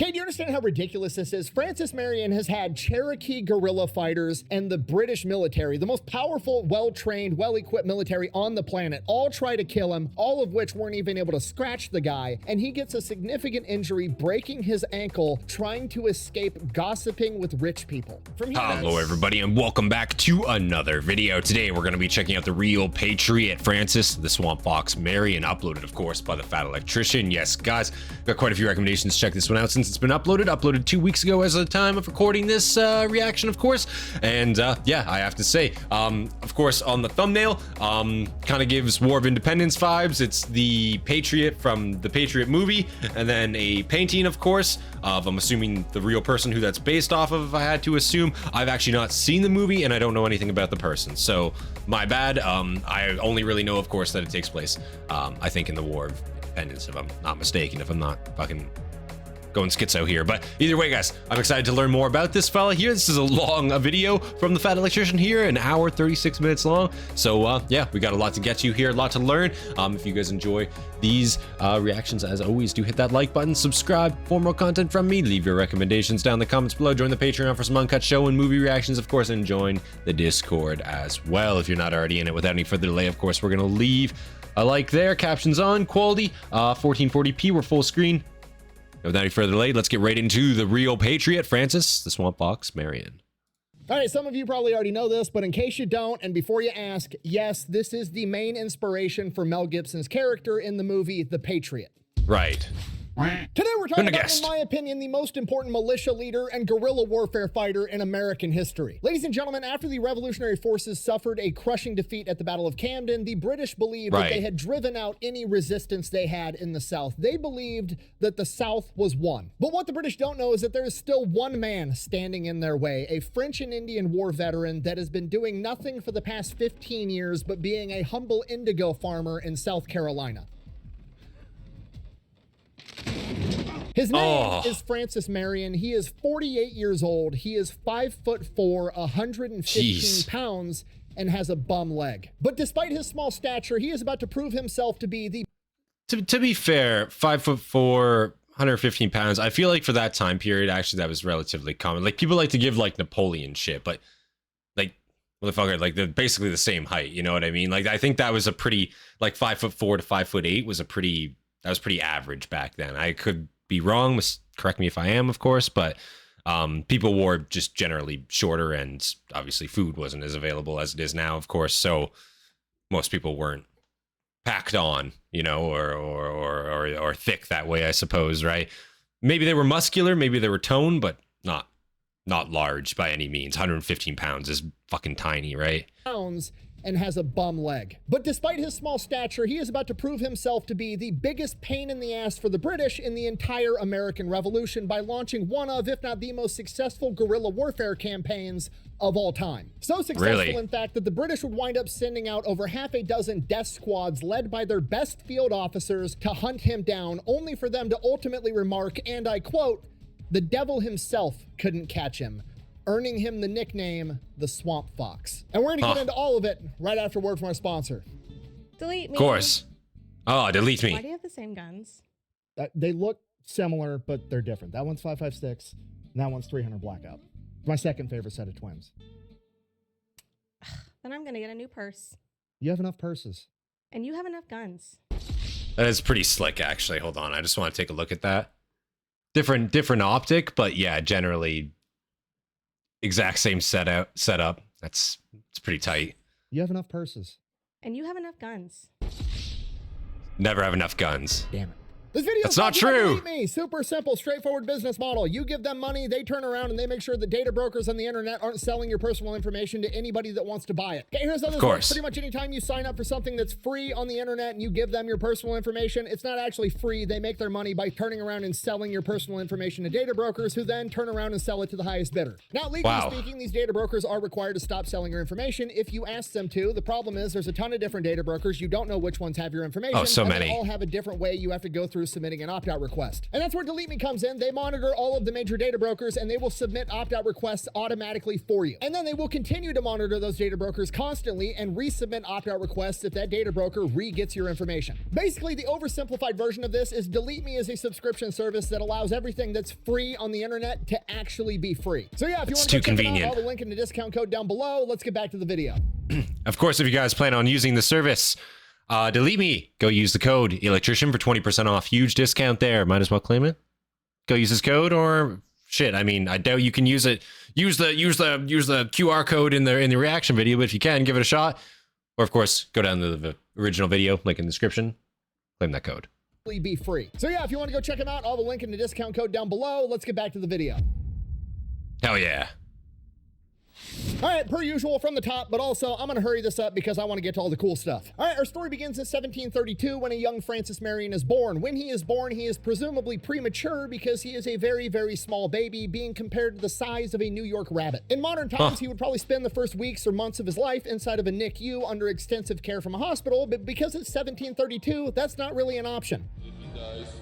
Okay, do you understand how ridiculous this is? Francis Marion has had Cherokee guerrilla fighters and the British military, the most powerful, well-trained, well-equipped military on the planet, all try to kill him, all of which weren't even able to scratch the guy, and he gets a significant injury breaking his ankle trying to escape gossiping with rich people. Hello everybody and welcome back to another video. Today we're going to be checking out the real Patriot, Francis the Swamp Fox Marion, uploaded of course by the Fat Electrician. Yes guys, got quite a few recommendations to check this one out since it's been uploaded 2 weeks ago as of the time of recording this reaction, of course. And yeah, I have to say, of course, on the thumbnail, kind of gives War of Independence vibes. It's the Patriot from the Patriot movie, and then a painting, of course, of, I'm assuming, the real person who that's based off of, if I had to assume. I've actually not seen the movie, and I don't know anything about the person, so my bad. I only really know, of course, that it takes place, I think, in the War of Independence, if I'm not mistaken, if I'm not fucking going schizo here. But either way guys, I'm excited to learn more about this fella here. This is a long video from the Fat Electrician here, an hour 36 minutes long, so yeah, we got a lot to get you here, a lot to learn. If you guys enjoy these reactions, as always, do hit that like button, subscribe for more content from me, leave your recommendations down in the comments below, join the Patreon for some uncut show and movie reactions, of course, and join the Discord as well if you're not already in it. Without any further delay, of course, we're gonna leave a like there, captions on, quality 1440p, we're full screen. Without any further delay, let's get right into the real Patriot, Francis the Swamp Fox Marion. All right, some of you probably already know this, but in case you don't, and before you ask, yes, this is the main inspiration for Mel Gibson's character in the movie The Patriot. Right. Today we're talking about, in my opinion, the most important militia leader and guerrilla warfare fighter in American history. Ladies and gentlemen, after the Revolutionary forces suffered a crushing defeat at the Battle of Camden, the British believed that they had driven out any resistance they had in the South. They believed that the South was won. But what the British don't know is that there is still one man standing in their way, a French and Indian war veteran that has been doing nothing for the past 15 years but being a humble indigo farmer in South Carolina. His name is Francis Marion. He is 48 years old. He is 5'4", 115 pounds, and has a bum leg. But despite his small stature, he is about to prove himself to be the... To be fair, 5'4", 115 pounds, I feel like for that time period, actually, that was relatively common. Like, people like to give, like, Napoleon shit, but, like, motherfucker, like, they're basically the same height, you know what I mean? Like, I think that was a pretty, like, 5'4" to 5'8" was a pretty... That was pretty average back then. I could be wrong, correct me if I am, of course, but people wore just generally shorter, and obviously food wasn't as available as it is now, of course, so most people weren't packed on, you know, or thick that way, I suppose, right? Maybe they were muscular, maybe they were toned, but not large by any means. 115 pounds is fucking tiny, right? Pounds. And has a bum leg. But despite his small stature, he is about to prove himself to be the biggest pain in the ass for the British in the entire American Revolution by launching one of, if not the most successful guerrilla warfare campaigns of all time. So successful, in fact, that the British would wind up sending out over half a dozen death squads led by their best field officers to hunt him down, only for them to ultimately remark, and I quote, "The devil himself couldn't catch him," earning him the nickname the Swamp Fox. And we're gonna get into all of it right after a word from our sponsor. Delete me. Of course. Oh, delete me. Why do you have the same guns? They look similar, but they're different. That one's 5.56, and that one's 300 Blackout. My second favorite set of twins. Then I'm gonna get a new purse. You have enough purses. And you have enough guns. That is pretty slick, actually. Hold on, I just want to take a look at that. Different optic, but yeah, generally exact same setup. It's pretty tight. You have enough purses. And you have enough guns. Never have enough guns. Damn it. This video That's not true. Me. Super simple, straightforward business model. You give them money, they turn around and they make sure the data brokers on the internet aren't selling your personal information to anybody that wants to buy it. Okay, here's how this works. Pretty much anytime you sign up for something that's free on the internet and you give them your personal information, it's not actually free. They make their money by turning around and selling your personal information to data brokers who then turn around and sell it to the highest bidder. Now, legally speaking, these data brokers are required to stop selling your information if you ask them to. The problem is there's a ton of different data brokers. You don't know which ones have your information. Oh, so many. They all have a different way you have to go through through submitting an opt-out request. And that's where Delete Me comes in. They monitor all of the major data brokers and they will submit opt-out requests automatically for you. And then they will continue to monitor those data brokers constantly and resubmit opt-out requests if that data broker re-gets your information. Basically, the oversimplified version of this is Delete Me is a subscription service that allows everything that's free on the internet to actually be free. So yeah, if you want to check it out, I'll have a link in the discount code down below. Let's get back to the video. Of course, if you guys plan on using the service, Delete Me, go use the code Electrician for 20% off. Huge discount there. Might as well claim it. Go use this code, or shit. I mean, I doubt you can use it. Use the QR code in the reaction video, but if you can, give it a shot. Or of course, go down to the original video, link in the description. Claim that code. Be free. So yeah, if you want to go check them out, I'll have a link in the discount code down below. Let's get back to the video. Hell yeah. All right, per usual from the top, but also I'm going to hurry this up because I want to get to all the cool stuff. All right, our story begins in 1732 when a young Francis Marion is born. When he is born, he is presumably premature because he is a very, very small baby being compared to the size of a New York rabbit. In modern times, he would probably spend the first weeks or months of his life inside of a NICU under extensive care from a hospital, but because it's 1732, that's not really an option. If he dies,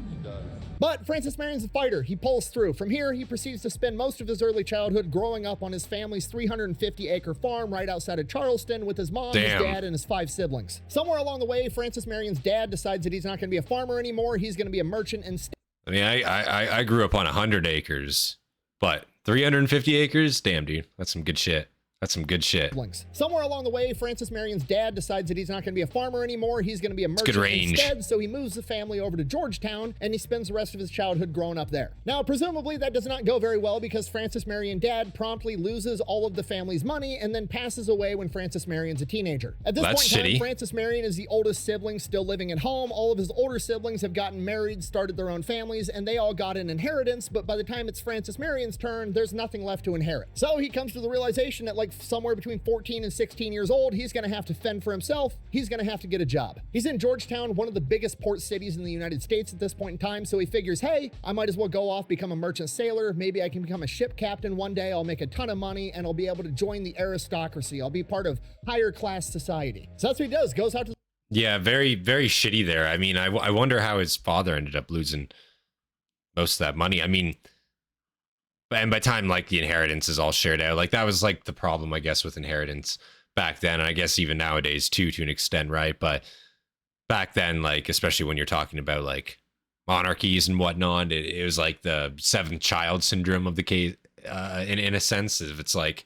he dies. But Francis Marion's a fighter. He pulls through. From here, he proceeds to spend most of his early childhood growing up on his family's 350-acre farm right outside of Charleston with his mom, his dad, and his 5 siblings. Somewhere along the way, Francis Marion's dad decides that he's not going to be a farmer anymore. He's going to be a merchant instead. I mean, I grew up on 100 acres, but 350 acres? Damn, dude. That's some good shit. That's some good shit. Somewhere along the way, Francis Marion's dad decides that he's not going to be a farmer anymore. He's going to be a merchant instead, so he moves the family over to Georgetown, and he spends the rest of his childhood growing up there. Now, presumably, that does not go very well because Francis Marion's dad promptly loses all of the family's money and then passes away when Francis Marion's a teenager. At this point in time, Francis Marion is the oldest sibling still living at home. All of his older siblings have gotten married, started their own families, and they all got an inheritance, but by the time it's Francis Marion's turn, there's nothing left to inherit. So he comes to the realization that, like, somewhere between 14 and 16 years old, he's going to have to fend for himself. He's going to have to get a job. He's in Georgetown, one of the biggest port cities in the United States at this point in time, so he figures, hey, I might as well go off, become a merchant sailor. Maybe I can become a ship captain one day. I'll make a ton of money, and I'll be able to join the aristocracy. I'll be part of higher class society. So that's what he does, goes out to... Yeah, very, very shitty there. I mean, I wonder how his father ended up losing most of that money. I mean... And by the time, like, the inheritance is all shared out, like, that was, like, the problem, I guess, with inheritance back then. And I guess even nowadays, too, to an extent, right? But back then, like, especially when you're talking about, like, monarchies and whatnot, it was, like, the 7th child syndrome of the case, in a sense. If it's, like,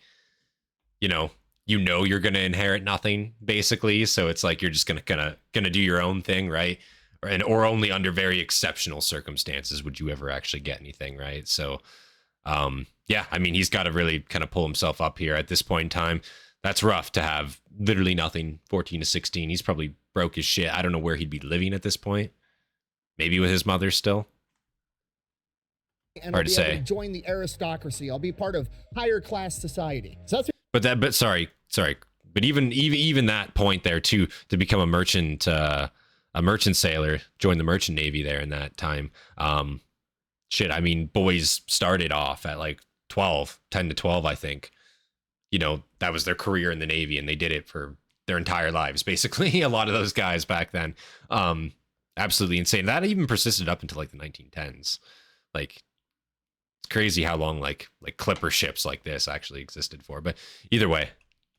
you know you're going to inherit nothing, basically. So it's, like, you're just gonna do your own thing, right? Or only under very exceptional circumstances would you ever actually get anything, right? So... yeah, I mean, he's got to really kind of pull himself up here at this point in time. That's rough to have literally nothing. 14 to 16. He's probably broke his shit. I don't know where he'd be living at this point. Maybe with his mother still. And Hard to say. Join the aristocracy. I'll be part of higher class society. So that's but sorry. But even that point there too, to become a merchant sailor, join the merchant navy there in that time. Shit, I mean, boys started off at like 10 to 12, I think. You know, that was their career in the Navy, and they did it for their entire lives, basically. A lot of those guys back then. Absolutely insane. That even persisted up until like the 1910s. Like, it's crazy how long like clipper ships like this actually existed for. But either way.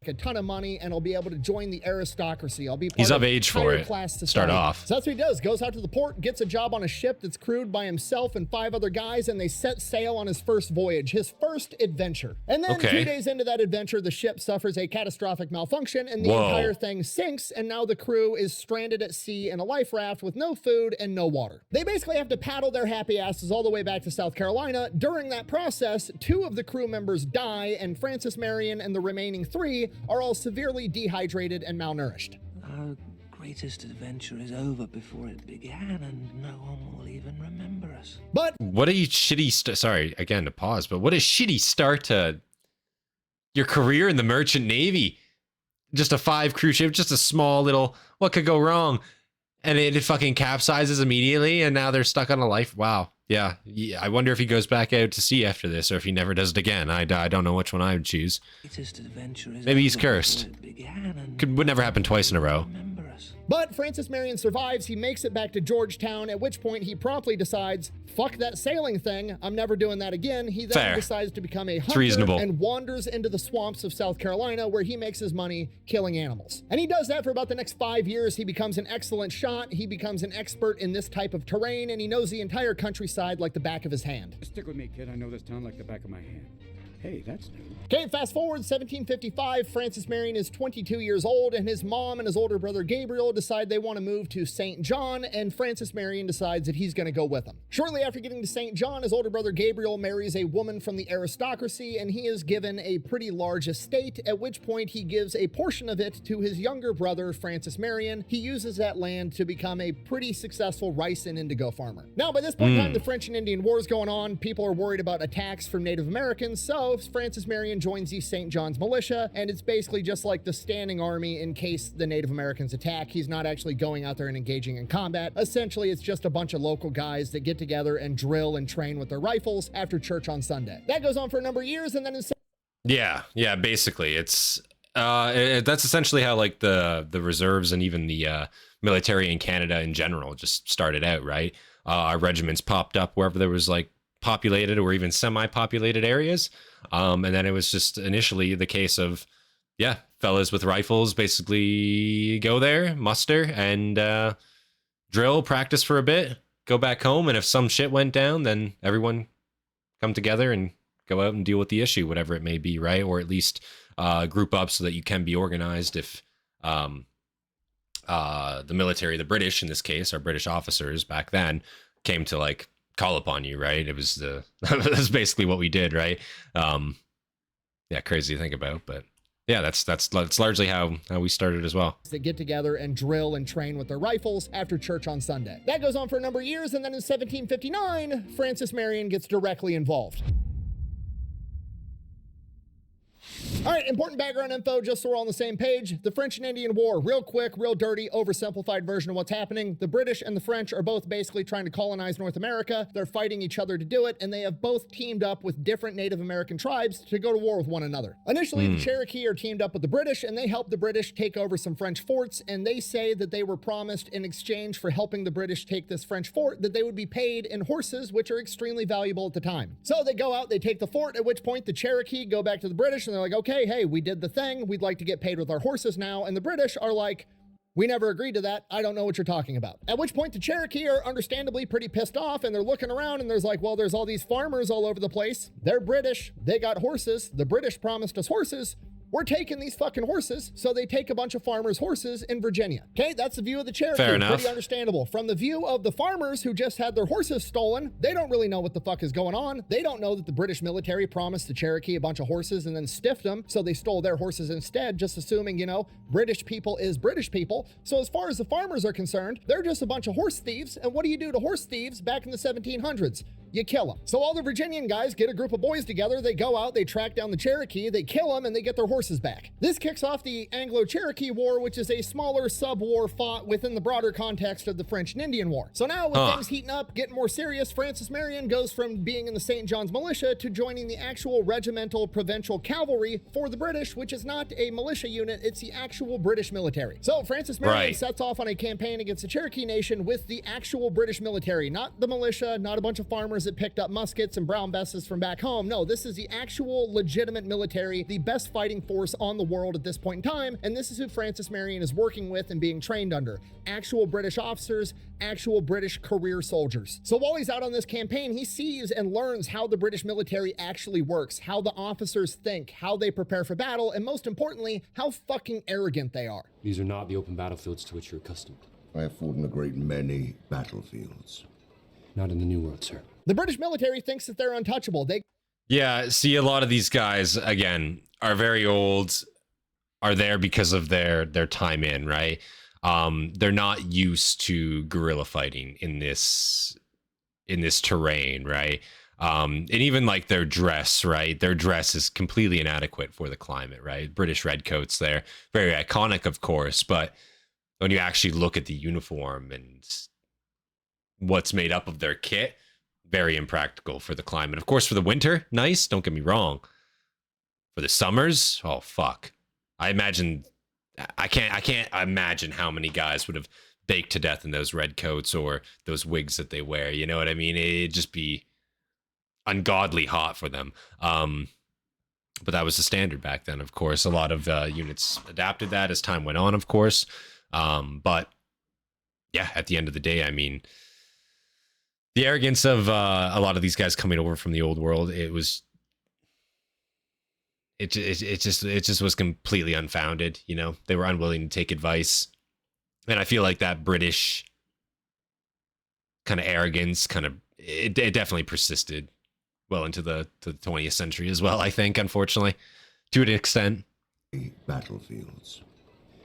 A ton of money, and I'll be able to join the aristocracy. I'll be part He's of age for it. Start off. So that's what he does. Goes out to the port, gets a job on a ship that's crewed by himself and 5 other guys, and they set sail on his first voyage, his first adventure. And then 2 days into that adventure, the ship suffers a catastrophic malfunction, and the entire thing sinks, and now the crew is stranded at sea in a life raft with no food and no water. They basically have to paddle their happy asses all the way back to South Carolina. During that process, 2 of the crew members die, and Francis Marion and the remaining 3 are all severely dehydrated and malnourished. Our greatest adventure is over before it began, and no one will even remember us. But what a shitty sorry again to pause, but what a shitty start to your career in the merchant navy. Just a 5 cruise ship, just a small little, what could go wrong? And it fucking capsizes immediately, and now they're stuck on a life. Wow. Yeah, I wonder if he goes back out to sea after this, or if he never does it again. I don't know which one I would choose. Maybe he's cursed. Would never happen twice in a row. But Francis Marion survives. He makes it back to Georgetown, at which point he promptly decides, fuck that sailing thing, I'm never doing that again. He then decides to become a hunter and wanders into the swamps of South Carolina, where he makes his money killing animals. And he does that for about the next 5 years. He becomes an excellent shot, he becomes an expert in this type of terrain, and he knows the entire countryside like the back of his hand. Stick with me, kid. I know this town like the back of my hand. Hey, that's new. Okay, fast forward, 1755, Francis Marion is 22 years old, and his mom and his older brother Gabriel decide they want to move to St. John, and Francis Marion decides that he's going to go with them. Shortly after getting to St. John, his older brother Gabriel marries a woman from the aristocracy, and he is given a pretty large estate, at which point he gives a portion of it to his younger brother, Francis Marion. He uses that land to become a pretty successful rice and indigo farmer. Now, by this point in time, the French and Indian War is going on. People are worried about attacks from Native Americans, so Francis Marion joins the St. John's militia, and it's basically just like the standing army in case the Native Americans attack. He's not actually going out there and engaging in combat. Essentially, it's just a bunch of local guys that get together and drill and train with their rifles after church on Sunday. That goes on for a number of years, and then in yeah, basically it's that's essentially how like the reserves and even the military in Canada in general just started out, right? Our regiments popped up wherever there was like populated or even semi-populated areas. And then it was just initially the case of, yeah, fellas with rifles basically go there, muster, and drill, practice for a bit, go back home. And if some shit went down, then everyone come together and go out and deal with the issue, whatever it may be, right? Or at least group up so that you can be organized if the military, the British in this case, our British officers back then, came to like call upon you, right? It was that's basically what we did, right? Yeah, crazy to think about, but yeah, that's largely how we started as well. They get together and drill and train with their rifles after church on Sunday. That goes on for a number of years, and then in 1759, Francis Marion gets directly involved. All right, important background info, just so we're all on the same page. The French and Indian War, real quick, real dirty, oversimplified version of what's happening. The British and the French are both basically trying to colonize North America. They're fighting each other to do it, and they have both teamed up with different Native American tribes to go to war with one another. Initially, the Cherokee are teamed up with the British, and they help the British take over some French forts, and they say that they were promised in exchange for helping the British take this French fort that they would be paid in horses, which are extremely valuable at the time. So they go out, they take the fort, at which point the Cherokee go back to the British, and they're like, okay, hey, we did the thing. We'd like to get paid with our horses now. And the British are like, we never agreed to that. I don't know what you're talking about. At which point the Cherokee are understandably pretty pissed off, and they're looking around and there's like, well, there's all these farmers all over the place. They're British. They got horses. The British promised us horses. We're taking these fucking horses. So they take a bunch of farmers' horses in Virginia. Okay, that's the view of the Cherokee. Fair enough. Pretty understandable. From the view of the farmers who just had their horses stolen, they don't really know what the fuck is going on. They don't know that the British military promised the Cherokee a bunch of horses and then stiffed them, so they stole their horses instead, just assuming, you know, British people is British people. So as far as the farmers are concerned, they're just a bunch of horse thieves. And what do you do to horse thieves back in the 1700s? You kill them. So all the Virginian guys get a group of boys together, they go out, they track down the Cherokee, they kill them, and they get their horses back. This kicks off the Anglo-Cherokee War, which is a smaller sub-war fought within the broader context of the French and Indian War. So now with things heating up, getting more serious, Francis Marion goes from being in the St. John's militia to joining the actual regimental provincial cavalry for the British, which is not a militia unit, it's the actual British military. So Francis Marion sets off on a campaign against the Cherokee Nation with the actual British military, not the militia, not a bunch of farmers that picked up muskets and brown vests from back home. No, this is the actual legitimate military, the best fighting force on the world at this point in time, and this is who Francis Marion is working with and being trained under. Actual British officers, actual British career soldiers. So while he's out on this campaign, he sees and learns how the British military actually works, how the officers think, how they prepare for battle, and most importantly, how fucking arrogant they are. These are not the open battlefields to which you're accustomed. I have fought in a great many battlefields. Not in the New World, sir. The British military thinks that they're untouchable. Yeah, see, a lot of these guys, again, are very old, are there because of their time in, right? They're not used to guerrilla fighting in this terrain, right? And even like their dress, right? Their dress is completely inadequate for the climate, right? British redcoats there, very iconic, of course, but when you actually look at the uniform and what's made up of their kit, very impractical for the climate. Of course, for the winter, nice, don't get me wrong. For the summers, oh fuck. I imagine I can't imagine how many guys would have baked to death in those red coats or those wigs that they wear. You know what I mean? It'd just be ungodly hot for them. But that was the standard back then, of course. A lot of units adapted that as time went on, of course. But yeah, at the end of the day, I mean, the arrogance of a lot of these guys coming over from the old world, it just was completely unfounded. You know, they were unwilling to take advice. And I feel like that British kind of arrogance it definitely persisted well into the 20th century as well, I think, unfortunately, to an extent. Battlefields.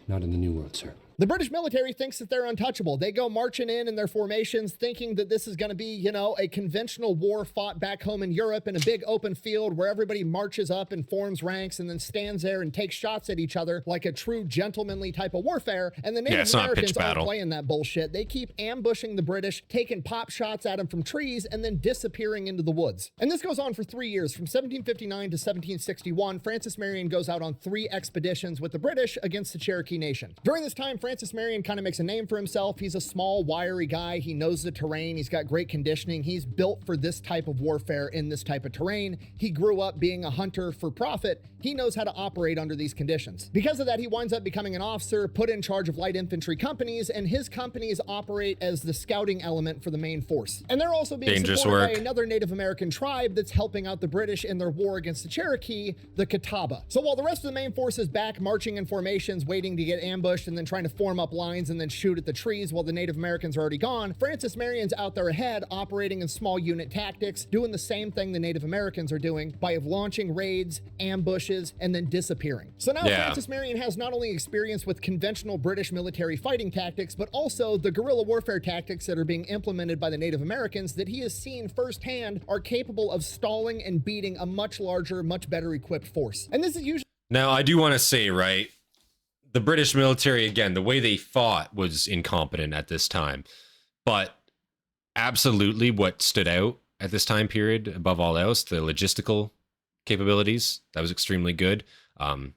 Not in the New World, sir. The British military thinks that they're untouchable. They go marching in their formations thinking that this is going to be, you know, a conventional war fought back home in Europe in a big open field where everybody marches up and forms ranks and then stands there and takes shots at each other like a true gentlemanly type of warfare. And the Native Americans aren't playing that bullshit. They keep ambushing the British, taking pop shots at them from trees and then disappearing into the woods. And this goes on for 3 years. From 1759 to 1761, Francis Marion goes out on 3 expeditions with the British against the Cherokee Nation. During this time, Francis Marion kind of makes a name for himself. He's a small, wiry guy. He knows the terrain. He's got great conditioning. He's built for this type of warfare in this type of terrain. He grew up being a hunter for profit. He knows how to operate under these conditions. Because of that, he winds up becoming an officer, put in charge of light infantry companies, and his companies operate as the scouting element for the main force. And they're also being supported by another Native American tribe that's helping out the British in their war against the Cherokee, the Catawba. So while the rest of the main force is back marching in formations, waiting to get ambushed and then trying to form up lines and then shoot at the trees while the Native Americans are already gone, Francis Marion's out there ahead, operating in small unit tactics, doing the same thing the Native Americans are doing by launching raids, ambushes, and then disappearing. So now Francis Marion has not only experience with conventional British military fighting tactics, but also the guerrilla warfare tactics that are being implemented by the Native Americans that he has seen firsthand are capable of stalling and beating a much larger, much better equipped force. And this is usually... Now, I do want to say, right, the British military, again, the way they fought was incompetent at this time. But absolutely what stood out at this time period, above all else, the logistical capabilities, that was extremely good.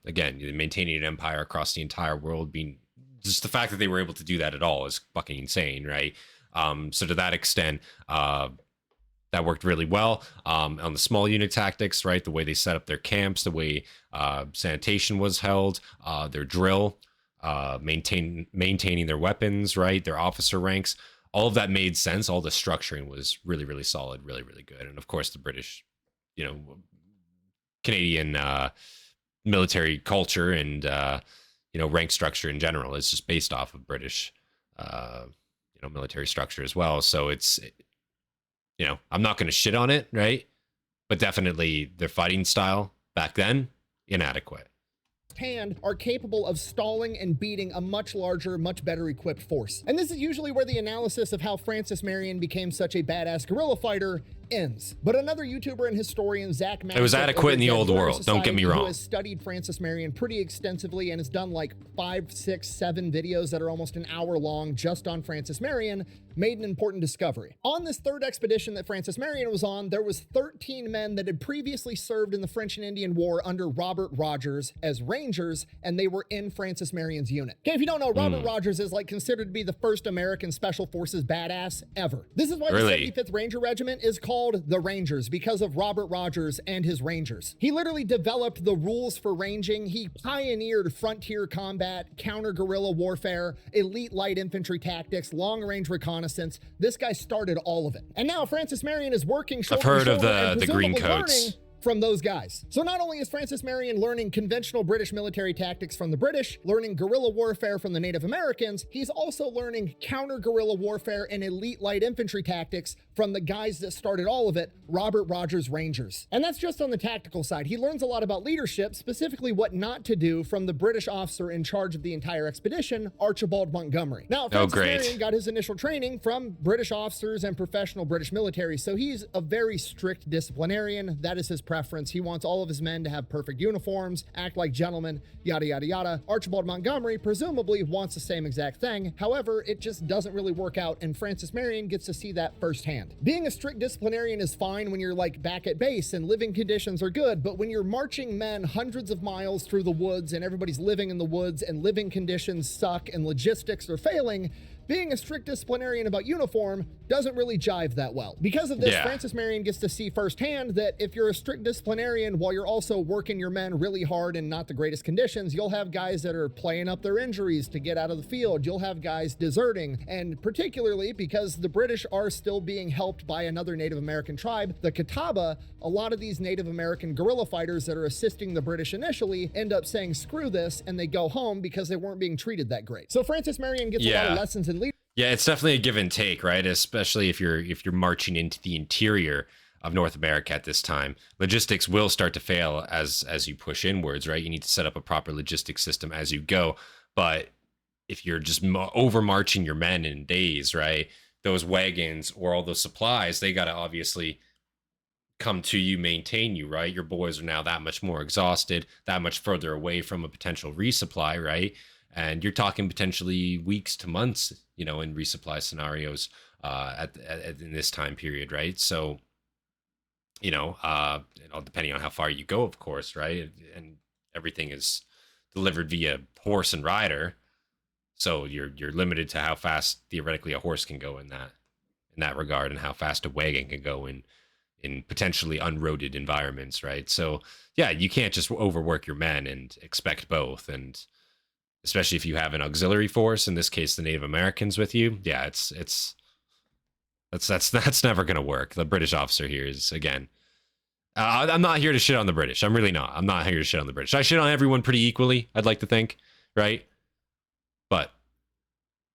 Again, maintaining an empire across the entire world, being just the fact that they were able to do that at all is fucking insane, right? So to that extent, that worked really well. On the small unit tactics, right? The way they set up their camps, the way sanitation was held, their drill, maintaining their weapons, right? Their officer ranks, all of that made sense. All the structuring was really, really solid, really, really good. And of course, the British, you know, Canadian military culture and, you know, rank structure in general is just based off of British, you know, military structure as well. So it's, you know, I'm not going to shit on it, right? But definitely their fighting style back then, inadequate. Hand are capable of stalling and beating a much larger, much better equipped force. And this is usually where the analysis of how Francis Marion became such a badass guerrilla fighter ends. But another YouTuber and historian, Zach Massick, it was adequate in the old world, don't get me wrong, who has studied Francis Marion pretty extensively and has done like 5, 6, 7 videos that are almost an hour long just on Francis Marion, made an important discovery. On this 3rd expedition that Francis Marion was on, there was 13 men that had previously served in the French and Indian War under Robert Rogers as Rangers, and they were in Francis Marion's unit. Okay, if you don't know, Robert Rogers is like considered to be the first American Special Forces badass ever. This is why the 75th Ranger Regiment is called the Rangers, because of Robert Rogers and his Rangers. He literally developed the rules for ranging. He pioneered frontier combat, counter-guerrilla warfare, elite light infantry tactics, long-range reconnaissance. This guy started all of it. And now Francis Marion is working shoulder to shoulder. I've heard of the green coats from those guys. So not only is Francis Marion learning conventional British military tactics from the British, learning guerrilla warfare from the Native Americans, he's also learning counter-guerrilla warfare and elite light infantry tactics from the guys that started all of it, Robert Rogers Rangers. And that's just on the tactical side. He learns a lot about leadership, specifically what not to do, from the British officer in charge of the entire expedition, Archibald Montgomery. Now, Francis Marion got his initial training from British officers and professional British military, so he's a very strict disciplinarian. That is his preference. He wants all of his men to have perfect uniforms, act like gentlemen, yada, yada, yada. Archibald Montgomery presumably wants the same exact thing. However, it just doesn't really work out, and Francis Marion gets to see that firsthand. Being a strict disciplinarian is fine when you're like back at base and living conditions are good, but when you're marching men hundreds of miles through the woods and everybody's living in the woods and living conditions suck and logistics are failing, being a strict disciplinarian about uniform doesn't really jive that well. Because of this, Francis Marion gets to see firsthand that if you're a strict disciplinarian while you're also working your men really hard in not the greatest conditions, you'll have guys that are playing up their injuries to get out of the field. You'll have guys deserting, and particularly because the British are still being helped by another Native American tribe, the Catawba, a lot of these Native American guerrilla fighters that are assisting the British initially end up saying screw this and they go home because they weren't being treated that great. So Francis Marion gets a lot of lessons in leadership. Yeah, it's definitely a give and take, right? Especially if you're marching into the interior of North America at this time. Logistics will start to fail as you push inwards, right? You need to set up a proper logistics system as you go. But if you're just overmarching your men in days, right? Those wagons or all those supplies, they got to obviously come to you, maintain you, right? Your boys are now that much more exhausted, that much further away from a potential resupply, right? And you're talking potentially weeks to months, you know, in resupply scenarios in this time period, right? So, you know, depending on how far you go, of course, right? And everything is delivered via horse and rider, so you're limited to how fast theoretically a horse can go in that regard, and how fast a wagon can go in potentially unroaded environments, right? So yeah, you can't just overwork your men and expect both, and especially if you have an auxiliary force, in this case the Native Americans with you. Yeah, that's never going to work. The British officer here is, again, I'm not here to shit on the British. I'm really not. I'm not here to shit on the British. I shit on everyone pretty equally, I'd like to think, right? But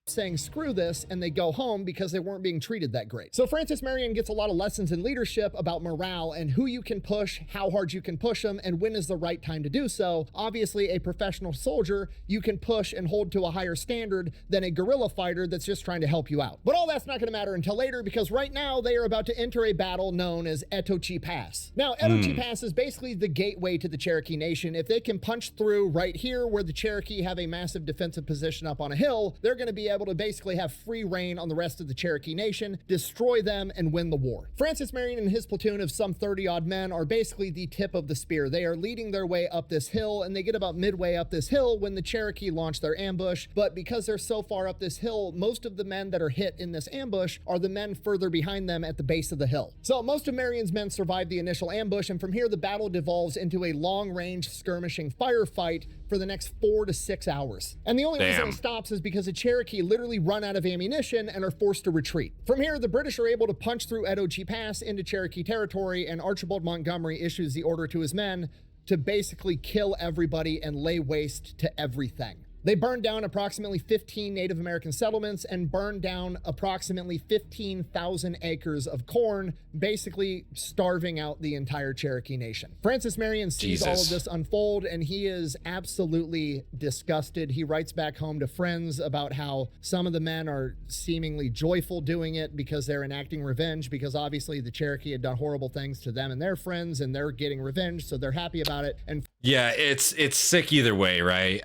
saying screw this and they go home because they weren't being treated that great. So Francis Marion gets a lot of lessons in leadership about morale and who you can push, how hard you can push them, and when is the right time to do so. Obviously, a professional soldier, you can push and hold to a higher standard than a guerrilla fighter that's just trying to help you out. But all that's not going to matter until later, because right now they are about to enter a battle known as Etochi Pass. Now, Etochi Pass is basically the gateway to the Cherokee Nation. If they can punch through right here where the Cherokee have a massive defensive position up on a hill, they're going to be able to basically have free reign on the rest of the Cherokee Nation, destroy them, and win the war. Francis Marion and his platoon of some 30-odd men are basically the tip of the spear. They are leading their way up this hill, and they get about midway up this hill when the Cherokee launch their ambush. But because they're so far up this hill, most of the men that are hit in this ambush are the men further behind them at the base of the hill. So most of Marion's men survive the initial ambush, and from here the battle devolves into a long-range skirmishing firefight for the next 4 to 6 hours. And the only reason it stops is because the Cherokee literally run out of ammunition and are forced to retreat. From here, the British are able to punch through Etochi Pass into Cherokee territory, and Archibald Montgomery issues the order to his men to basically kill everybody and lay waste to everything. They burned down approximately 15 Native American settlements and burned down approximately 15,000 acres of corn, basically starving out the entire Cherokee Nation. Francis Marion sees all of this unfold, and he is absolutely disgusted. He writes back home to friends about how some of the men are seemingly joyful doing it because they're enacting revenge, because obviously the Cherokee had done horrible things to them and their friends, and they're getting revenge, so they're happy about it. And yeah, it's sick either way, right?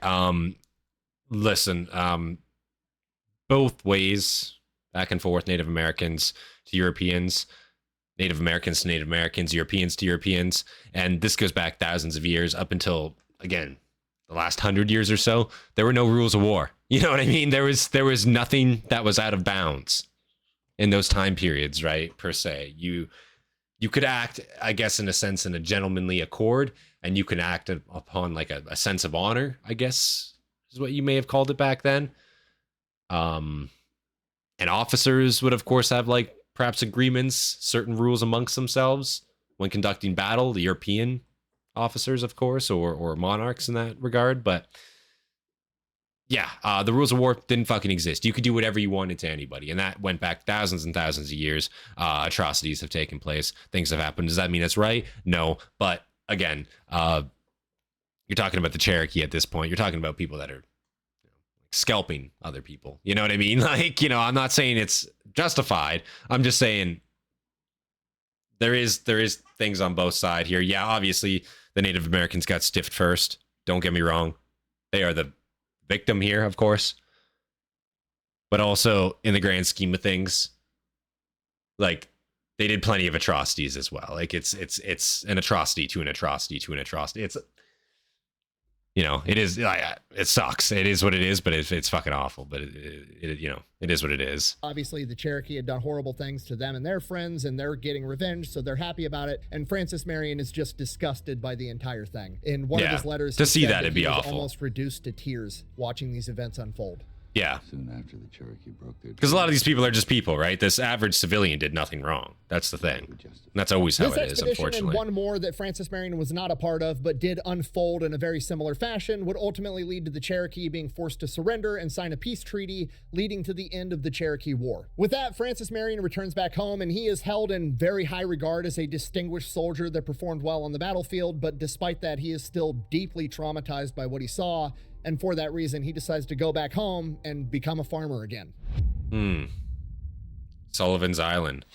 Listen, both ways, back and forth, Native Americans to Europeans, Native Americans to Native Americans, Europeans to Europeans. And this goes back thousands of years, up until, again, the last 100 years or so. There were no rules of war. You know what I mean? There was nothing that was out of bounds in those time periods, right, per se. You could act, I guess, in a sense, in a gentlemanly accord, and you can act upon like a sense of honor, I guess, is what you may have called it back then. And officers would, of course, have like perhaps agreements, certain rules amongst themselves when conducting battle. The European officers, of course, or monarchs in that regard. But yeah, the rules of war didn't fucking exist. You could do whatever you wanted to anybody, and that went back thousands and thousands of years. Atrocities have taken place. Things have happened. Does that mean that's right? No. But again, you're talking about the Cherokee at this point. You're talking about people that are scalping other people. You know what I mean? Like, you know, I'm not saying it's justified. I'm just saying there is things on both sides here. Yeah, obviously the Native Americans got stiffed first. Don't get me wrong. They are the victim here, of course. But also, in the grand scheme of things, like, they did plenty of atrocities as well. Like, it's an atrocity to an atrocity to an atrocity. It's, you know, it is, it sucks. It is what it is, but it's fucking awful. But it you know, it is what it is. Obviously, the Cherokee had done horrible things to them and their friends, and they're getting revenge, so they're happy about it. And Francis Marion is just disgusted by the entire thing. In one of his letters, to he see said that, it'd be he was awful. Almost reduced to tears watching these events unfold. Yeah. Soon after the Cherokee broke their Because a lot of these people are just people, right? This average civilian did nothing wrong. That's the thing. And that's always how This it is, expedition, unfortunately. and one more that Francis Marion was not a part of, but did unfold in a very similar fashion, would ultimately lead to the Cherokee being forced to surrender and sign a peace treaty, leading to the end of the Cherokee War. With that, Francis Marion returns back home, and he is held in very high regard as a distinguished soldier that performed well on the battlefield, but despite that, he is still deeply traumatized by what he saw, and for that reason, he decides to go back home and become a farmer again. Sullivan's Island.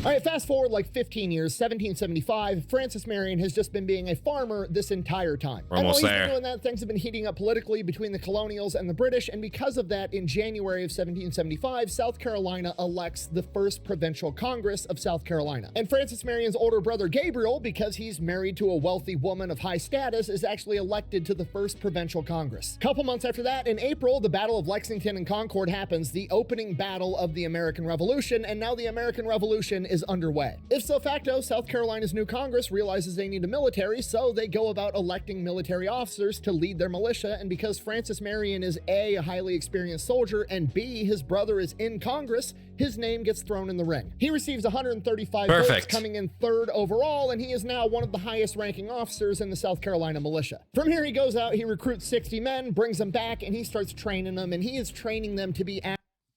All right, fast forward like 15 years, 1775, Francis Marion has just been being a farmer this entire time. We're almost and while he's there. been doing that, things have been heating up politically between the colonials and the British, and because of that, in January of 1775, South Carolina elects the first provincial Congress of South Carolina. And Francis Marion's older brother Gabriel, because he's married to a wealthy woman of high status, is actually elected to the first provincial Congress. Couple months after that, in April, the Battle of Lexington and Concord happens, the opening battle of the American Revolution, and now the American Revolution is underway. Ipso facto, South Carolina's new Congress realizes they need a military, so they go about electing military officers to lead their militia, and because Francis Marion is A, a highly experienced soldier, and B, his brother is in Congress, his name gets thrown in the ring. He receives 135 votes, coming in third overall, and he is now one of the highest ranking officers in the South Carolina militia. From here, he goes out, he recruits 60 men, brings them back, and he starts training them, and he is training them to be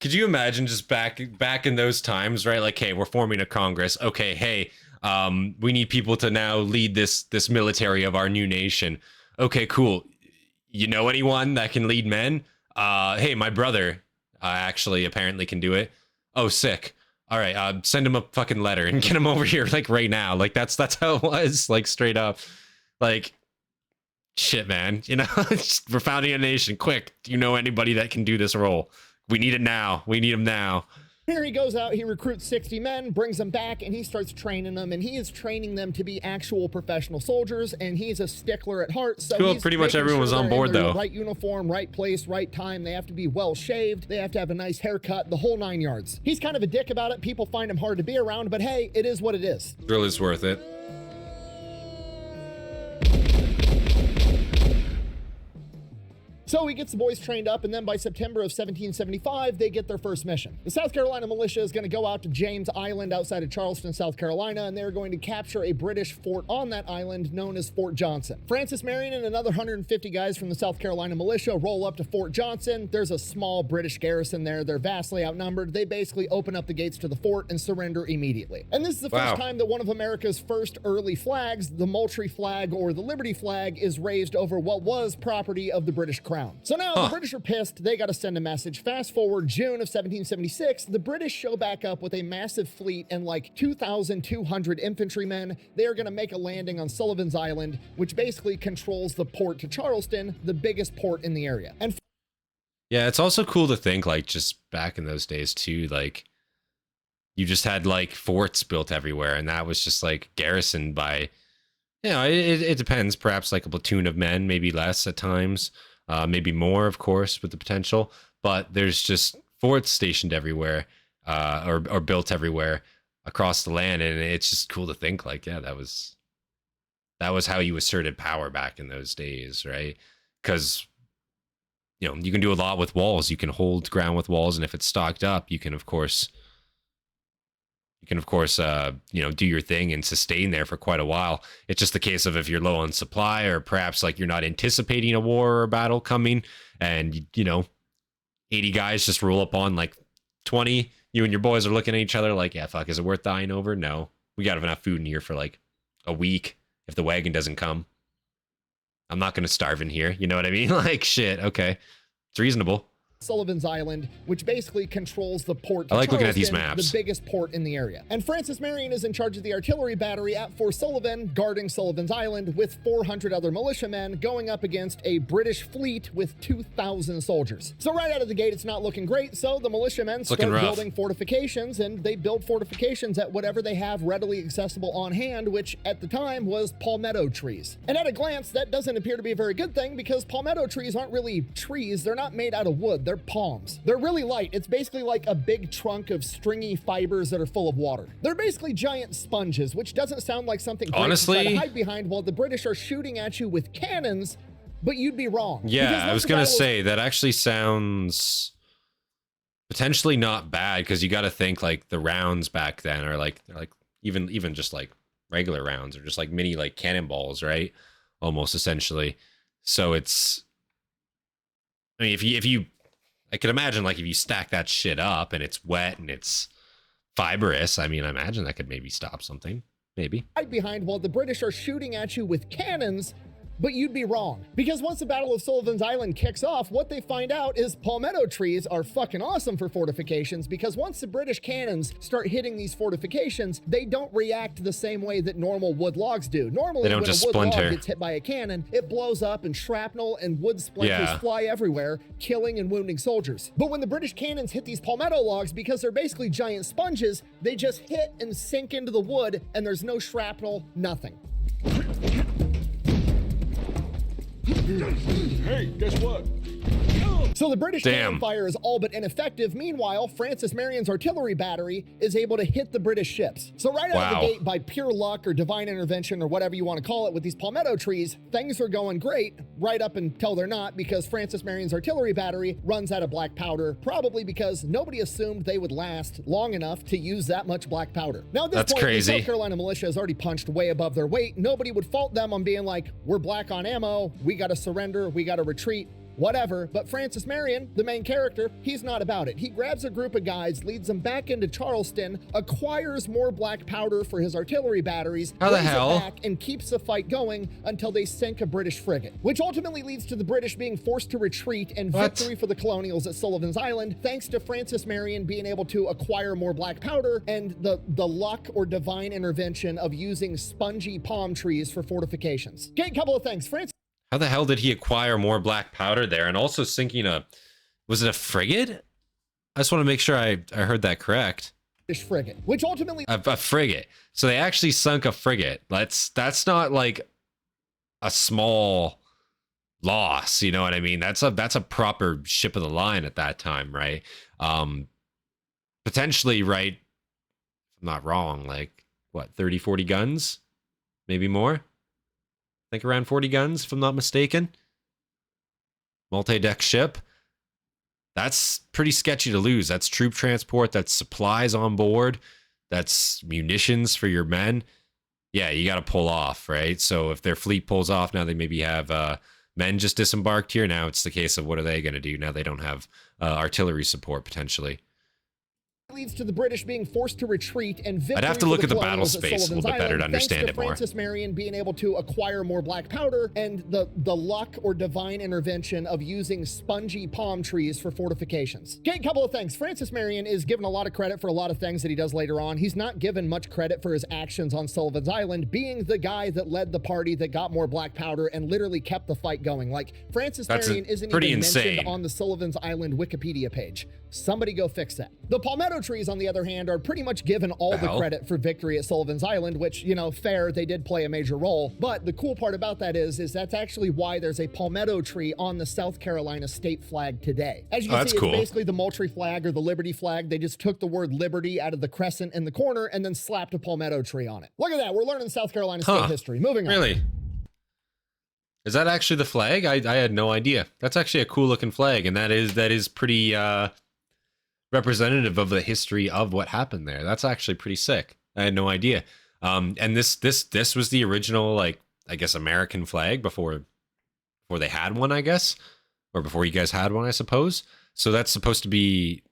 Could you imagine just back in those times, right? Like, hey, we're forming a Congress. Okay, hey, we need people to now lead this military of our new nation. Okay, cool. You know anyone that can lead men? Hey, my brother actually apparently can do it. Oh, sick. All right, send him a fucking letter and get him over here like right now. Like that's how it was, like straight up. Like, shit, man. You know, we're founding a nation. Quick, do you know anybody that can do this role? We need it now. We need him now. Here he goes out, he recruits 60 men, brings them back, and he starts training them, and he is training them to be actual professional soldiers, and he's a stickler at heart. So cool. He's Pretty much making everyone was sure on they're board, in their though. Right uniform, right place, right time. They have to be well shaved. They have to have a nice haircut, the whole 9 yards. He's kind of a dick about it. People find him hard to be around, but hey, it is what it is. Drill is worth it. So he gets the boys trained up, and then by September of 1775, they get their first mission. The South Carolina militia is going to go out to James Island outside of Charleston, South Carolina, and they're going to capture a British fort on that island known as Fort Johnson. Francis Marion and another 150 guys from the South Carolina militia roll up to Fort Johnson. There's a small British garrison there. They're vastly outnumbered. They basically open up the gates to the fort and surrender immediately. And this is the first time that one of America's first early flags, the Moultrie flag or the Liberty flag, is raised over what was property of the British Crown. So now the British are pissed. They got to send a message. Fast forward June of 1776, the British show back up with a massive fleet and like 2,200 infantrymen. They are going to make a landing on Sullivan's Island, which basically controls the port to Charleston, the biggest port in the area. And yeah, it's also cool to think, like, just back in those days too, like, you just had like forts built everywhere, and that was just like garrisoned by, you know, it depends, perhaps like a platoon of men, maybe less at times. Maybe more, of course, with the potential, but there's just forts stationed everywhere, or built everywhere across the land, and it's just cool to think, like, yeah, that was how you asserted power back in those days, right? Because, you know, you can do a lot with walls. You can hold ground with walls, and if it's stocked up, you can, of course, you know, do your thing and sustain there for quite a while. It's just the case of if you're low on supply, or perhaps like you're not anticipating a war or a battle coming, and, you know, 80 guys just roll up on like 20. You and your boys are looking at each other like, yeah, fuck, is it worth dying over? No, we got enough food in here for like a week if the wagon doesn't come. I'm not going to starve in here. You know what I mean? Like, shit, okay, it's reasonable. Sullivan's Island, which basically controls the port to I like looking at these Charleston, maps. the biggest port in the area. And Francis Marion is in charge of the artillery battery at Fort Sullivan, guarding Sullivan's Island, with 400 other militiamen going up against a British fleet with 2,000 soldiers. So right out of the gate, it's not looking great, so the militiamen start building fortifications, and they build fortifications at whatever they have readily accessible on hand, which at the time was palmetto trees. And at a glance, that doesn't appear to be a very good thing, because palmetto trees aren't really trees. They're not made out of wood. They're palms. They're really light. It's basically like a big trunk of stringy fibers that are full of water. They're basically giant sponges, which doesn't sound like something great Honestly, to try to hide behind while the British are shooting at you with cannons, but you'd be wrong. Yeah, I was gonna say, that actually sounds potentially not bad, because you got to think like the rounds back then are like even just like regular rounds, or just like mini like cannonballs, right? Almost essentially. So it's, I mean, if you I could imagine, like, if you stack that shit up and it's wet and it's fibrous, I mean, I imagine that could maybe stop something. Maybe. Right behind while the British are shooting at you with cannons, but you'd be wrong. Because once the Battle of Sullivan's Island kicks off, what they find out is palmetto trees are fucking awesome for fortifications, because once the British cannons start hitting these fortifications, they don't react the same way that normal wood logs do. Normally, when a wood log gets hit by a cannon, it blows up and shrapnel and wood splinters fly everywhere, killing and wounding soldiers. But when the British cannons hit these palmetto logs, because they're basically giant sponges, they just hit and sink into the wood, and there's no shrapnel, nothing. Hey, guess what? So the British cannon fire is all but ineffective. Meanwhile, Francis Marion's artillery battery is able to hit the British ships. So right out of the gate, by pure luck or divine intervention or whatever you want to call it with these palmetto trees, things are going great right up until they're not, because Francis Marion's artillery battery runs out of black powder, probably because nobody assumed they would last long enough to use that much black powder. Now at this point, the South Carolina militia has already punched way above their weight. Nobody would fault them on being like, we're black on ammo, we got to surrender, we got to retreat. Whatever, but Francis Marion, the main character, he's not about it. He grabs a group of guys, leads them back into Charleston, acquires more black powder for his artillery batteries, brings it back, and keeps the fight going until they sink a British frigate, which ultimately leads to the British being forced to retreat and victory for the colonials at Sullivan's Island, thanks to Francis Marion being able to acquire more black powder and the luck or divine intervention of using spongy palm trees for fortifications. Okay, a couple of things. How the hell did he acquire more black powder there? And also sinking was it a frigate? I just want to make sure I heard that correct. Frigate, which ultimately a frigate. So they actually sunk a frigate. That's not like a small loss, you know what I mean? That's a proper ship of the line at that time, right? Potentially, right? If I'm not wrong, like what, 30, 40 guns? Maybe more? I think around 40 guns, if I'm not mistaken. Multi-deck ship. That's pretty sketchy to lose. That's troop transport. That's supplies on board. That's munitions for your men. Yeah, you got to pull off, right? So if their fleet pulls off, now they maybe have men just disembarked here. Now it's the case of what are they going to do? Now they don't have artillery support, potentially. Leads to the British being forced to retreat and victory. I'd have to look at the battle at space a little bit better to understand it more. Francis Marion being able to acquire more black powder and the luck or divine intervention of using spongy palm trees for fortifications. Okay, a couple of things. Francis Marion is given a lot of credit for a lot of things that he does later on. He's not given much credit for his actions on Sullivan's Island, being the guy that led the party that got more black powder and literally kept the fight going. Like, Francis Marion isn't even mentioned on the Sullivan's Island Wikipedia page. Somebody go fix that. The palmetto trees, on the other hand, are pretty much given all the credit for victory at Sullivan's Island, which, you know, fair, they did play a major role. But the cool part about that is that's actually why there's a palmetto tree on the South Carolina state flag today. As you can see, it's basically the Moultrie flag or the Liberty flag. They just took the word Liberty out of the crescent in the corner and then slapped a palmetto tree on it. Look at that. We're learning South Carolina state history. Moving on. Really? Is that actually the flag? I had no idea. That's actually a cool looking flag, and that is pretty representative of the history of what happened there. That's actually pretty sick. I had no idea. And this was the original, like, I guess, American flag before they had one, I guess, or before you guys had one, I suppose. So that's supposed to be,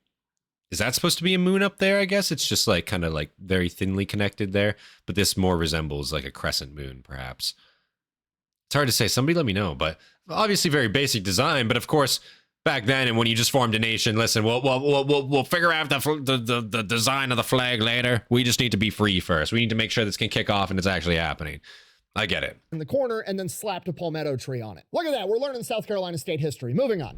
is that supposed to be a moon up there? I guess it's just like kind of like very thinly connected there, but this more resembles like a crescent moon, perhaps. It's hard to say. Somebody let me know, but obviously very basic design. But of course, back then, and when you just formed a nation, listen, we'll figure out the design of the flag later. We just need to be free first. We need to make sure this can kick off and it's actually happening. I get it. In the corner and then slapped a palmetto tree on it. Look at that. We're learning South Carolina state history. Moving on.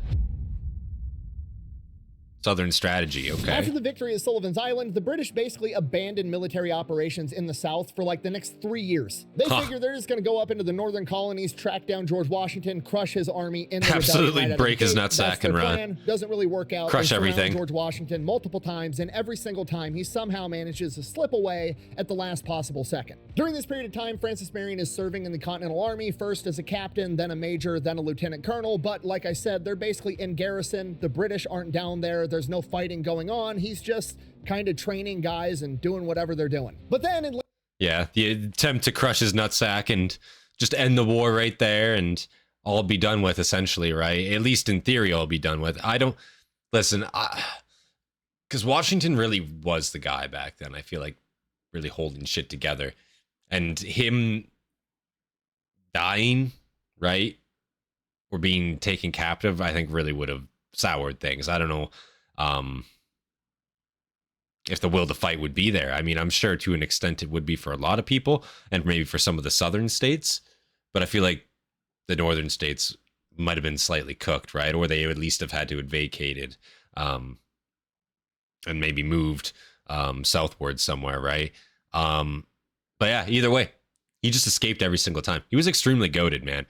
Southern strategy, okay. After the victory at Sullivan's Island, the British basically abandoned military operations in the South for like the next 3 years. They figure they're just going to go up into the northern colonies, track down George Washington, crush his army in the absolutely right break his nutsack and run. Plan. Doesn't really work out. Crush they everything. George Washington multiple times, and every single time he somehow manages to slip away at the last possible second. During this period of time, Francis Marion is serving in the Continental Army, first as a captain, then a major, then a lieutenant colonel. But like I said, they're basically in garrison. The British aren't down there. There's no fighting going on. He's just kind of training guys and doing whatever they're doing. But then in the attempt to crush his nutsack and just end the war right there and all be done with, essentially, right? At least in theory, all be done with. I don't listen, because Washington really was the guy back then. I feel like really holding shit together, and him dying, right, or being taken captive, I think really would have soured things. I don't know. If the will to fight would be there. I mean, I'm sure to an extent it would be for a lot of people and maybe for some of the southern states, but I feel like the northern states might have been slightly cooked, right? Or they at least have had to have vacated and maybe moved southward somewhere, right? But yeah, either way, he just escaped every single time. He was extremely goated, man.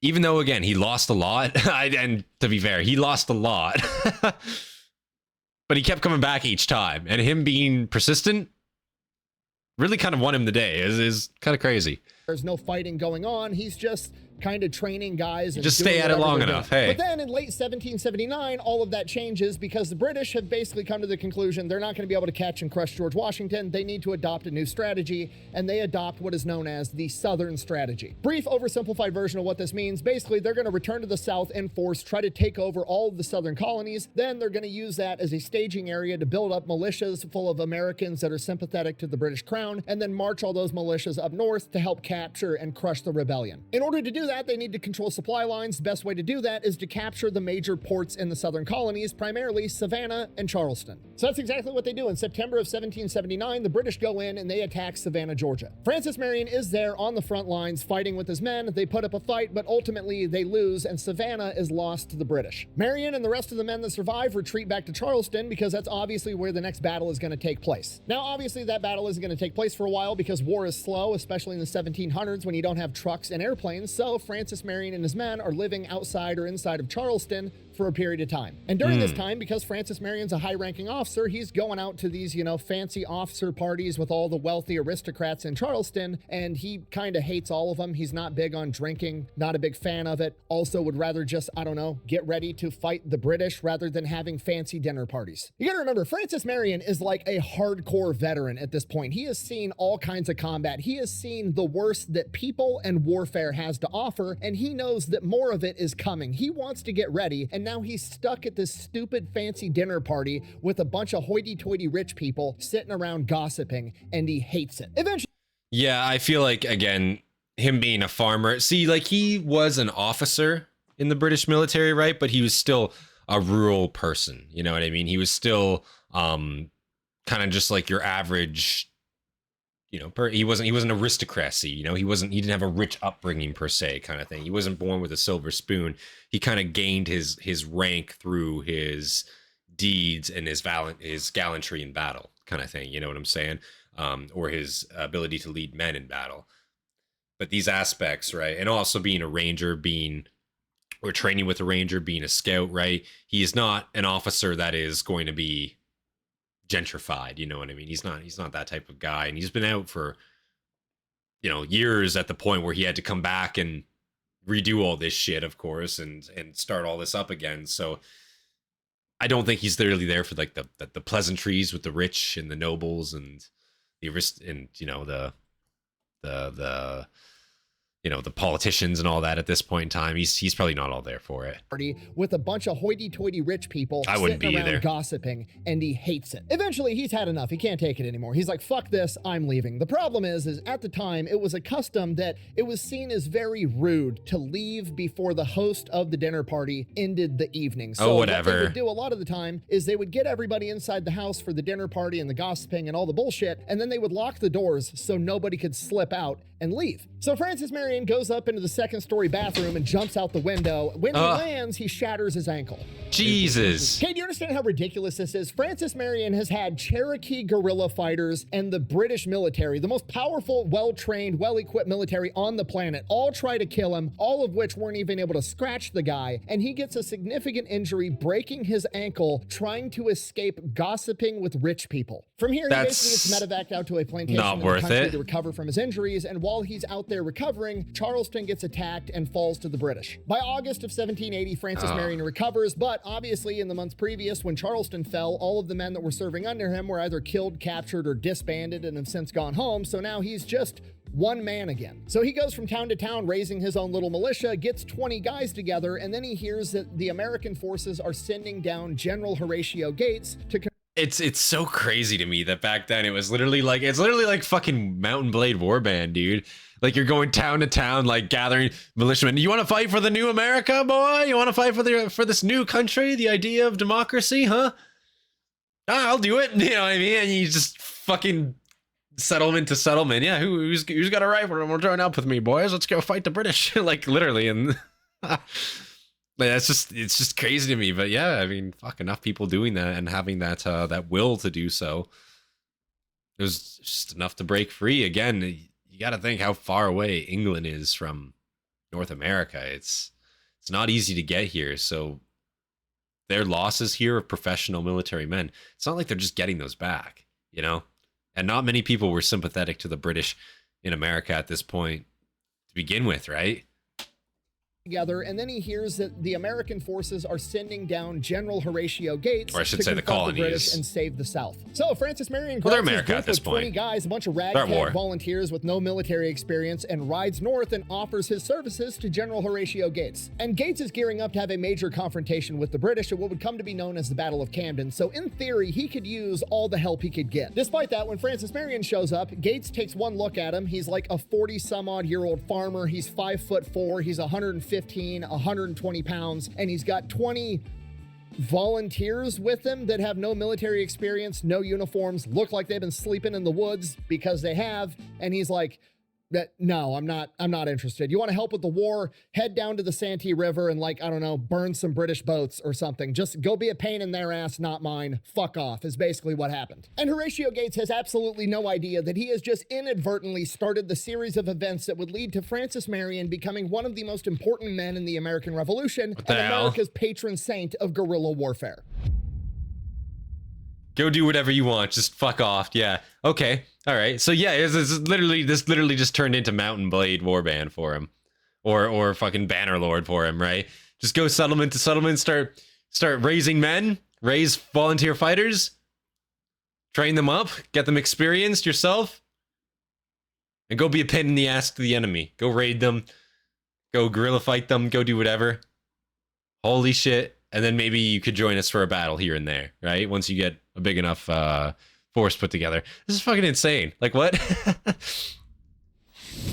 Even though, again, he lost a lot, and to be fair, he lost a lot. But he kept coming back each time, and him being persistent really kind of won him the day. Is kind of crazy. There's no fighting going on. He's just kind of training guys and just stay at it long enough. Hey. But then in late 1779, all of that changes because the British have basically come to the conclusion they're not going to be able to catch and crush George Washington. They need to adopt a new strategy, and they adopt what is known as the Southern strategy. Brief, oversimplified version of what this means. Basically, they're going to return to the South in force, try to take over all of the Southern colonies. Then they're going to use that as a staging area to build up militias full of Americans that are sympathetic to the British crown, and then march all those militias up north to help capture and crush the rebellion. In order to do that, they need to control supply lines. The best way to do that is to capture the major ports in the southern colonies, primarily Savannah and Charleston. So that's exactly what they do. In September of 1779, the British go in and they attack Savannah, Georgia. Francis Marion is there on the front lines fighting with his men. They put up a fight, but ultimately they lose, and Savannah is lost to the British. Marion and the rest of the men that survive retreat back to Charleston because that's obviously where the next battle is going to take place. Now, obviously that battle isn't going to take place for a while because war is slow, especially in the 1700s when you don't have trucks and airplanes. So Francis Marion and his men are living outside or inside of Charleston for a period of time. And during this time, because Francis Marion's a high-ranking officer, he's going out to these, fancy officer parties with all the wealthy aristocrats in Charleston, and he kind of hates all of them. He's not big on drinking, not a big fan of it. Also would rather just, get ready to fight the British rather than having fancy dinner parties. You gotta remember, Francis Marion is like a hardcore veteran at this point. He has seen all kinds of combat. He has seen the worst that people and warfare has to offer, and he knows that more of it is coming. He wants to get ready, and now he's stuck at this stupid fancy dinner party with a bunch of hoity-toity rich people sitting around gossiping, and he hates it. Eventually, yeah, I feel like, again, him being a farmer, see, like, he was an officer in the British military, right? But he was still a rural person, you know what I mean? He was still kind of just like your average, he wasn't aristocracy, he didn't have a rich upbringing per se, kind of thing. He wasn't born with a silver spoon. He kind of gained his rank through his deeds and his gallantry in battle, kind of thing. You know what I'm saying? Or his ability to lead men in battle. But these aspects, right? And also being a ranger, or training with a ranger, being a scout, right? He is not an officer that is going to be gentrified, you know what I mean? He's not that type of guy, and he's been out for years at the point where he had to come back and redo all this shit, of course, and start all this up again. So I don't think he's really there for like the pleasantries with the rich and the nobles and the you know, the politicians and all that at this point in time. He's probably not all there for it. Party with a bunch of hoity-toity rich people I wouldn't sitting be around either. gossiping, and he hates it. Eventually, he's had enough. He can't take it anymore. He's like, fuck this, I'm leaving. The problem is at the time, it was a custom that it was seen as very rude to leave before the host of the dinner party ended the evening. So whatever. what they would do a lot of the time is they would get everybody inside the house for the dinner party and the gossiping and all the bullshit, and then they would lock the doors so nobody could slip out and leave. So Francis Marion goes up into the second-story bathroom and jumps out the window. When he lands, he shatters his ankle. Jesus. Okay, do you understand how ridiculous this is? Francis Marion has had Cherokee guerrilla fighters and the British military, the most powerful, well-trained, well-equipped military on the planet, all try to kill him, all of which weren't even able to scratch the guy, and he gets a significant injury breaking his ankle trying to escape gossiping with rich people. From here, he basically gets medevaced out to a plantation not in the worth country it. to recover from his injuries, and while he's out there recovering, Charleston gets attacked and falls to the British. By August of 1780, Francis Marion recovers, but obviously in the months previous when Charleston fell, all of the men that were serving under him were either killed, captured, or disbanded and have since gone home, so now he's just one man again. So he goes from town to town raising his own little militia, gets 20 guys together, and then he hears that the American forces are sending down General Horatio Gates to It's so crazy to me that back then it's literally like fucking Mountain Blade Warband, dude. Like you're going town to town, like gathering militiamen. You want to fight for the new America, boy? You want to fight for this new country? The idea of democracy, huh? I'll do it. You know what I mean? And you just fucking settlement to settlement. Yeah, who's got a rifle? We'll join up with me, boys. Let's go fight the British. Like literally, and it's just crazy to me. But yeah, I mean, fuck, enough people doing that and having that that will to do so. It was just enough to break free. Again, you got to think how far away England is from North America. It's not easy to get here. So their losses here of professional military men, it's not like they're just getting those back, you know? And not many people were sympathetic to the British in America at this point to begin with, right? together, and then he hears that the American forces are sending down General Horatio Gates, or I should say the confront the British colonies, and save the South. So Francis Marion well, they're grabs his America group at this of 20 point. guys, a bunch of They're at war. ragtag volunteers with no military experience, and rides north and offers his services to General Horatio Gates. And Gates is gearing up to have a major confrontation with the British at what would come to be known as the Battle of Camden. So in theory, he could use all the help he could get. Despite that, when Francis Marion shows up, Gates takes one look at him. He's like a 40-some-odd-year-old farmer. He's 5'4". He's 115, 120 pounds, and he's got 20 volunteers with him that have no military experience, no uniforms, look like they've been sleeping in the woods because they have. And he's like, no, I'm not interested. You want to help with the war? Head down to the Santee River and, like, I don't know, burn some British boats or something. Just go be a pain in their ass, not mine. Fuck off is basically what happened. And Horatio Gates has absolutely no idea that he has just inadvertently started the series of events that would lead to Francis Marion becoming one of the most important men in the American Revolution and America's patron saint of guerrilla warfare. Go do whatever you want. Just fuck off. Yeah. Okay. All right. So yeah, this literally just turned into Mountain Blade Warband for him, or fucking Bannerlord for him, right? Just go settlement to settlement, start raising men, raise volunteer fighters, train them up, get them experienced yourself, and go be a pain in the ass to the enemy. Go raid them, go guerrilla fight them, go do whatever. Holy shit. And then maybe you could join us for a battle here and there, right? Once you get a big enough force put together. This is fucking insane. Like, what?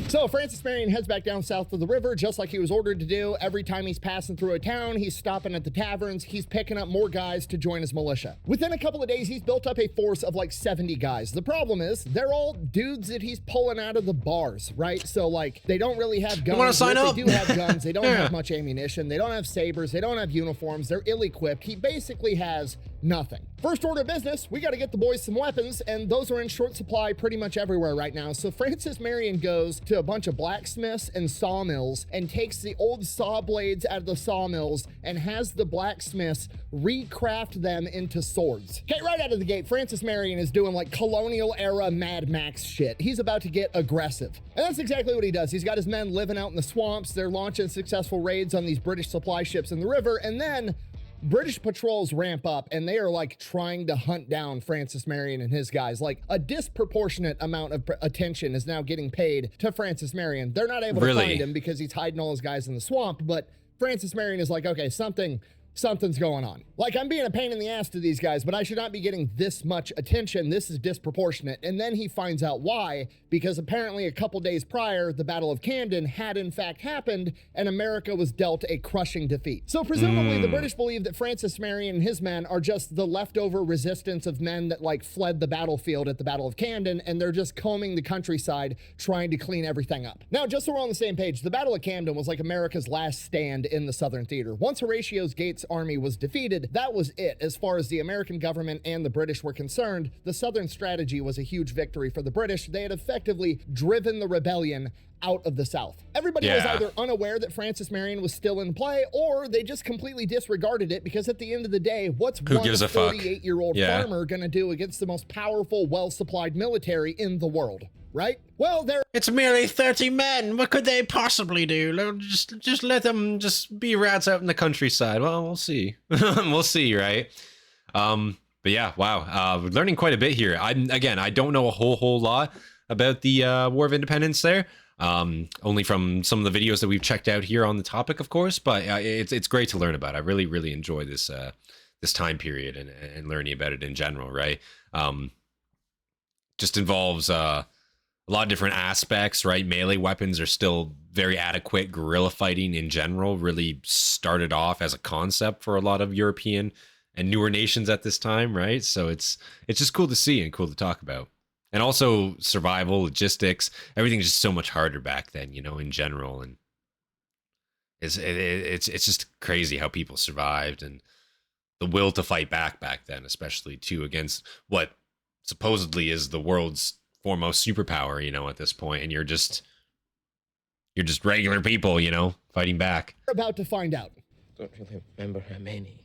So Francis Marion heads back down south of the river, just like he was ordered to do. Every time he's passing through a town, he's stopping at the taverns. He's picking up more guys to join his militia. Within a couple of days, he's built up a force of like 70 guys. The problem is they're all dudes that he's pulling out of the bars, right? So like they don't really have guns. You want to sign up? They do have guns. They don't have much ammunition. They don't have sabers. They don't have uniforms. They're ill-equipped. He basically has nothing. First order of business, we got to get the boys some weapons, and those are in short supply pretty much everywhere right now. So Francis Marion goes to a bunch of blacksmiths and sawmills and takes the old saw blades out of the sawmills and has the blacksmiths recraft them into swords. Okay, right out of the gate, Francis Marion is doing like colonial era Mad Max shit. He's about to get aggressive. And that's exactly what he does. He's got his men living out in the swamps. They're launching successful raids on these British supply ships in the river, and then British patrols ramp up and they are like trying to hunt down Francis Marion and his guys. Like a disproportionate amount of attention is now getting paid to Francis Marion. They're not able to find him because he's hiding all his guys in the swamp, but Francis Marion is like, okay, something's going on. Like, I'm being a pain in the ass to these guys, but I should not be getting this much attention. This is disproportionate. And then he finds out why, because apparently a couple days prior, the Battle of Camden had in fact happened, and America was dealt a crushing defeat. So presumably the British believe that Francis Marion and his men are just the leftover resistance of men that like fled the battlefield at the Battle of Camden, and they're just combing the countryside trying to clean everything up. Now, just so we're on the same page, the Battle of Camden was like America's last stand in the Southern Theater. Once Horatio Gates' army was defeated, that was it. As far as the American government and the British were concerned, the Southern strategy was a huge victory for the British. They had effectively driven the rebellion out of the South. Everybody was either unaware that Francis Marion was still in play, or they just completely disregarded it, because at the end of the day, what's one 48-year-old farmer gonna do against the most powerful, well-supplied military in the world? Right? Well, it's merely 30 men. What could they possibly do? Just let them just be rats out in the countryside. Well, we'll see. We'll see, right? But yeah, wow. We're learning quite a bit here. I don't know a whole lot about the War of Independence there. Only from some of the videos that we've checked out here on the topic, of course. But it's great to learn about. I really enjoy this this time period and learning about it in general, right? Just involves a lot of different aspects, right? Melee weapons are still very adequate. Guerrilla fighting in general really started off as a concept for a lot of European and newer nations at this time, right? So it's just cool to see and cool to talk about. And also survival, logistics, everything's just so much harder back then, you know, in general. And it's just crazy how people survived, and the will to fight back then, especially too, against what supposedly is the world's foremost superpower, you know, at this point, and you're just regular people, you know, fighting back. We're about to find out. Don't really remember how many.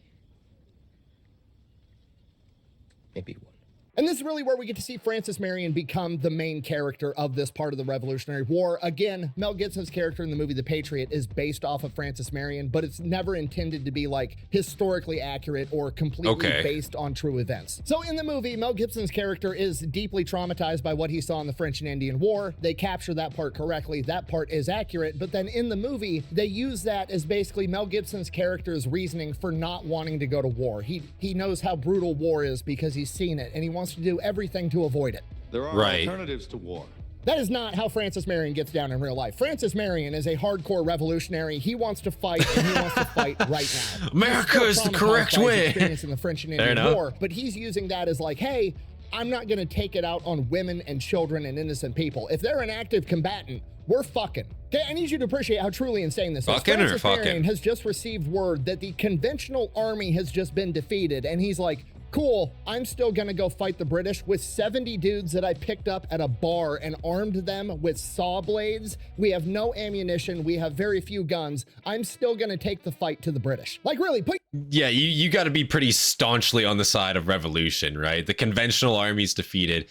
Maybe one. And this is really where we get to see Francis Marion become the main character of this part of the Revolutionary War. Again, Mel Gibson's character in the movie The Patriot is based off of Francis Marion, but it's never intended to be like historically accurate or completely based on true events. So in the movie, Mel Gibson's character is deeply traumatized by what he saw in the French and Indian War. They capture that part correctly. That part is accurate. But then in the movie, they use that as basically Mel Gibson's character's reasoning for not wanting to go to war. He knows how brutal war is because he's seen it, and he wants to do everything to avoid it. There are alternatives to war. That is not how Francis Marion gets down in real life. Francis Marion is a hardcore revolutionary. He wants to fight, and he wants to fight right now. America is the correct way. Experience in the French and Indian War, but he's using that as like, hey, I'm not going to take it out on women and children and innocent people. If they're an active combatant, we're fucking. Okay, I need you to appreciate how truly insane this is. Francis Marion has just received word that the conventional army has just been defeated, and he's like, cool, I'm still gonna go fight the British with 70 dudes that I picked up at a bar and armed them with saw blades. We have no ammunition. We have very few guns. I'm still gonna take the fight to the British. Like, really, yeah, you got to be pretty staunchly on the side of revolution, right? The conventional army's defeated.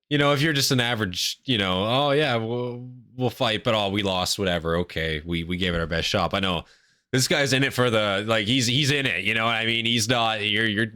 You know, if you're just an average, you know, oh yeah, we'll fight, but we lost, whatever. Okay, we gave it our best shot. I know this guy's in it for the, like, he's in it, you know what I mean? He's not, you're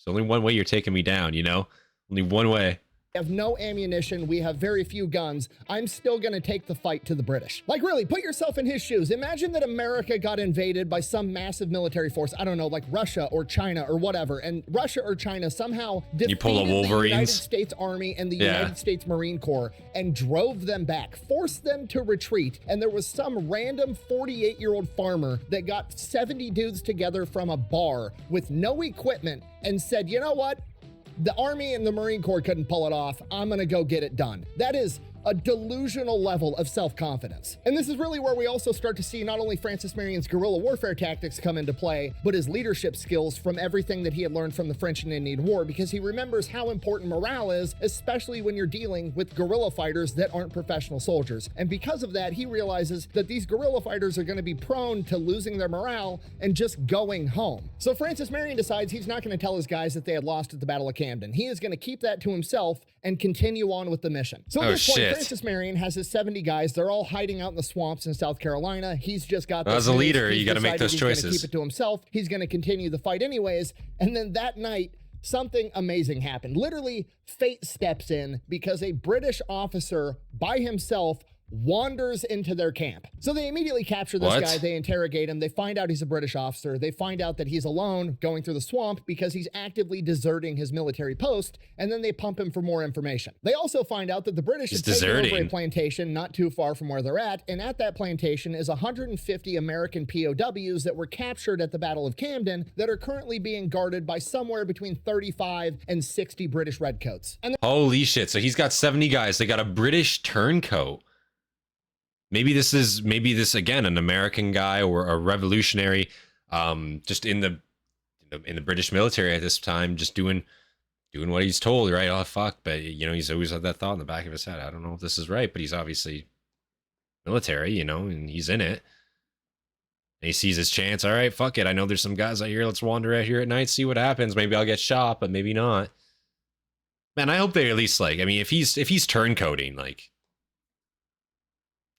only one way you're taking me down, you know? Only one way. We have no ammunition. We have very few guns. I'm still going to take the fight to the British. Like, really, put yourself in his shoes. Imagine that America got invaded by some massive military force. I don't know, like Russia or China or whatever. And Russia or China somehow defeated the United States Army and the United States Marine Corps and drove them back, forced them to retreat. And there was some random 48-year-old farmer that got 70 dudes together from a bar with no equipment and said, you know what? The Army and the Marine Corps couldn't pull it off. I'm gonna go get it done. That is a delusional level of self-confidence. And this is really where we also start to see not only Francis Marion's guerrilla warfare tactics come into play, but his leadership skills from everything that he had learned from the French and Indian War, because he remembers how important morale is, especially when you're dealing with guerrilla fighters that aren't professional soldiers. And because of that, he realizes that these guerrilla fighters are gonna be prone to losing their morale and just going home. So Francis Marion decides he's not gonna tell his guys that they had lost at the Battle of Camden. He is gonna keep that to himself and continue on with the mission. So at this point, Francis Marion has his 70 guys. They're all hiding out in the swamps in South Carolina. He's just got... As a leader, you got to make those choices. He's going to keep it to himself. He's going to continue the fight anyways. And then that night, something amazing happened. Literally, fate steps in because a British officer by himself wanders into their camp. So they immediately capture this guy. They interrogate him. They find out he's a British officer. They find out that he's alone going through the swamp because he's actively deserting his military post. And then they pump him for more information. They also find out that the British have taken over a plantation not too far from where they're at. And at that plantation is 150 American POWs that were captured at the Battle of Camden that are currently being guarded by somewhere between 35 and 60 British redcoats. And holy shit. So he's got 70 guys. They got a British turncoat. Maybe this again, an American guy or a revolutionary, just in the British military at this time, just doing what he's told, right? Oh fuck, but you know, he's always had that thought in the back of his head. I don't know if this is right, but he's obviously military, you know, and he's in it. And he sees his chance. All right, fuck it. I know there's some guys out here. Let's wander out here at night, see what happens. Maybe I'll get shot, but maybe not. Man, I hope they at least like. I mean, if he's turncoating, like.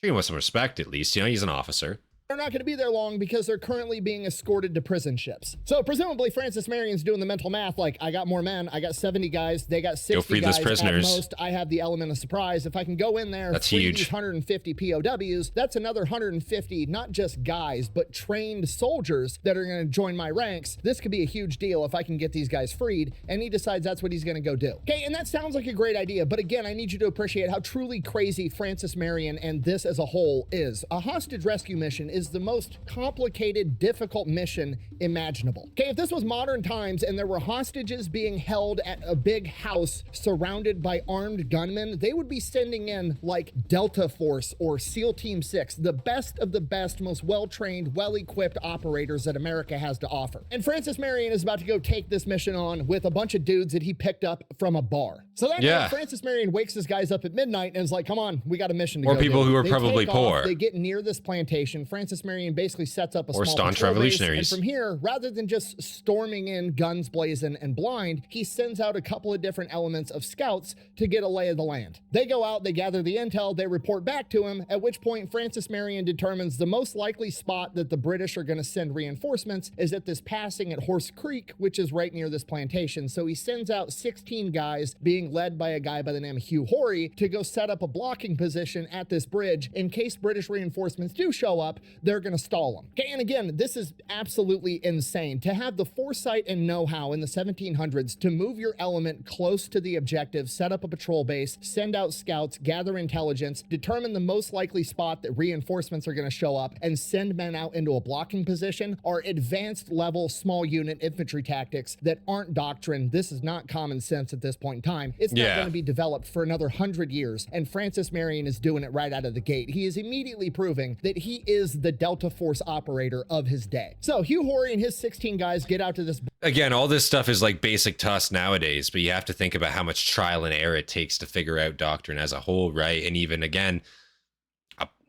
Treat him with some respect, at least. You know, he's an officer. They're not going to be there long because they're currently being escorted to prison ships. So presumably Francis Marion's doing the mental math like, I got more men, I got 70 guys, they got 60 Go free guys those prisoners. at most. I have the element of surprise. If I can go in there, that's free huge. these 150 POWs, that's another 150, not just guys, but trained soldiers that are going to join my ranks. This could be a huge deal if I can get these guys freed. And he decides that's what he's going to go do. Okay, and that sounds like a great idea, but again, I need you to appreciate how truly crazy Francis Marion and this as a whole is. A hostage rescue mission is the most complicated, difficult mission imaginable. Okay, if this was modern times and there were hostages being held at a big house surrounded by armed gunmen, they would be sending in like Delta Force or SEAL Team 6, the best of the best, most well-trained, well-equipped operators that America has to offer. And Francis Marion is about to go take this mission on with a bunch of dudes that he picked up from a bar. So that night, Francis Marion wakes his guys up at midnight and is like, come on, we got a mission to go do. Or people who are probably poor. They get near this plantation. Francis Marion basically sets up a small staunch revolutionaries. And from here, rather than just storming in guns blazing and blind, he sends out a couple of different elements of scouts to get a lay of the land. They go out, they gather the intel, they report back to him, at which point Francis Marion determines the most likely spot that the British are going to send reinforcements is at this passing at Horse Creek, which is right near this plantation. So he sends out 16 guys being led by a guy by the name of Hugh Horry to go set up a blocking position at this bridge. In case British reinforcements do show up, they're going to stall them. Okay, and again, this is absolutely insane. To have the foresight and know-how in the 1700s to move your element close to the objective, set up a patrol base, send out scouts, gather intelligence, determine the most likely spot that reinforcements are going to show up, and send men out into a blocking position are advanced level small unit infantry tactics that aren't doctrine. This is not common sense at this point in time. It's not going to be developed for another 100 years, and Francis Marion is doing it right out of the gate. He is immediately proving that he is the Delta Force operator of his day. So Hugh Horry and his 16 guys get out to this. Again, all this stuff is like basic to us nowadays, but you have to think about how much trial and error it takes to figure out doctrine as a whole, right? And even again,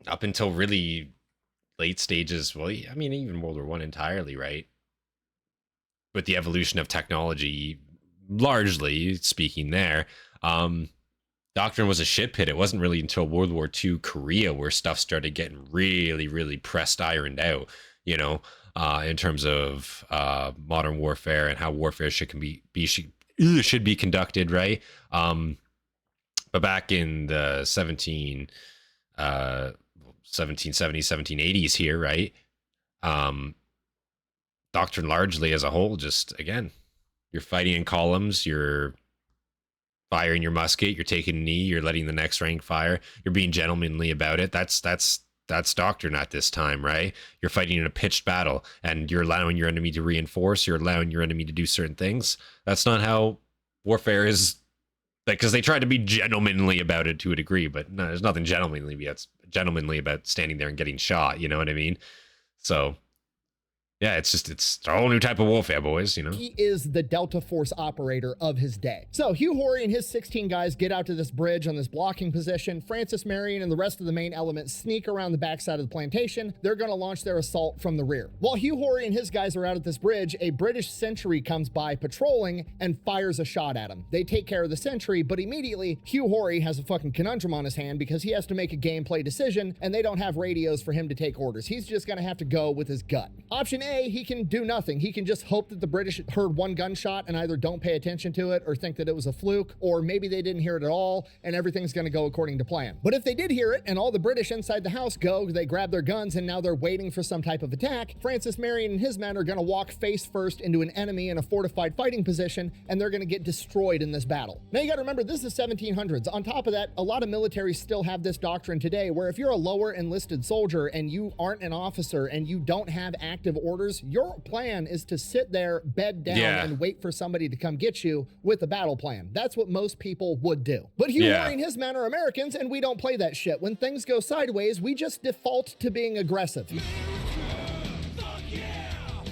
up until really late stages, well, I mean, even World War I entirely, right? With the evolution of technology, largely speaking there, doctrine was a shit pit. It wasn't really until World War II Korea where stuff started getting really, really pressed, ironed out, you know, in terms of modern warfare and how warfare should be conducted, right? But back in the 1770s, 1780s here, right? Doctrine largely as a whole, just, again, you're fighting in columns, you're firing your musket, you're taking a knee, you're letting the next rank fire, you're being gentlemanly about it. That's doctrine at this time, right? You're fighting in a pitched battle and you're allowing your enemy to reinforce, you're allowing your enemy to do certain things. That's not how warfare is, because they try to be gentlemanly about it to a degree, but no, there's nothing gentlemanly about standing there and getting shot, you know what I mean? So Yeah, it's a whole new type of warfare, boys, you know? He is the Delta Force operator of his day. So Hugh Horry and his 16 guys get out to this bridge on this blocking position. Francis Marion and the rest of the main element sneak around the backside of the plantation. They're going to launch their assault from the rear. While Hugh Horry and his guys are out at this bridge, a British sentry comes by patrolling and fires a shot at him. They take care of the sentry, but immediately Hugh Horry has a fucking conundrum on his hand because he has to make a gameplay decision and they don't have radios for him to take orders. He's just going to have to go with his gut. Option A, he can do nothing. He can just hope that the British heard one gunshot and either don't pay attention to it or think that it was a fluke, or maybe they didn't hear it at all and everything's going to go according to plan. But if they did hear it and all the British inside the house go, they grab their guns and now they're waiting for some type of attack, Francis Marion and his men are going to walk face first into an enemy in a fortified fighting position and they're going to get destroyed in this battle. Now you got to remember, this is the 1700s. On top of that, a lot of militaries still have this doctrine today where if you're a lower enlisted soldier and you aren't an officer and you don't have active orders, your plan is to sit there, bed down, and wait for somebody to come get you with a battle plan. That's what most people would do. But Hugh Horry and his men are Americans, and we don't play that shit. When things go sideways, we just default to being aggressive.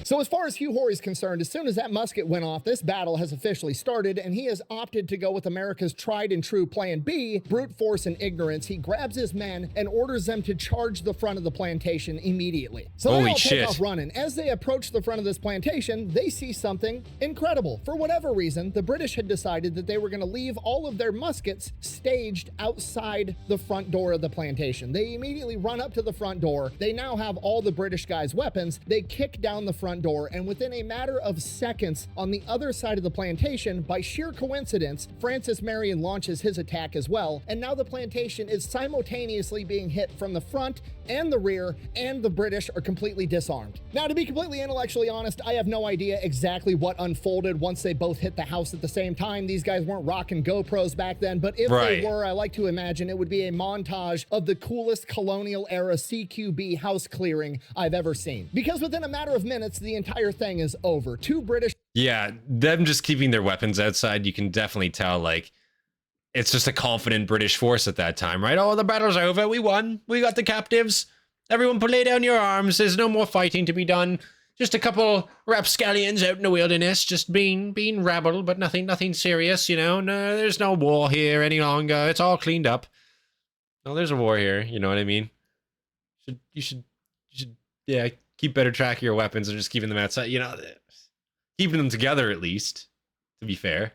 So as far as Hugh Horry's concerned, as soon as that musket went off, this battle has officially started, and he has opted to go with America's tried and true plan B, brute force and ignorance. He grabs his men and orders them to charge the front of the plantation immediately. So they all take off running. As they approach the front of this plantation, they see something incredible. For whatever reason, the British had decided that they were going to leave all of their muskets staged outside the front door of the plantation. They immediately run up to the front door. They now have all the British guys' weapons. They kick down the front door, and within a matter of seconds on the other side of the plantation, by sheer coincidence, Francis Marion launches his attack as well, and now the plantation is simultaneously being hit from the front and the rear, and the British are completely disarmed. Now, to be completely intellectually honest, I have no idea exactly what unfolded once they both hit the house at the same time. These guys weren't rocking GoPros back then, but if they were, I like to imagine it would be a montage of the coolest colonial era CQB house clearing I've ever seen. Because within a matter of minutes, the entire thing is over. Two British... Yeah, them just keeping their weapons outside, you can definitely tell, like, it's just a confident British force at that time, right? Oh, the battle's over. We won. We got the captives. Everyone lay down your arms. There's no more fighting to be done. Just a couple rapscallions out in the wilderness, just being rabble, but nothing serious, you know? No, there's no war here any longer. It's all cleaned up. No, there's a war here. You know what I mean? You should, yeah, keep better track of your weapons and just keeping them outside. You know, keeping them together at least, to be fair.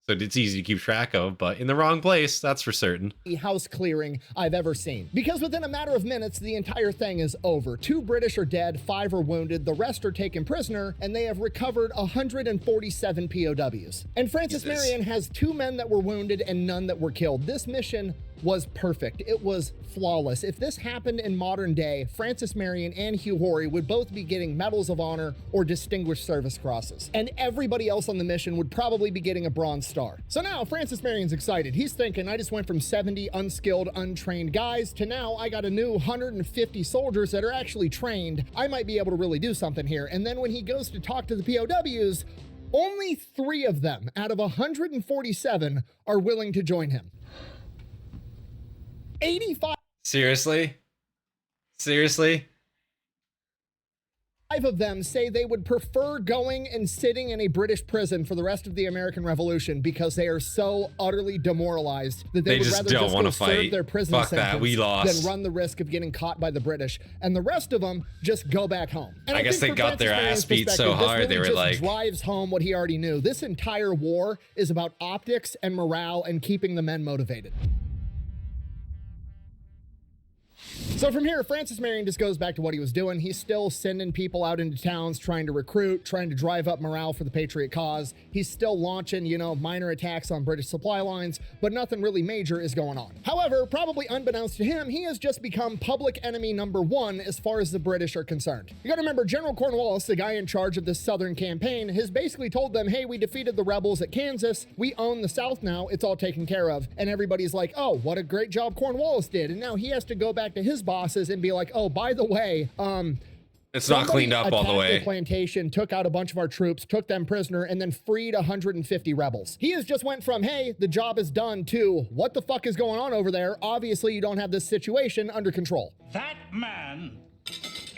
So it's easy to keep track of, but in the wrong place, that's for certain. House clearing I've ever seen. Because within a matter of minutes, the entire thing is over. 2 British are dead, 5 are wounded, the rest are taken prisoner, and they have recovered 147 POWs. And Francis Marion has 2 men that were wounded and none that were killed. This mission was perfect. It was flawless. If this happened in modern day, Francis Marion and Hugh Horry would both be getting medals of honor or distinguished service crosses. And everybody else on the mission would probably be getting a bronze star. So now Francis Marion's excited. He's thinking, I just went from 70 unskilled, untrained guys to now I got a new 150 soldiers that are actually trained. I might be able to really do something here. And then when he goes to talk to the POWs, only 3 of them out of 147 are willing to join him. 85. Seriously? 5 of them say they would prefer going and sitting in a British prison for the rest of the American Revolution because they are so utterly demoralized that they would just rather don't just want go to fight. serve their prison Fuck sentence that, we lost. than run the risk of getting caught by the British. And the rest of them just go back home. And I guess think they from got their Francis ass beat so Marion's hard, perspective, they were this really like... just drives home what he already knew. This entire war is about optics and morale and keeping the men motivated. So from here, Francis Marion just goes back to what he was doing. He's still sending people out into towns, trying to recruit, trying to drive up morale for the Patriot cause. He's still launching, you know, minor attacks on British supply lines, but nothing really major is going on. However, probably unbeknownst to him, he has just become public enemy #1 as far as the British are concerned. You gotta remember, General Cornwallis, the guy in charge of this southern campaign, has basically told them, hey, we defeated the rebels at Kansas. We own the South now. It's all taken care of. And everybody's like, oh, what a great job Cornwallis did. And now he has to go back to his bosses and be like, oh, by the way, it's not cleaned up all the way. The plantation, took out a bunch of our troops, took them prisoner, and then freed 150 rebels. He has just went from, hey, the job is done, to what the fuck is going on over there? Obviously, you don't have this situation under control. That man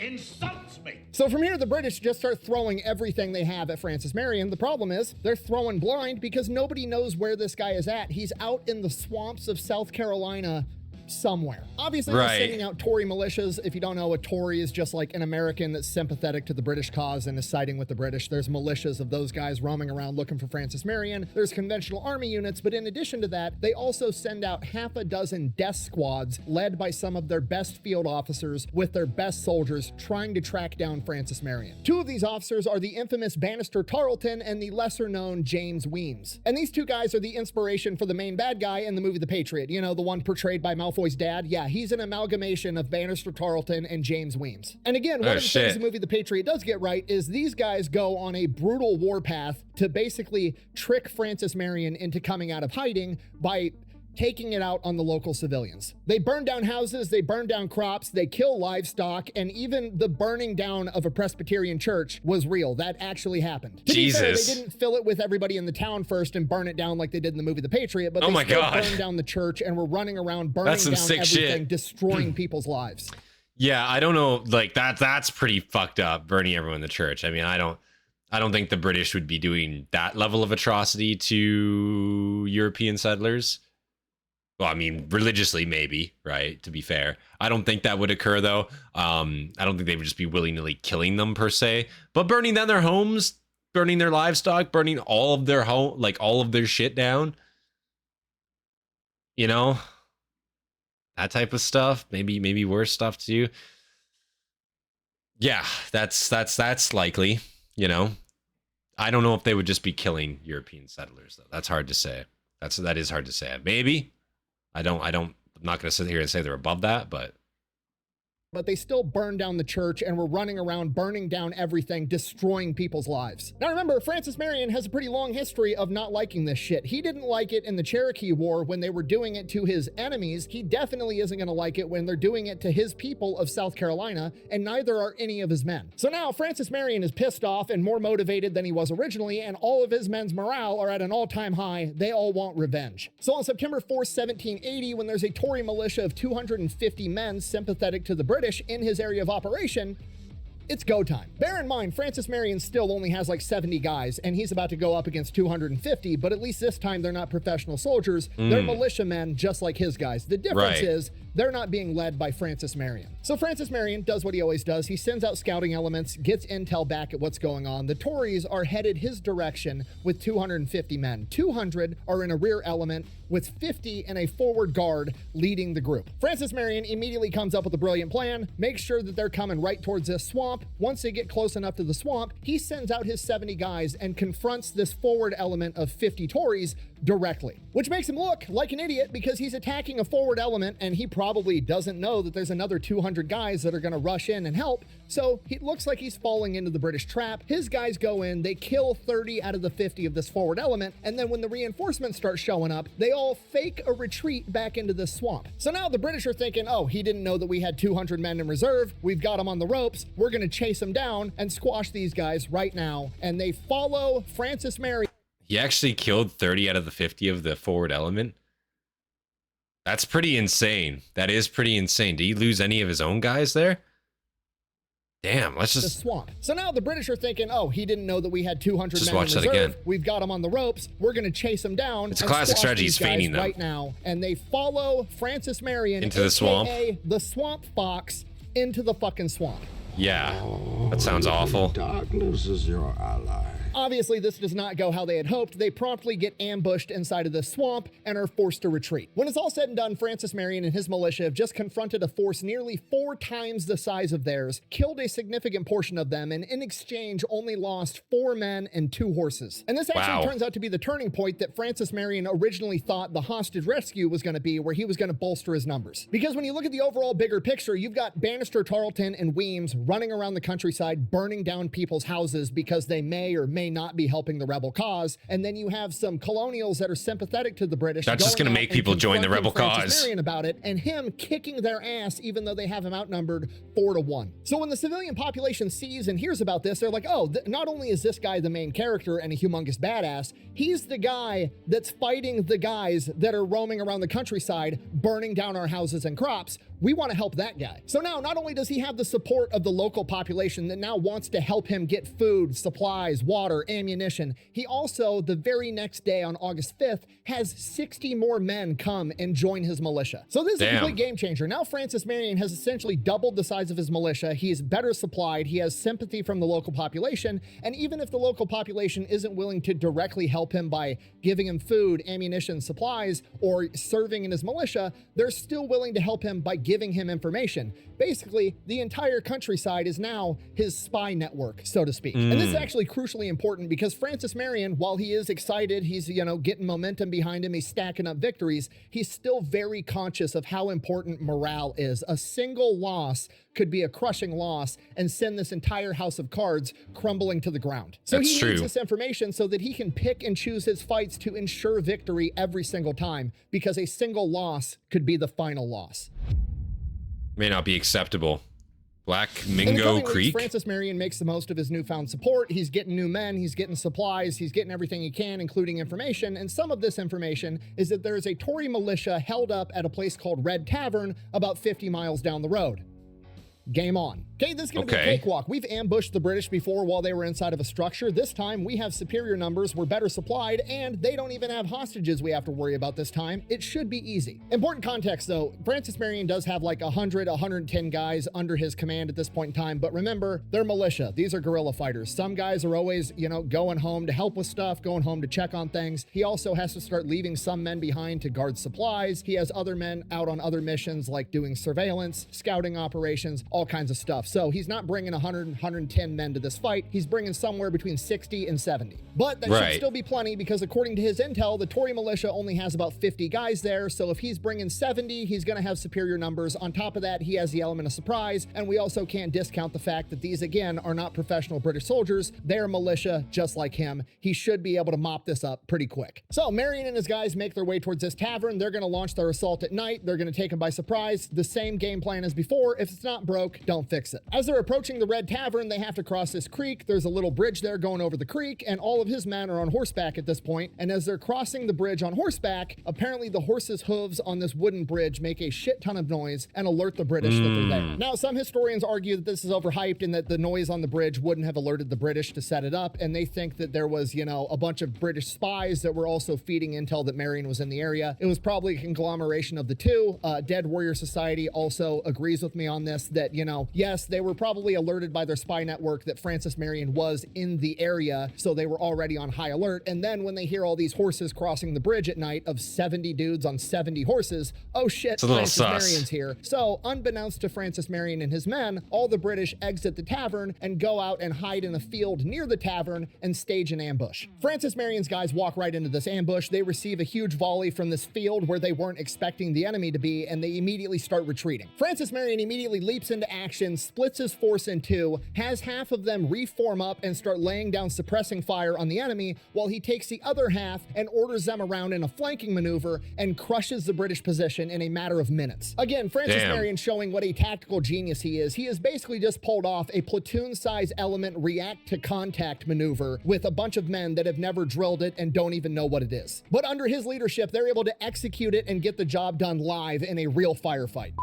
insults me. So from here, the British just start throwing everything they have at Francis Marion. The problem is they're throwing blind because nobody knows where this guy is at. He's out in the swamps of South Carolina somewhere. Obviously, they're sending out Tory militias. If you don't know, a Tory is just like an American that's sympathetic to the British cause and is siding with the British. There's militias of those guys roaming around looking for Francis Marion. There's conventional army units, but in addition to that, they also send out half a dozen death squads led by some of their best field officers with their best soldiers trying to track down Francis Marion. Two of these officers are the infamous Bannister Tarleton and the lesser-known James Weems. And these two guys are the inspiration for the main bad guy in the movie The Patriot. You know, the one portrayed by Malfoy's dad? Yeah, he's an amalgamation of Bannister Tarleton and James Weems. And again, one of the things the movie The Patriot does get right is these guys go on a brutal warpath to basically trick Francis Marion into coming out of hiding by taking it out on the local civilians. They burn down houses, they burn down crops, they kill livestock, and even the burning down of a Presbyterian church was real. That actually happened. To be fair, they didn't fill it with everybody in the town first and burn it down like they did in the movie The Patriot, but they still burned down the church and were running around burning down everything, destroying people's lives. Yeah, I don't know, like that's pretty fucked up, burning everyone in the church. I mean, I don't think the British would be doing that level of atrocity to European settlers. Well, I mean, religiously, maybe, right? To be fair, I don't think that would occur, though. I don't think they would just be willy-nilly killing them per se, but burning down their homes, burning their livestock, burning all of their home, like all of their shit down. You know, that type of stuff. Maybe worse stuff too. Yeah, that's likely. You know, I don't know if they would just be killing European settlers, though. That's hard to say. That is hard to say. Maybe. I'm not going to sit here and say they're above that, but they still burned down the church and were running around burning down everything, destroying people's lives. Now remember, Francis Marion has a pretty long history of not liking this shit. He didn't like it in the Cherokee War when they were doing it to his enemies. He definitely isn't going to like it when they're doing it to his people of South Carolina, and neither are any of his men. So now Francis Marion is pissed off and more motivated than he was originally, and all of his men's morale are at an all-time high. They all want revenge. So on September 4th, 1780, when there's a Tory militia of 250 men sympathetic to the British in his area of operation, it's go time. Bear in mind, Francis Marion still only has like 70 guys, and he's about to go up against 250, but at least this time they're not professional soldiers. They're militiamen just like his guys. The difference is they're not being led by Francis Marion. So Francis Marion does what he always does. He sends out scouting elements, gets intel back at what's going on. The Tories are headed his direction with 250 men. 200 are in a rear element with 50 in a forward guard leading the group. Francis Marion immediately comes up with a brilliant plan, makes sure that they're coming right towards this swamp. Once they get close enough to the swamp, he sends out his 70 guys and confronts this forward element of 50 Tories directly, which makes him look like an idiot because he's attacking a forward element and he probably doesn't know that there's another 200 guys that are going to rush in and help. So he looks like he's falling into the British trap. His guys go in, they kill 30 out of the 50 of this forward element, and then when the reinforcements start showing up, they all fake a retreat back into this swamp. So now the British are thinking, oh, he didn't know that we had 200 men in reserve. We've got him on the ropes. We're going to chase him down and squash these guys right now. And they follow Francis Marion. He actually killed 30 out of the 50 of the forward element. That's pretty insane. That is pretty insane. Did he lose any of his own guys there? Damn, let's just... The swamp. So now the British are thinking, oh, he didn't know that we had 200 just men watch in that reserve. again. We've got him on the ropes. We're going to chase him down. It's a classic strategy. He's feigning them right now. And they follow Francis Marion into the swamp. The Swamp Fox into the fucking swamp. Yeah, that sounds awful. Darkness is your ally. Obviously, this does not go how they had hoped. They promptly get ambushed inside of the swamp and are forced to retreat. When it's all said and done, Francis Marion and his militia have just confronted a force nearly 4 times the size of theirs, killed a significant portion of them, and in exchange only lost 4 men and 2 horses. And this actually turns out to be the turning point that Francis Marion originally thought the hostage rescue was going to be, where he was going to bolster his numbers. Because when you look at the overall bigger picture, you've got Bannister Tarleton and Weems running around the countryside, burning down people's houses because they may or may not be helping the rebel cause. And then you have some colonials that are sympathetic to the British. That's just going to make people join the rebel cause. About it, and him kicking their ass even though they have him outnumbered 4-1. So when the civilian population sees and hears about this, they're like, oh, not only is this guy the main character and a humongous badass, he's the guy that's fighting the guys that are roaming around the countryside, burning down our houses and crops. We want to help that guy. So now, not only does he have the support of the local population that now wants to help him get food, supplies, water, ammunition, he also, the very next day on August 5th, has 60 more men come and join his militia. So this is a complete game changer. Now Francis Marion has essentially doubled the size of his militia. He is better supplied. He has sympathy from the local population. And even if the local population isn't willing to directly help him by giving him food, ammunition, supplies, or serving in his militia, they're still willing to help him by giving him information. Basically, the entire countryside is now his spy network, so to speak. And this is actually crucially important because Francis Marion, while he is excited, he's, getting momentum behind him, he's stacking up victories, he's still very conscious of how important morale is. A single loss could be a crushing loss and send this entire house of cards crumbling to the ground. So he needs this information so that he can pick and choose his fights to ensure victory every single time, because a single loss could be the final loss. May not be acceptable. Black In the Mingo coming Creek. weeks, Francis Marion makes the most of his newfound support. He's getting new men, he's getting supplies, he's getting everything he can, including information. And some of this information is that there is a Tory militia held up at a place called Red Tavern about 50 miles down the road. Game on. Okay, this is going to be a cakewalk. We've ambushed the British before while they were inside of a structure. This time we have superior numbers, we're better supplied, and they don't even have hostages we have to worry about this time. It should be easy. Important context though, Francis Marion does have like 100, 110 guys under his command at this point in time, but remember, they're militia. These are guerrilla fighters. Some guys are always, going home to help with stuff, going home to check on things. He also has to start leaving some men behind to guard supplies. He has other men out on other missions like doing surveillance, scouting operations, all kinds of stuff. So he's not bringing 100, 110 men to this fight. He's bringing somewhere between 60 and 70. But that should still be plenty because according to his intel, the Tory militia only has about 50 guys there. So if he's bringing 70, he's going to have superior numbers. On top of that, he has the element of surprise. And we also can't discount the fact that these, again, are not professional British soldiers. They're militia just like him. He should be able to mop this up pretty quick. So Marion and his guys make their way towards this tavern. They're going to launch their assault at night. They're going to take him by surprise. The same game plan as before. If it's not broke, don't fix it. As they're approaching the Red Tavern, they have to cross this creek. There's a little bridge there going over the creek, and all of his men are on horseback at this point. And as they're crossing the bridge on horseback, apparently the horses' hooves on this wooden bridge make a shit ton of noise and alert the British that they're there. Now, some historians argue that this is overhyped and that the noise on the bridge wouldn't have alerted the British to set it up, and they think that there was, a bunch of British spies that were also feeding intel that Marion was in the area. It was probably a conglomeration of the two. Dead Warrior Society also agrees with me on this, that, yes, they were probably alerted by their spy network that Francis Marion was in the area, so they were already on high alert. And then when they hear all these horses crossing the bridge at night of 70 dudes on 70 horses, oh shit, Francis Marion's here. So unbeknownst to Francis Marion and his men, all the British exit the tavern and go out and hide in a field near the tavern and stage an ambush. Francis Marion's guys walk right into this ambush. They receive a huge volley from this field where they weren't expecting the enemy to be, and they immediately start retreating. Francis Marion immediately leaps into action, splits his force in two, has half of them reform up and start laying down suppressing fire on the enemy, while he takes the other half and orders them around in a flanking maneuver and crushes the British position in a matter of minutes. Again, Francis Marion showing what a tactical genius he is. He has basically just pulled off a platoon-size element react to contact maneuver with a bunch of men that have never drilled it and don't even know what it is. But under his leadership, they're able to execute it and get the job done live in a real firefight.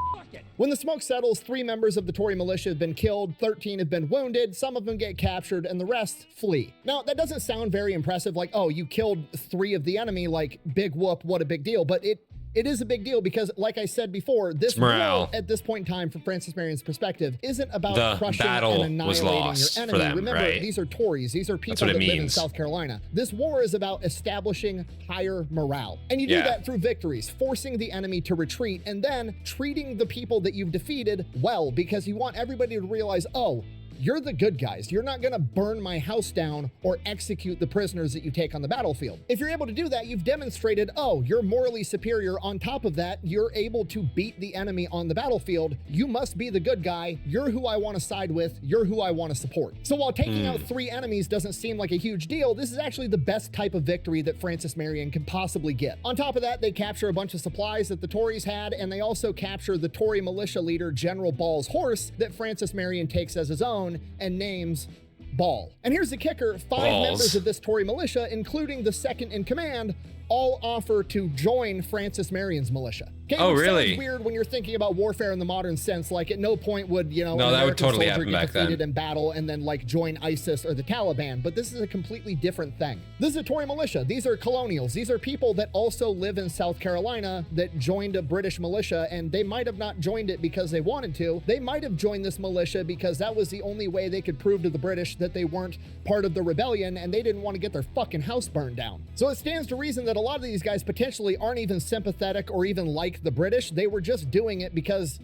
When the smoke settles, 3 members of the Tory militia have been killed, 13 have been wounded, some of them get captured, and the rest flee. Now, that doesn't sound very impressive, like, oh, you killed 3 of the enemy, like, big whoop, what a big deal, but it is a big deal because, like I said before, this war at this point in time, from Francis Marion's perspective, isn't about crushing and annihilating your enemy. Remember, these are Tories. These are people that live in South Carolina. This war is about establishing higher morale. And you do that through victories, forcing the enemy to retreat, and then treating the people that you've defeated well, because you want everybody to realize, oh, you're the good guys. You're not going to burn my house down or execute the prisoners that you take on the battlefield. If you're able to do that, you've demonstrated, oh, you're morally superior. On top of that, you're able to beat the enemy on the battlefield. You must be the good guy. You're who I want to side with. You're who I want to support. So while taking out 3 enemies doesn't seem like a huge deal, this is actually the best type of victory that Francis Marion can possibly get. On top of that, they capture a bunch of supplies that the Tories had, and they also capture the Tory militia leader, General Ball's horse, that Francis Marion takes as his own and names Ball. And here's the kicker, 5 members of this Tory militia, including the second in command, all offer to join Francis Marion's militia. Okay, Oh, which really? sounds weird when you're thinking about warfare in the modern sense. Like, at no point would, you know, No, an that would American totally soldier happen get back then. defeated in battle and then, like, join ISIS or the Taliban. But this is a completely different thing. This is a Tory militia. These are colonials. These are people that also live in South Carolina that joined a British militia, and they might have not joined it because they wanted to. They might have joined this militia because that was the only way they could prove to the British that they weren't part of the rebellion, and they didn't want to get their fucking house burned down. So it stands to reason that a lot of these guys potentially aren't even sympathetic or even like the British. They were just doing it because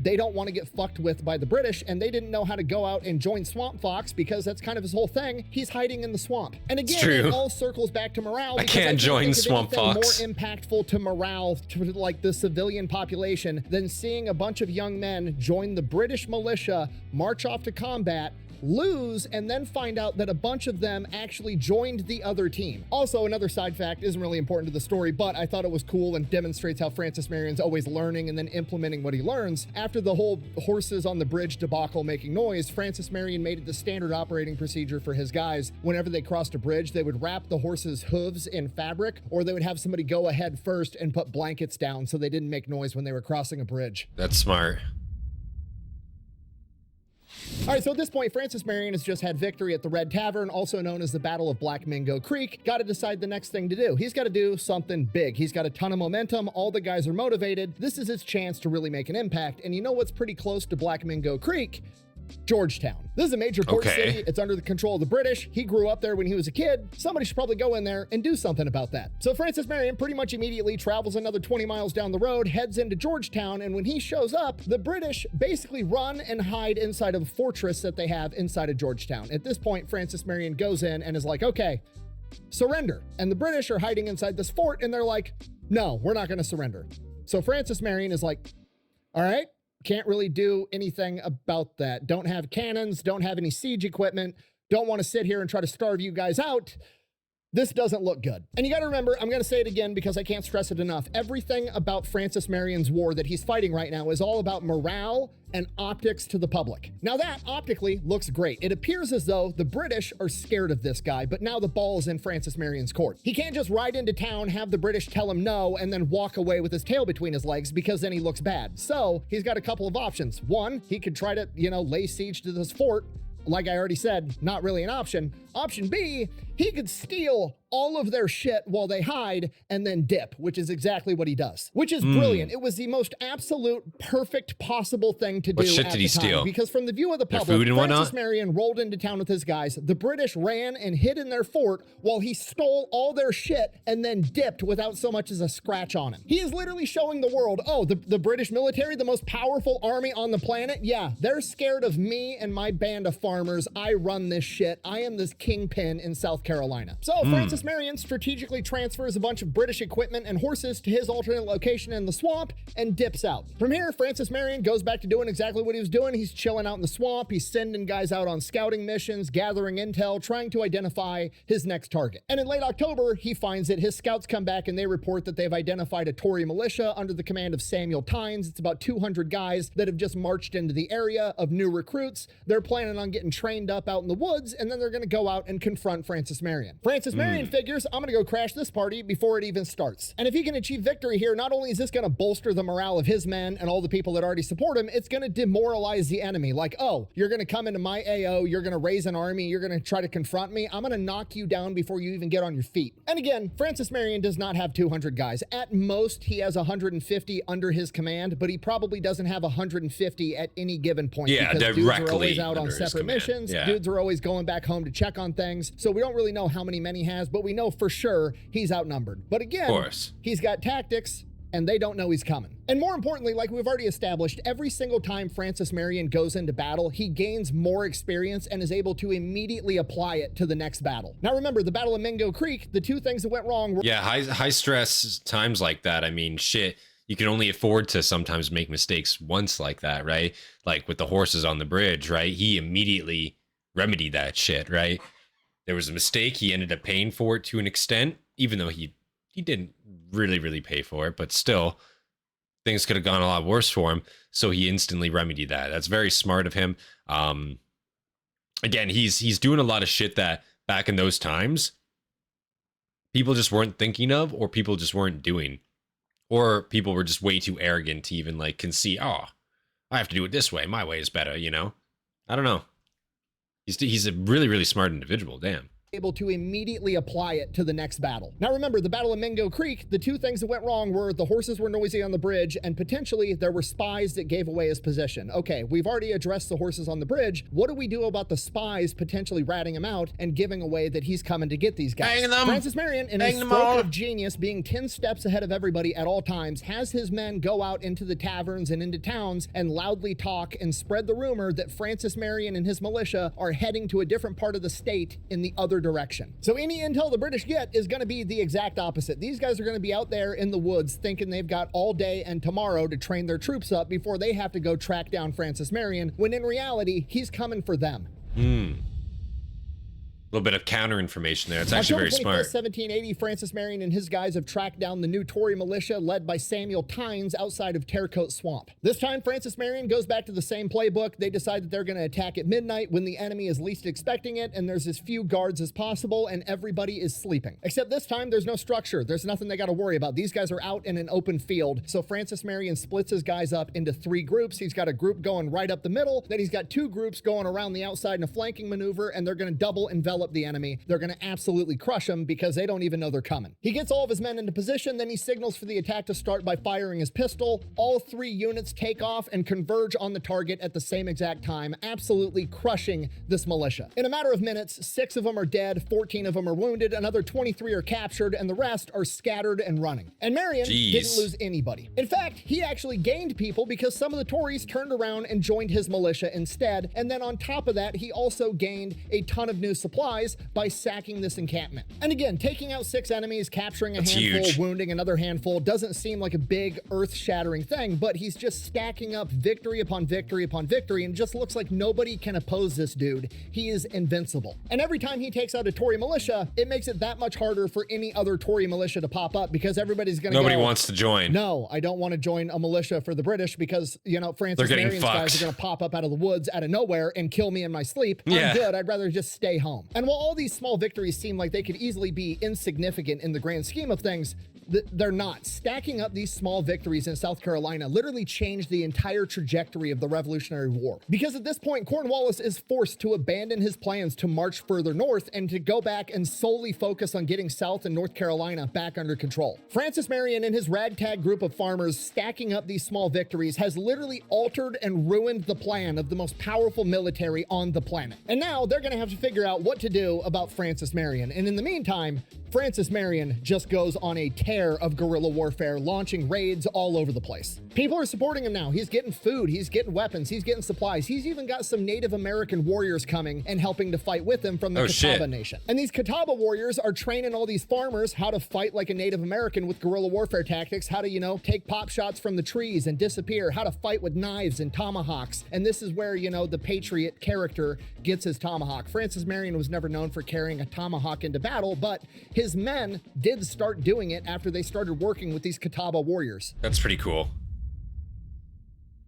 they don't want to get fucked with by the British, and they didn't know how to go out and join Swamp Fox because that's kind of his whole thing. He's hiding in the swamp. And again, true. it all circles back to morale. I because can't can't join think of Swamp anything Fox. more impactful to morale, to like the civilian population, than seeing a bunch of young men join the British militia, march off to combat, lose, and then find out that a bunch of them actually joined the other team. Also, another side fact, isn't really important to the story, but I thought it was cool and demonstrates how Francis Marion's always learning and then implementing what he learns. After the whole horses on the bridge debacle making noise, Francis Marion made it the standard operating procedure for his guys. Whenever they crossed a bridge, they would wrap the horses' hooves in fabric, or they would have somebody go ahead first and put blankets down so they didn't make noise when they were crossing a bridge. That's smart. All right, so at this point, Francis Marion has just had victory at the Red Tavern, also known as the Battle of Black Mingo Creek. Got to decide the next thing to do. He's got to do something big. He's got a ton of momentum. All the guys are motivated. This is his chance to really make an impact. And you know what's pretty close to Black Mingo Creek? Georgetown. This is a major port city. It's under the control of the British. He grew up there when he was a kid. Somebody should probably go in there and do something about that. So Francis Marion pretty much immediately travels another 20 miles down the road, heads into Georgetown, and when he shows up, the British basically run and hide inside of a fortress that they have inside of Georgetown. At this point, Francis Marion goes in and is like, okay, surrender. And the British are hiding inside this fort, and they're like, no, we're not going to surrender. So Francis Marion is like, all right, can't really do anything about that. Don't have cannons, don't have any siege equipment, don't want to sit here and try to starve you guys out. This doesn't look good. And you got to remember, I'm going to say it again because I can't stress it enough. Everything about Francis Marion's war that he's fighting right now is all about morale and optics to the public. Now that optically looks great. It appears as though the British are scared of this guy, but now the ball is in Francis Marion's court. He can't just ride into town, have the British tell him no, and then walk away with his tail between his legs because then he looks bad. So he's got a couple of options. One, he could try to, lay siege to this fort. Like I already said, not really an option. Option B, he could steal all of their shit while they hide and then dip, which is exactly what he does, which is brilliant. It was the most absolute perfect possible thing to do. What shit at did he the time, steal? because from the view of the Their public, food and Francis whatnot? Marion rolled into town with his guys. The British ran and hid in their fort while he stole all their shit and then dipped without so much as a scratch on him. He is literally showing the world, oh, the British military, the most powerful army on the planet. Yeah, they're scared of me and my band of farmers. I run this shit. I am this kingpin in South Carolina. So Francis Marion strategically transfers a bunch of British equipment and horses to his alternate location in the swamp and dips out. From here, Francis Marion goes back to doing exactly what he was doing. He's chilling out in the swamp. He's sending guys out on scouting missions, gathering intel, trying to identify his next target. And in late October, he finds it. His scouts come back and they report that they've identified a Tory militia under the command of Samuel Tynes. It's about 200 guys that have just marched into the area of new recruits. They're planning on getting trained up out in the woods, and then they're going to go out and confront Francis Marion. Francis Marion figures, I'm going to go crash this party before it even starts. And if he can achieve victory here, not only is this going to bolster the morale of his men and all the people that already support him, it's going to demoralize the enemy. Like, oh, you're going to come into my AO, you're going to raise an army, you're going to try to confront me, I'm going to knock you down before you even get on your feet. And again, Francis Marion does not have 200 guys. At most, he has 150 under his command, but he probably doesn't have 150 at any given point. Yeah, because directly dudes are always out on under his separate command. missions. Yeah. Dudes are always going back home to check on things. So we don't really know how many men he has, but we know for sure he's outnumbered. But again, Of course. he's got tactics and they don't know he's coming. And more importantly, like we've already established, every single time Francis Marion goes into battle, he gains more experience and is able to immediately apply it to the next battle. Now remember, the Battle of Mingo Creek, the two things that went wrong were Yeah, high stress times like that. I mean, shit, you can only afford to sometimes make mistakes once like that, right? Like with the horses on the bridge, right? He immediately remedied that shit, right? There was a mistake. He ended up paying for it to an extent, even though he didn't really pay for it, but still things could have gone a lot worse for him. So he instantly remedied that. That's very smart of him. Again, he's doing a lot of shit that back in those times, people just weren't thinking of, or people just weren't doing, or people were just way too arrogant to even like concede, oh, I have to do it this way. My way is better, you know? I don't know. He's a really, really smart individual. Damn. Able to immediately apply it to the next battle. Now remember, the Battle of Mingo Creek, the two things that went wrong were the horses were noisy on the bridge, and potentially there were spies that gave away his position. Okay, we've already addressed the horses on the bridge. What do we do about the spies potentially ratting him out and giving away that he's coming to get these guys? Hang them. Francis Marion, in his stroke of genius, being 10 steps ahead of everybody at all times, has his men go out into the taverns and into towns and loudly talk and spread the rumor that Francis Marion and his militia are heading to a different part of the state in the other direction. So any intel the British get is going to be the exact opposite. These guys are going to be out there in the woods thinking they've got all day and tomorrow to train their troops up before they have to go track down Francis Marion, when in reality, he's coming for them. A little bit of counter information there. It's actually very smart. 1780, Francis Marion and his guys have tracked down the new Tory militia led by Samuel Tynes outside of Terracote Swamp. This time, Francis Marion goes back to the same playbook. They decide that they're going to attack at midnight when the enemy is least expecting it, and there's as few guards as possible, and everybody is sleeping. Except this time, there's no structure. There's nothing they got to worry about. These guys are out in an open field. So Francis Marion splits his guys up into 3 groups. He's got a group going right up the middle. Then he's got 2 groups going around the outside in a flanking maneuver, and they're going to double envelop the enemy. They're going to absolutely crush them because they don't even know they're coming. He gets all of his men into position, then he signals for the attack to start by firing his pistol. All 3 units take off and converge on the target at the same exact time, absolutely crushing this militia. In a matter of minutes, 6 of them are dead, 14 of them are wounded, another 23 are captured, and the rest are scattered and running. And Marion didn't lose anybody. In fact, he actually gained people because some of the Tories turned around and joined his militia instead, and then on top of that, he also gained a ton of new supplies by sacking this encampment. And again, taking out 6 enemies, capturing a handful, wounding another handful, doesn't seem like a big earth-shattering thing, but he's just stacking up victory upon victory upon victory, and it just looks like nobody can oppose this dude. He is invincible. And every time he takes out a Tory militia, it makes it that much harder for any other Tory militia to pop up because everybody's gonna Nobody wants to join. No, I don't want to join a militia for the British because, you know, Francis Marion's guys are gonna pop up out of the woods out of nowhere and kill me in my sleep. I'm good. I'd rather just stay home. And while all these small victories seem like they could easily be insignificant in the grand scheme of things, they're not. Stacking up these small victories in South Carolina literally changed the entire trajectory of the Revolutionary War. Because at this point, Cornwallis is forced to abandon his plans to march further north and to go back and solely focus on getting South and North Carolina back under control. Francis Marion and his ragtag group of farmers stacking up these small victories has literally altered and ruined the plan of the most powerful military on the planet. And now they're going to have to figure out what to do about Francis Marion. And in the meantime, Francis Marion just goes on a tear of guerrilla warfare, launching raids all over the place. People are supporting him now. He's getting food, he's getting weapons, he's getting supplies. He's even got some Native American warriors coming and helping to fight with him from the Catawba Nation. And these Catawba warriors are training all these farmers how to fight like a Native American with guerrilla warfare tactics, how to, you know, take pop shots from the trees and disappear, how to fight with knives and tomahawks. And this is where, you know, the Patriot character gets his tomahawk. Francis Marion was never known for carrying a tomahawk into battle, but his men did start doing it after they started working with these Catawba warriors. That's pretty cool.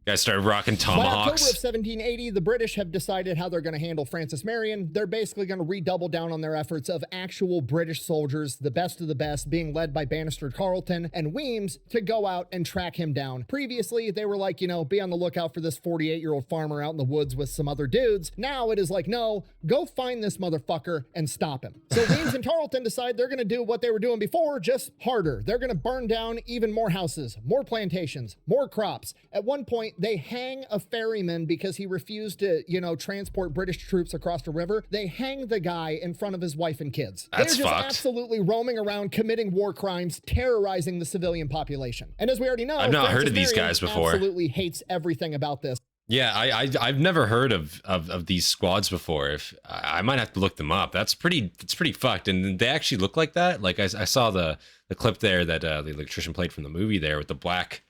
Guys started rocking tomahawks. By October of 1780, the British have decided how they're going to handle Francis Marion. They're basically going to redouble down on their efforts of actual British soldiers, the best of the best, being led by Bannister Carleton and Weems, to go out and track him down. Previously, they were like, you know, be on the lookout for this 48-year-old farmer out in the woods with some other dudes. Now it is like, no, go find this motherfucker and stop him. So Weems and Tarleton decide they're going to do what they were doing before, just harder. They're going to burn down even more houses, more plantations, more crops. At one point, they hang a ferryman because he refused to, you know, transport British troops across the river. They hang the guy in front of his wife and kids. They're just absolutely roaming around, committing war crimes, terrorizing the civilian population. And as we already know, I've not heard of these guys before. Absolutely hates everything about this. Yeah, I've never heard of these squads before. If I might have to look them up. That's pretty fucked. And they actually look like that. Like I saw the clip there that the electrician played from the movie there with the black.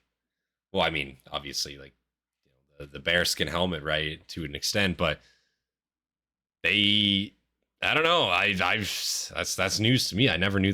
Well, I mean, obviously, like, you know, the bearskin helmet, right, to an extent, but I don't know. That's news to me. I never knew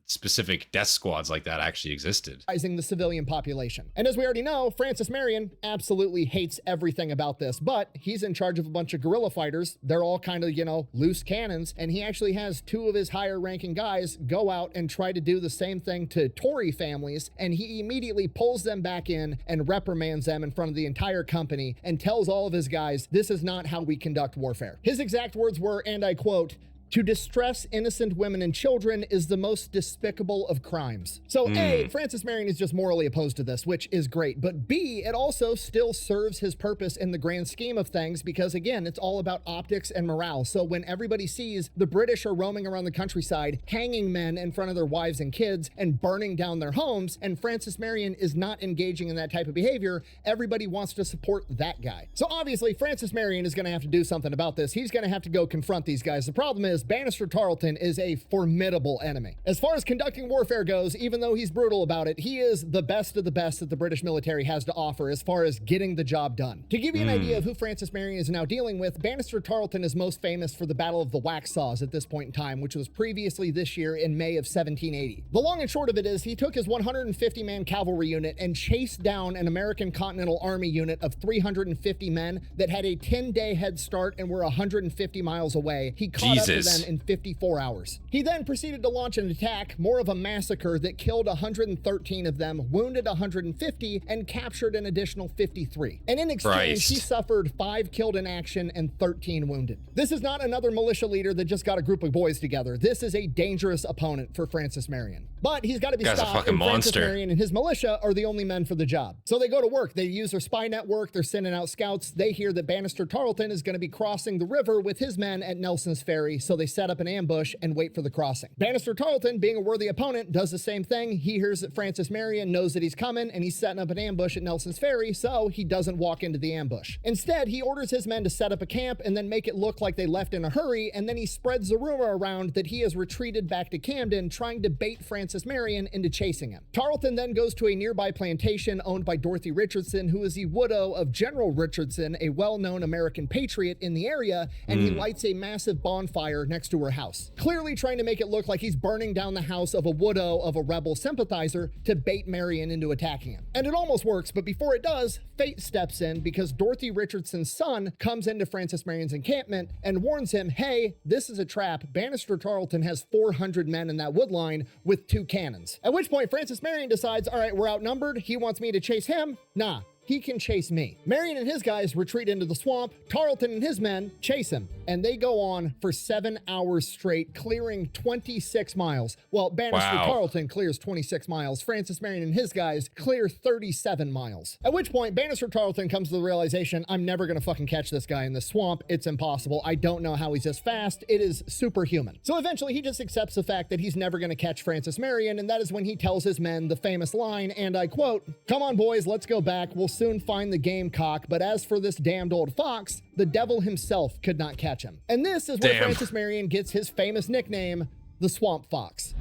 specific death squads like that actually existed. The civilian population. And as we already know, Francis Marion absolutely hates everything about this, but he's in charge of a bunch of guerrilla fighters. They're all kind of, you know, loose cannons, and he actually has two of his higher ranking guys go out and try to do the same thing to Tory families, and he immediately pulls them back in and reprimands them in front of the entire company and tells all of his guys, this is not how we conduct warfare. His exact words were, and I quote, "To distress innocent women and children is the most despicable of crimes." So A, Francis Marion is just morally opposed to this, which is great. But B, it also still serves his purpose in the grand scheme of things because, again, it's all about optics and morale. So when everybody sees the British are roaming around the countryside, hanging men in front of their wives and kids and burning down their homes, and Francis Marion is not engaging in that type of behavior, everybody wants to support that guy. So obviously, Francis Marion is going to have to do something about this. He's going to have to go confront these guys. The problem is, Bannister Tarleton is a formidable enemy. As far as conducting warfare goes, even though he's brutal about it, he is the best of the best that the British military has to offer as far as getting the job done. To give you an idea of who Francis Marion is now dealing with, Bannister Tarleton is most famous for the Battle of the Waxhaws at this point in time, which was previously this year in May of 1780. The long and short of it is he took his 150-man cavalry unit and chased down an American Continental Army unit of 350 men that had a 10-day head start and were 150 miles away. He caught up to them in 54 hours. He then proceeded to launch an attack, more of a massacre that killed 113 of them, wounded 150, and captured an additional 53. And in exchange, he suffered 5 killed in action and 13 wounded. This is not another militia leader that just got a group of boys together. This is a dangerous opponent for Francis Marion. But he's got to be stopped, and Francis Marion and his militia are the only men for the job. So they go to work. They use their spy network. They're sending out scouts. They hear that Bannister Tarleton is going to be crossing the river with his men at Nelson's Ferry, so they set up an ambush and wait for the crossing. Bannister Tarleton, being a worthy opponent, does the same thing. He hears that Francis Marion knows that he's coming, and he's setting up an ambush at Nelson's Ferry, so he doesn't walk into the ambush. Instead, he orders his men to set up a camp and then make it look like they left in a hurry, and then he spreads the rumor around that he has retreated back to Camden, trying to bait Francis Marion into chasing him. Tarleton then goes to a nearby plantation owned by Dorothy Richardson, who is the widow of General Richardson, a well-known American patriot in the area, and he lights a massive bonfire next to her house, clearly trying to make it look like he's burning down the house of a widow of a rebel sympathizer to bait Marion into attacking him. And it almost works, but before it does, fate steps in because Dorothy Richardson's son comes into Francis Marion's encampment and warns him, hey, this is a trap. Bannister Tarleton has 400 men in that wood line with 2 cannons. At which point Francis Marion decides, all right, we're outnumbered. He wants me to chase him. Nah. He can chase me. Marion and his guys retreat into the swamp. Tarleton and his men chase him, and they go on for 7 hours straight, clearing 26 miles. Well, Bannister Tarleton clears 26 miles. Francis Marion and his guys clear 37 miles. At which point, Bannister Tarleton comes to the realization, I'm never gonna fucking catch this guy in the swamp. It's impossible. I don't know how he's this fast. It is superhuman. So eventually, he just accepts the fact that he's never gonna catch Francis Marion, and that is when he tells his men the famous line, and I quote, "Come on, boys, let's go back. We'll soon find the gamecock, but as for this damned old fox, the devil himself could not catch him." And this is where Francis Marion gets his famous nickname, the Swamp Fox.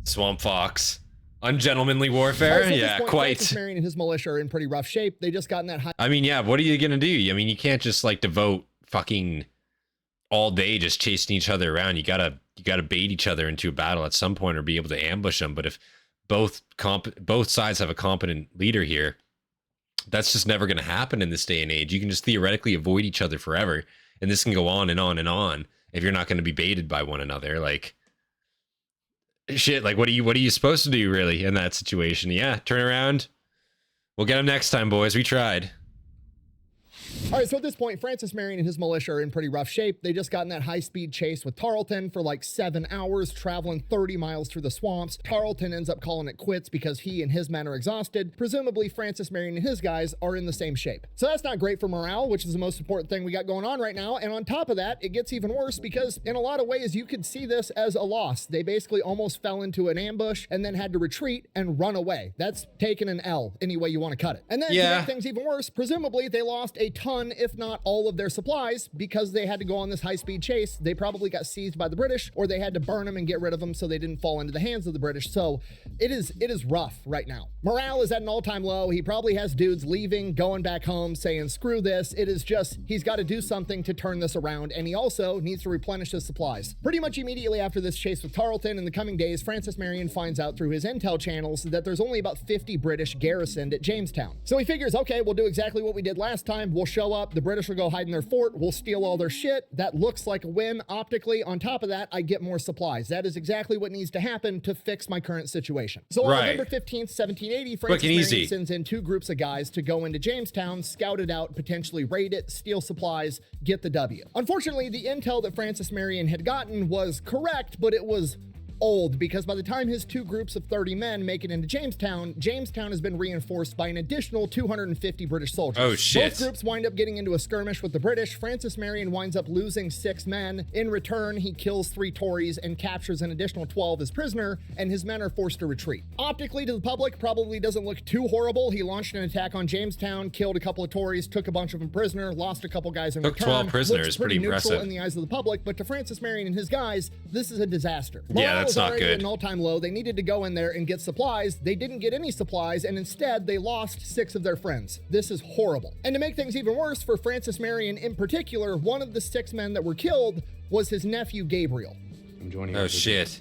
Swamp Fox. Ungentlemanly warfare? So yeah, point, quite. Francis Marion and his militia are in pretty rough shape. They just got in that high. I mean, yeah, what are you gonna do? I mean, you can't just like devote fucking all day just chasing each other around. You gotta bait each other into a battle at some point or be able to ambush them. But if both sides have a competent leader here, that's just never going to happen in this day and age. You can just theoretically avoid each other forever, and this can go on and on and on if you're not going to be baited by one another. Like, shit, like what are you supposed to do really in that situation? Yeah, turn around. We'll get him next time, boys. We tried. All right, so at this point, Francis Marion and his militia are in pretty rough shape. They just got in that high-speed chase with Tarleton for like 7 hours, traveling 30 miles through the swamps. Tarleton ends up calling it quits because he and his men are exhausted. Presumably, Francis Marion and his guys are in the same shape. So that's not great for morale, which is the most important thing we got going on right now. And on top of that, it gets even worse because in a lot of ways, you could see this as a loss. They basically almost fell into an ambush and then had to retreat and run away. That's taking an L any way you want to cut it. And then to make things even worse, presumably they lost a ton, if not all of their supplies, because they had to go on this high-speed chase. They probably got seized by the British, or they had to burn them and get rid of them so they didn't fall into the hands of the British. So it is rough right now. Morale is at an all-time low. He probably has dudes leaving, going back home, saying, screw this. It is just, he's got to do something to turn this around, and he also needs to replenish his supplies. Pretty much immediately after this chase with Tarleton, in the coming days, Francis Marion finds out through his intel channels that there's only about 50 British garrisoned at Jamestown. So he figures, okay, we'll do exactly what we did last time. We'll show up, the British will go hide in their fort, we'll steal all their shit. That looks like a win optically. On top of that, I get more supplies. That is exactly what needs to happen to fix my current situation. So on November 15th, 1780, Francis Marion sends in 2 groups of guys to go into Jamestown, scout it out, potentially raid it, steal supplies, get the W. Unfortunately, the intel that Francis Marion had gotten was correct, but it was old, because by the time his 2 groups of 30 men make it into Jamestown, Jamestown has been reinforced by an additional 250 British soldiers. Oh shit. Both groups wind up getting into a skirmish with the British. Francis Marion winds up losing 6 men. In return, he kills 3 Tories and captures an additional 12 as prisoner, and his men are forced to retreat. Optically, to the public, probably doesn't look too horrible. He launched an attack on Jamestown, killed a couple of Tories, took a bunch of them prisoner, lost a couple guys in return. 12 prisoners, looks pretty neutral impressive in the eyes of the public, but to Francis Marion and his guys, this is a disaster. Yeah, that's not good. An all-time low. They needed to go in there and get supplies. They didn't get any supplies, and instead they lost 6 of their friends. This is horrible. And to make things even worse for Francis Marion in particular, one of the 6 men that were killed was his nephew Gabriel. I'm joining. Oh shit.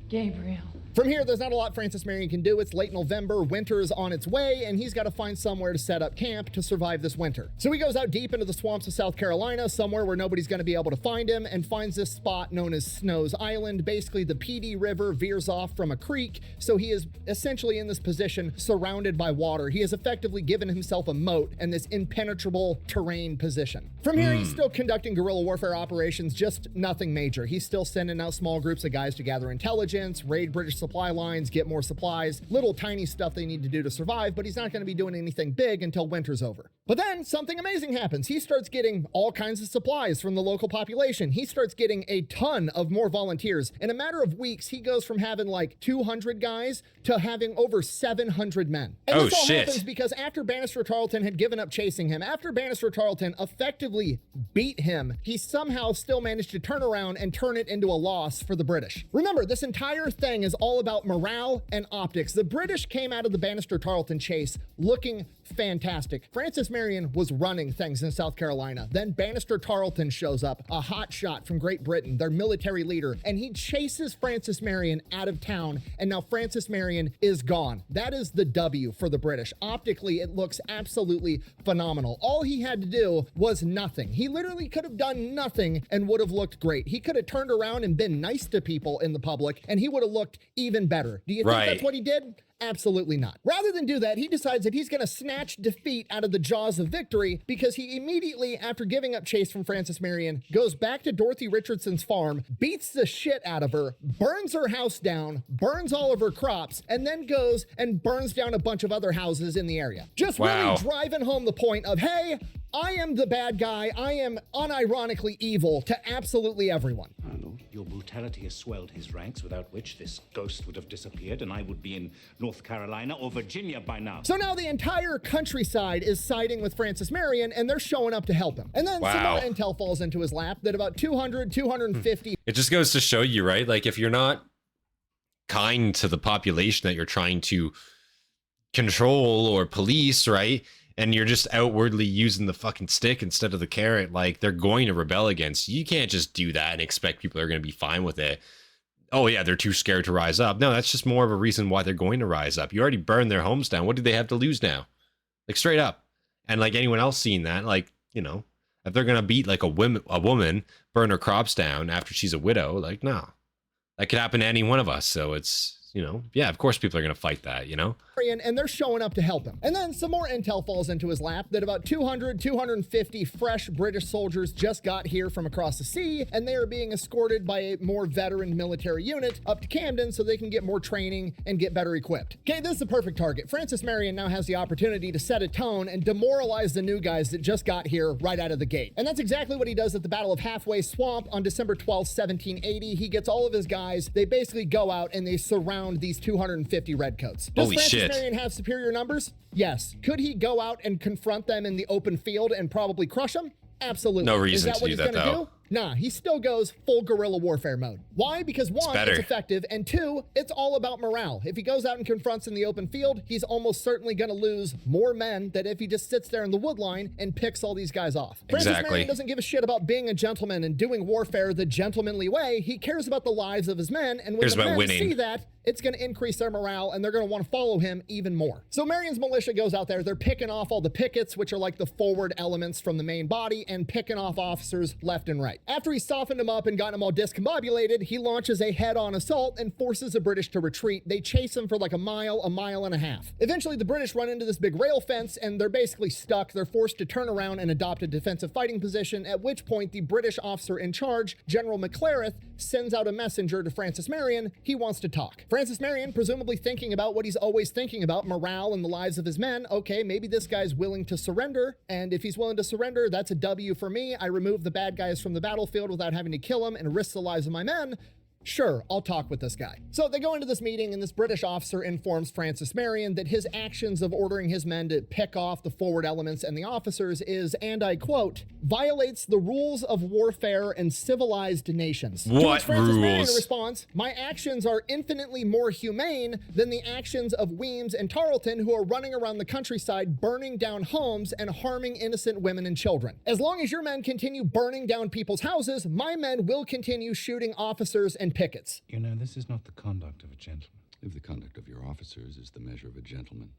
Gabriel. From here, there's not a lot Francis Marion can do. It's late November, winter is on its way, and he's got to find somewhere to set up camp to survive this winter. So he goes out deep into the swamps of South Carolina, somewhere where nobody's going to be able to find him, and finds this spot known as Snow's Island. Basically, the PD River veers off from a creek, so he is essentially in this position surrounded by water. He has effectively given himself a moat and this impenetrable terrain position. From here, he's still conducting guerrilla warfare operations, just nothing major. He's still sending out small groups of guys to gather intelligence, raid British supply lines, get more supplies, little tiny stuff they need to do to survive, but he's not going to be doing anything big until winter's over. But then something amazing happens. He starts getting all kinds of supplies from the local population. He starts getting a ton of more volunteers. In a matter of weeks, he goes from having like 200 guys to having over 700 men. And this all happens because after Bannister Tarleton had given up chasing him, after Bannister Tarleton effectively beat him, he somehow still managed to turn around and turn it into a loss for the British. Remember, this entire thing is all about morale and optics. The British came out of the Bannister Tarleton chase looking fantastic. Francis Marion was running things in South Carolina. Then Bannister Tarleton shows up, a hot shot from Great Britain, their military leader, and he chases Francis Marion out of town, and now Francis Marion is gone. That is the W for the British. Optically, it looks absolutely phenomenal. All he had to do was nothing. He literally could have done nothing and would have looked great. He could have turned around and been nice to people in the public, and he would have looked even better. Do you think that's what he did? Absolutely not. Rather than do that, he decides that he's going to snatch defeat out of the jaws of victory, because he immediately, after giving up chase from Francis Marion, goes back to Dorothy Richardson's farm, beats the shit out of her, burns her house down, burns all of her crops, and then goes and burns down a bunch of other houses in the area. Just really driving home the point of, hey, I am the bad guy. I am unironically evil to absolutely everyone. Arnold, your brutality has swelled his ranks, without which this ghost would have disappeared and I would be in North Carolina or Virginia by now. So now the entire countryside is siding with Francis Marion, and they're showing up to help him. And then some more intel falls into his lap that about 250... It just goes to show you, right? Like, if you're not kind to the population that you're trying to control or police, right? And you're just outwardly using the fucking stick instead of the carrot, like, they're going to rebel against you. You can't just do that and expect people are going to be fine with it. Oh yeah, they're too scared to rise up. No, that's just more of a reason why they're going to rise up. You already burned their homes down. What do they have to lose now? Like, straight up. And like anyone else seeing that, like, you know, if they're going to beat like a woman, burn her crops down after she's a widow, like, no, that could happen to any one of us. So it's, you know, yeah, of course people are going to fight that, you know? And they're showing up to help him. And then some more intel falls into his lap that about 250 fresh British soldiers just got here from across the sea, and they are being escorted by a more veteran military unit up to Camden so they can get more training and get better equipped. Okay, this is the perfect target. Francis Marion now has the opportunity to set a tone and demoralize the new guys that just got here right out of the gate. And that's exactly what he does at the Battle of Halfway Swamp on December 12th, 1780. He gets all of his guys. They basically go out and they surround around these 250 redcoats. Does Holy Francis shit. Marion have superior numbers? Yes. Could he go out and confront them in the open field and probably crush them? Absolutely. No reason Is that to what do he's that, gonna though. do? Nah, he still goes full guerrilla warfare mode. Why? Because one, better. it's effective, and two, it's all about morale. If he goes out and confronts in the open field, he's almost certainly gonna lose more men than if he just sits there in the wood line and picks all these guys off. Francis Exactly. Marion doesn't give a shit about being a gentleman and doing warfare the gentlemanly way. He cares about the lives of his men, and when Cares the about men winning. see that, it's going to increase their morale, and they're going to want to follow him even more. So Marion's militia goes out there. They're picking off all the pickets, which are like the forward elements from the main body, and picking off officers left and right. After he softened them up and gotten them all discombobulated, he launches a head-on assault and forces the British to retreat. They chase him for like a mile and a half. Eventually, the British run into this big rail fence, and they're basically stuck. They're forced to turn around and adopt a defensive fighting position, at which point the British officer in charge, General McClareth, sends out a messenger to Francis Marion. He wants to talk. Francis Marion, presumably thinking about what he's always thinking about, morale and the lives of his men. Okay, maybe this guy's willing to surrender, and if he's willing to surrender, that's a W for me. I remove the bad guys from the battlefield without having to kill them and risk the lives of my men. Sure, I'll talk with this guy. So they go into this meeting, and this British officer informs Francis Marion that his actions of ordering his men to pick off the forward elements and the officers is, and I quote, violates the rules of warfare and civilized nations. To which What Francis Marion rules? responds, my actions are infinitely more humane than the actions of Weems and Tarleton, who are running around the countryside burning down homes and harming innocent women and children. As long as your men continue burning down people's houses, my men will continue shooting officers and pickets. You know, this is not the conduct of a gentleman. If the conduct of your officers is the measure of a gentleman,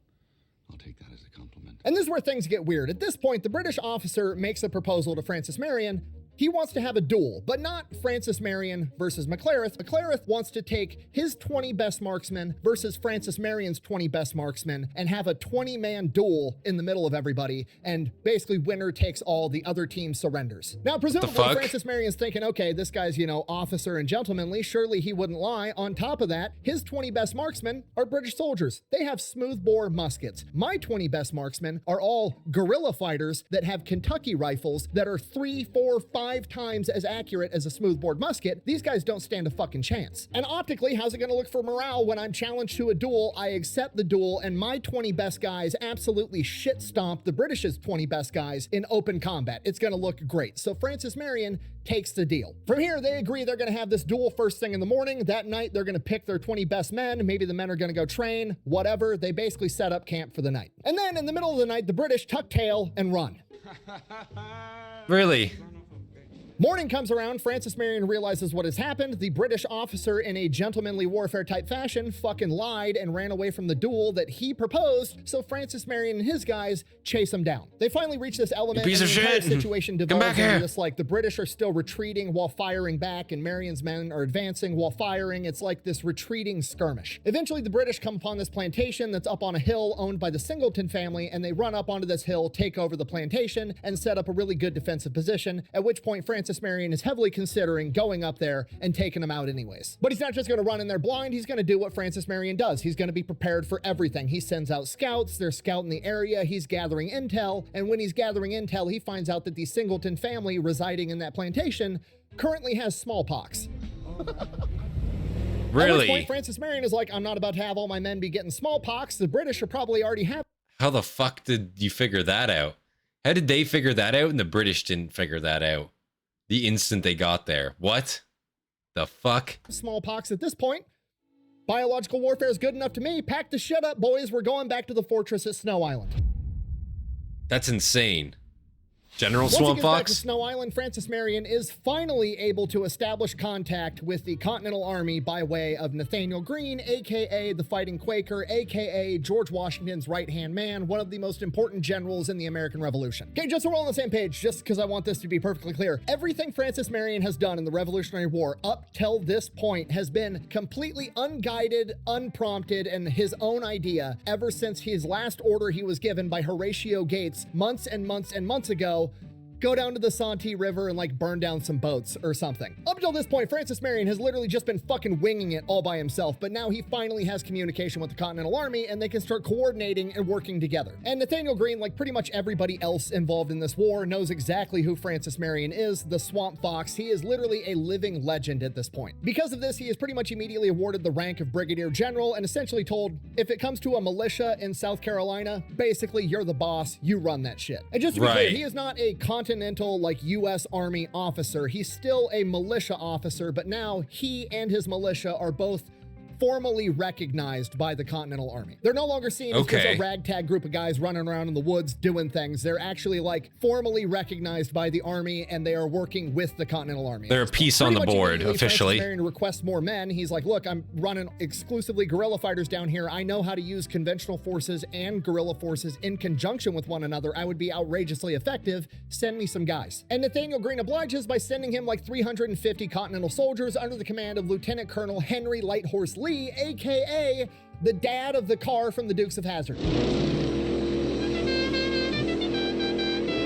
I'll take that as a compliment. And this is where things get weird. At this point, the British officer makes a proposal to Francis Marion. He wants to have a duel, but not Francis Marion versus McClareth. McClareth wants to take his 20 best marksmen versus Francis Marion's 20 best marksmen and have a 20-man duel in the middle of everybody, and basically winner takes all, the other team surrenders. Now, presumably, fuck? Francis Marion's thinking, okay, this guy's, you know, officer and gentlemanly. Surely he wouldn't lie. On top of that, his 20 best marksmen are British soldiers. They have smoothbore muskets. My 20 best marksmen are all guerrilla fighters that have Kentucky rifles that are 3, 4, 5 times as accurate as a smoothbore musket. These guys don't stand a fucking chance. And optically, how's it gonna look for morale when I'm challenged to a duel? I accept the duel, and my 20 best guys absolutely shit stomp the British's 20 best guys in open combat. It's gonna look great. So Francis Marion takes the deal. From here, they agree they're gonna have this duel first thing in the morning. That night, they're gonna pick their 20 best men. Maybe the men are gonna go train, whatever. They basically set up camp for the night. And then in the middle of the night, the British tuck tail and run. Really? Morning comes around, Francis Marion realizes what has happened. The British officer, in a gentlemanly warfare type fashion, fucking lied and ran away from the duel that he proposed, so Francis Marion and his guys chase him down. They finally reach this element, piece and of the entire shit. situation Come develops back into here. this, like, the British are still retreating while firing back, and Marion's men are advancing while firing. It's like this retreating skirmish. Eventually, the British come upon this plantation that's up on a hill owned by the Singleton family, and they run up onto this hill, take over the plantation, and set up a really good defensive position, at which point Francis Marion is heavily considering going up there and taking them out anyways. But he's not just going to run in there blind. He's going to do what Francis Marion does. He's going to be prepared for everything. He sends out scouts. They're scouting the area. He's gathering intel. And when he's gathering intel, he finds out that the Singleton family residing in that plantation currently has smallpox. At which Really? point, Francis Marion is like, I'm not about to have all my men be getting smallpox. The British are probably already having How the fuck did you figure that out? How did they figure that out and the British didn't figure that out the instant they got there? What the fuck? smallpox at this point. Biological warfare is good enough to me. Pack the shit up, boys. We're going back to the fortress at Snow Island. That's insane. General Once he Swamp gets back to Fox? Snow Island, Francis Marion is finally able to establish contact with the Continental Army by way of Nathaniel Greene, aka the Fighting Quaker, aka George Washington's right-hand man, one of the most important generals in the American Revolution. Okay, just so we're all on the same page, just because I want this to be perfectly clear, everything Francis Marion has done in the Revolutionary War up till this point has been completely unguided, unprompted, and his own idea ever since his last order he was given by Horatio Gates months and months and months ago, go down to the Santee River and like burn down some boats or something. Up until this point, Francis Marion has literally just been fucking winging it all by himself, but now he finally has communication with the Continental Army and they can start coordinating and working together. And Nathaniel Greene, like pretty much everybody else involved in this war, knows exactly who Francis Marion is, the Swamp Fox. He is literally a living legend at this point. Because of this, he is pretty much immediately awarded the rank of Brigadier General and essentially told, if it comes to a militia in South Carolina, basically you're the boss, you run that shit. And just to be clear, he is not a continental like U.S. Army officer. He's still a militia officer, but now he and his militia are both formally recognized by the Continental Army. They're no longer seen as just a ragtag group of guys running around in the woods doing things. They're actually like formally recognized by the Army and they are working with the Continental Army. They're a piece on the board officially. Francis Marion requests more men. He's like, look, I'm running exclusively guerrilla fighters down here. I know how to use conventional forces and guerrilla forces in conjunction with one another. I would be outrageously effective. Send me some guys. And Nathaniel Greene obliges by sending him like 350 Continental soldiers under the command of Lieutenant Colonel Henry Lighthorse Lee, aka the dad of the car from the Dukes of Hazzard.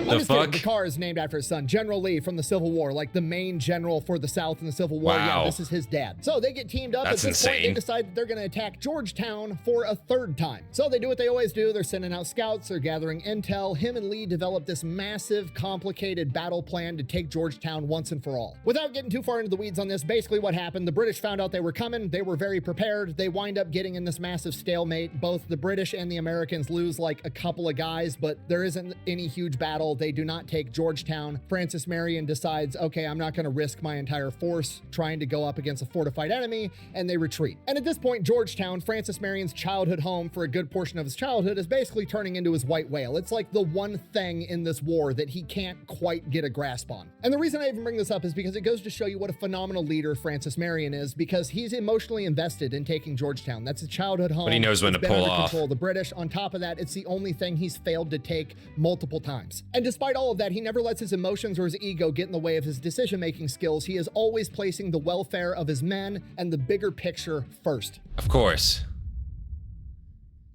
I'm just kidding. The car is named after his son, General Lee from the Civil War, like the main general for the South in the Civil War. Wow. Yeah, this is his dad. So they get teamed up. That's at this insane. point, they decide that they're going to attack Georgetown for a third time. So they do what they always do. They're sending out scouts. They're gathering intel. Him and Lee develop this massive, complicated battle plan to take Georgetown once and for all. Without getting too far into the weeds on this, basically what happened, the British found out they were coming. They were very prepared. They wind up getting in this massive stalemate. Both the British and the Americans lose like a couple of guys, but there isn't any huge battle. They do not take Georgetown. Francis Marion decides, okay, I'm not going to risk my entire force trying to go up against a fortified enemy, and they retreat. And at this point, Georgetown, Francis Marion's childhood home for a good portion of his childhood, is basically turning into his white whale. It's like the one thing in this war that he can't quite get a grasp on. And the reason I even bring this up is because it goes to show you what a phenomenal leader Francis Marion is, because he's emotionally invested in taking Georgetown. That's his childhood home. But he knows when to pull off. Control of the British. On top of that, it's the only thing he's failed to take multiple times. And despite all of that, he never lets his emotions or his ego get in the way of his decision-making skills. He is always placing the welfare of his men and the bigger picture first. Of course.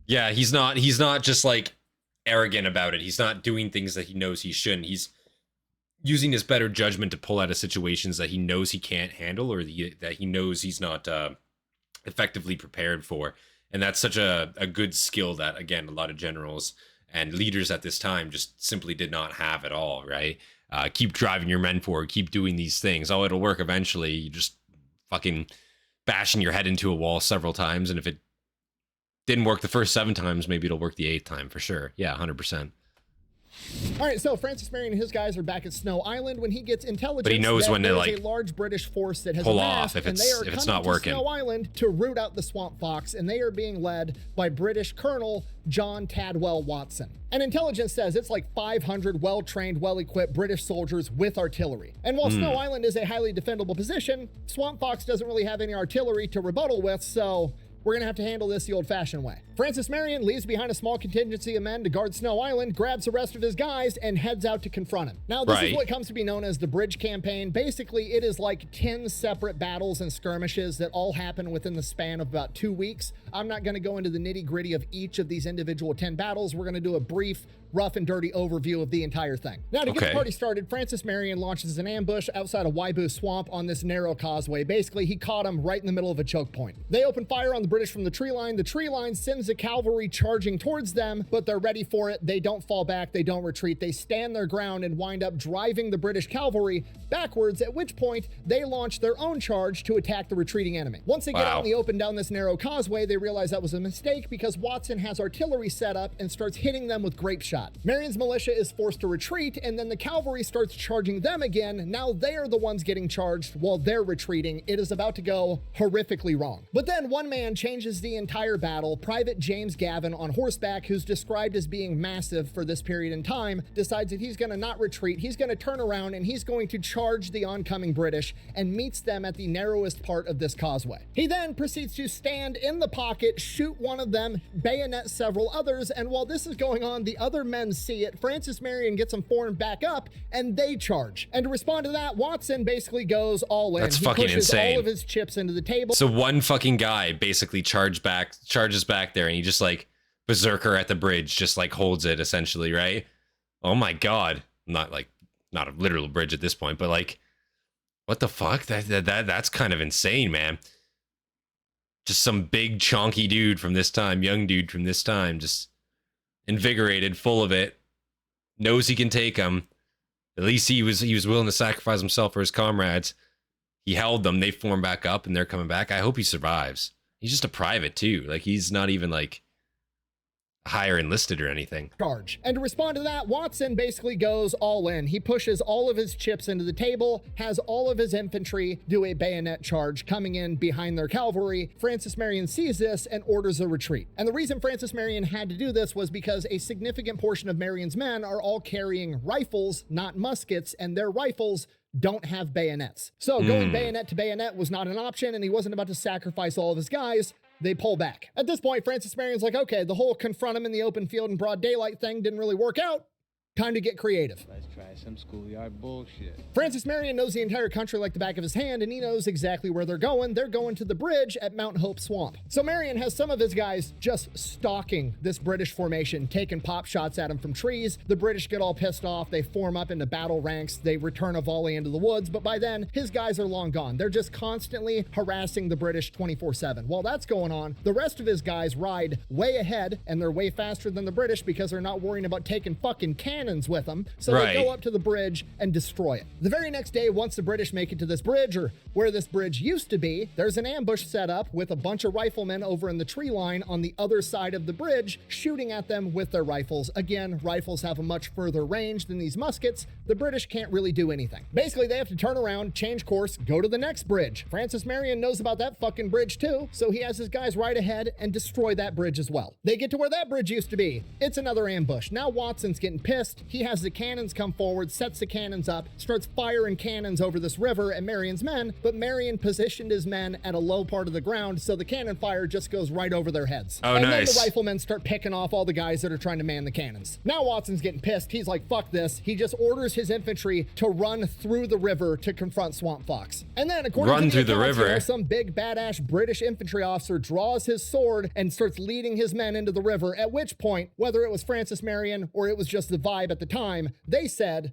Yeah, he's not just like arrogant about it. He's not doing things that he knows he shouldn't. He's using his better judgment to pull out of situations that he knows he can't handle or that he knows he's not effectively prepared for. And that's such a good skill that, again, a lot of generals and leaders at this time just simply did not have at all, right? Keep driving your men forward, keep doing these things. Oh, it'll work eventually. You just fucking bashing your head into a wall several times, and if it didn't work the first 7 times, maybe it'll work the 8th time for sure. Yeah, 100%. All right, so Francis Marion and his guys are back at Snow Island when he gets intelligence. But he knows when to like a large British force that has pull amassed, off if and they are it's coming not to working. Snow Island to root out the Swamp Fox, and they are being led by British Colonel John Tadwell Watson. And intelligence says it's like 500 well-trained, well-equipped British soldiers with artillery. And while Snow Island is a highly defendable position, Swamp Fox doesn't really have any artillery to rebuttal with, so we're gonna have to handle this the old-fashioned way. Francis Marion leaves behind a small contingency of men to guard Snow Island, grabs the rest of his guys, and heads out to confront him. Now, this is what comes to be known as the Bridge Campaign. Basically, it is like 10 separate battles and skirmishes that all happen within the span of about 2 weeks. I'm not gonna go into the nitty-gritty of each of these individual 10 battles. We're gonna do a brief, rough and dirty overview of the entire thing. Now, to get the party started, Francis Marion launches an ambush outside of Waibu Swamp on this narrow causeway. Basically, he caught him right in the middle of a choke point. They open fire on the British from the tree line. The tree line sends the cavalry charging towards them, but they're ready for it. They don't fall back. They don't retreat. They stand their ground and wind up driving the British cavalry backwards, at which point they launch their own charge to attack the retreating enemy. Once they get out in the open down this narrow causeway, they realize that was a mistake because Watson has artillery set up and starts hitting them with grape shot. Marion's militia is forced to retreat, and then the cavalry starts charging them again. Now they are the ones getting charged while they're retreating. It is about to go horrifically wrong. But then one man changes the entire battle. Private James Gavin on horseback, who's described as being massive for this period in time, decides that he's going to not retreat. He's going to turn around and he's going to charge the oncoming British and meets them at the narrowest part of this causeway. He then proceeds to stand in the pocket, shoot one of them, bayonet several others, and while this is going on, the other men see it. Francis Marion gets them formed back up and they charge. And to respond to that, Watson basically goes all in. That's he fucking pushes insane. all of his chips into the table. So one fucking guy basically charges back there, and he just like berserker at the bridge, just like holds it essentially, right? Oh my god. I'm not like not a literal bridge at this point, but like, what the fuck? That's kind of insane, man. Just some big chonky dude from this time, young dude from this time, just invigorated, full of it, knows he can take them. At least he was willing to sacrifice himself for his comrades. He held them. They formed back up, and they're coming back. I hope he survives. He's just a private too. Like, he's not even like higher enlisted or anything. Charge. And to respond to that, Watson basically goes all in. He pushes all of his chips into the table, has all of his infantry do a bayonet charge coming in behind their cavalry. Francis Marion sees this and orders a retreat. And the reason Francis Marion had to do this was because a significant portion of Marion's men are all carrying rifles, not muskets, and their rifles don't have bayonets. So going bayonet to bayonet was not an option, and he wasn't about to sacrifice all of his guys. They pull back. At this point, Francis Marion's like, okay, the whole confront him in the open field in broad daylight thing didn't really work out. Time to get creative. Let's try some schoolyard bullshit. Francis Marion knows the entire country like the back of his hand, and he knows exactly where they're going. They're going to the bridge at Mount Hope Swamp. So Marion has some of his guys just stalking this British formation, taking pop shots at him from trees. The British get all pissed off. They form up into battle ranks. They return a volley into the woods, but by then, his guys are long gone. They're just constantly harassing the British 24/7. While that's going on, the rest of his guys ride way ahead, and they're way faster than the British because they're not worrying about taking fucking cannons with them, so they go up to the bridge and destroy it. The very next day, once the British make it to this bridge, or where this bridge used to be, there's an ambush set up with a bunch of riflemen over in the tree line on the other side of the bridge, shooting at them with their rifles. Again, rifles have a much further range than these muskets. The British can't really do anything. Basically, they have to turn around, change course, go to the next bridge. Francis Marion knows about that fucking bridge too, so he has his guys ride ahead and destroy that bridge as well. They get to where that bridge used to be. It's another ambush. Now Watson's getting pissed. He has the cannons come forward, sets the cannons up, starts firing cannons over this river at Marion's men, but Marion positioned his men at a low part of the ground, so the cannon fire just goes right over their heads. Oh, and nice. then the riflemen start picking off all the guys that are trying to man the cannons. Now Watson's getting pissed. He's like, fuck this. He just orders his infantry to run through the river to confront Swamp Fox. And then, according to the accounts, you know, some big badass British infantry officer draws his sword and starts leading his men into the river, at which point, whether it was Francis Marion or it was just the vibe at the time, they said,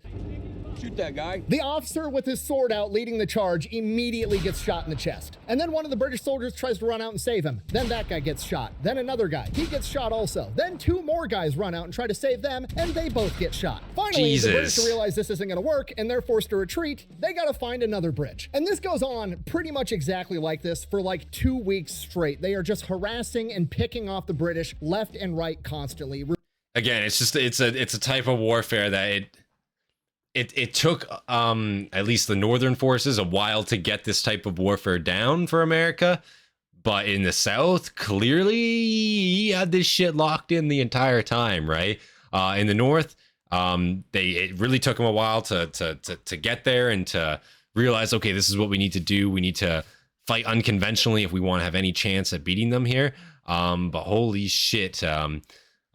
Shoot that guy. The officer with his sword out leading the charge immediately gets shot in the chest. And then one of the British soldiers tries to run out and save him. Then that guy gets shot. Then another guy. He gets shot also. Then two more guys run out and try to save them, and they both get shot. Finally, the British realize this isn't going to work, and they're forced to retreat. They got to find another bridge. And this goes on pretty much exactly like this for like 2 weeks straight. They are just harassing and picking off the British left and right constantly. Again, it's just it's a type of warfare that it took at least the northern forces a while to get this type of warfare down for America, but in the South, clearly he had this shit locked in the entire time, right? In the North, it really took them a while to get there and to realize, okay, this is what we need to do. We need to fight unconventionally if we want to have any chance at beating them here. But holy shit, I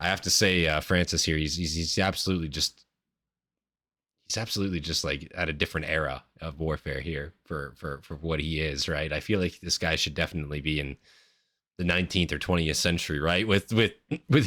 have to say, Francis here, he's absolutely just like at a different era of warfare here for what he is, right? I feel like this guy should definitely be in the 19th or 20th century, right? With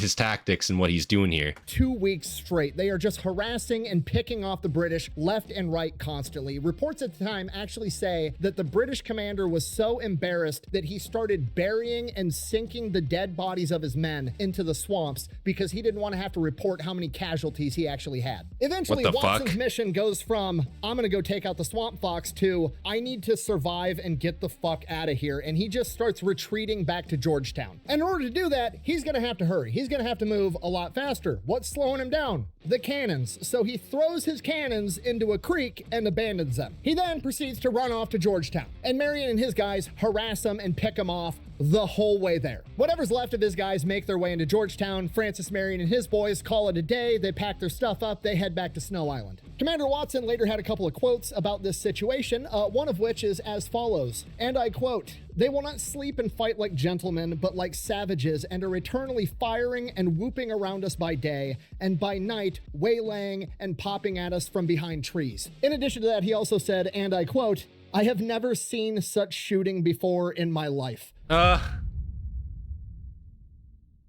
his tactics and what he's doing here. 2 weeks straight, they are just harassing and picking off the British left and right constantly. Reports at the time actually say that the British commander was so embarrassed that he started burying and sinking the dead bodies of his men into the swamps because he didn't want to have to report how many casualties he actually had. Eventually, Watson's mission goes from, I'm gonna go take out the Swamp Fox, to, I need to survive and get the fuck out of here. And he just starts retreating back to Georgetown. And in order to do that, he's gonna have to hurry. He's gonna have to move a lot faster. What's slowing him down? The cannons. So he throws his cannons into a creek and abandons them. He then proceeds to run off to Georgetown. And Marion and his guys harass him and pick him off the whole way there. Whatever's left of his guys make their way into Georgetown. Francis Marion and his boys call it a day. They pack their stuff up. They head back to Snow Island. Commander Watson later had a couple of quotes about this situation, one of which is as follows, and I quote, "They will not sleep and fight like gentlemen, but like savages, and are eternally firing and whooping around us by day, and by night waylaying and popping at us from behind trees." In addition to that, he also said, and I quote, "I have never seen such shooting before in my life."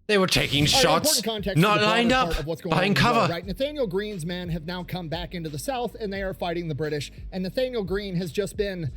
They were taking shots, context not lined up, of what's going behind on cover. Right, Nathaniel Greene's men have now come back into the South, and they are fighting the British. And Nathaniel Greene has just been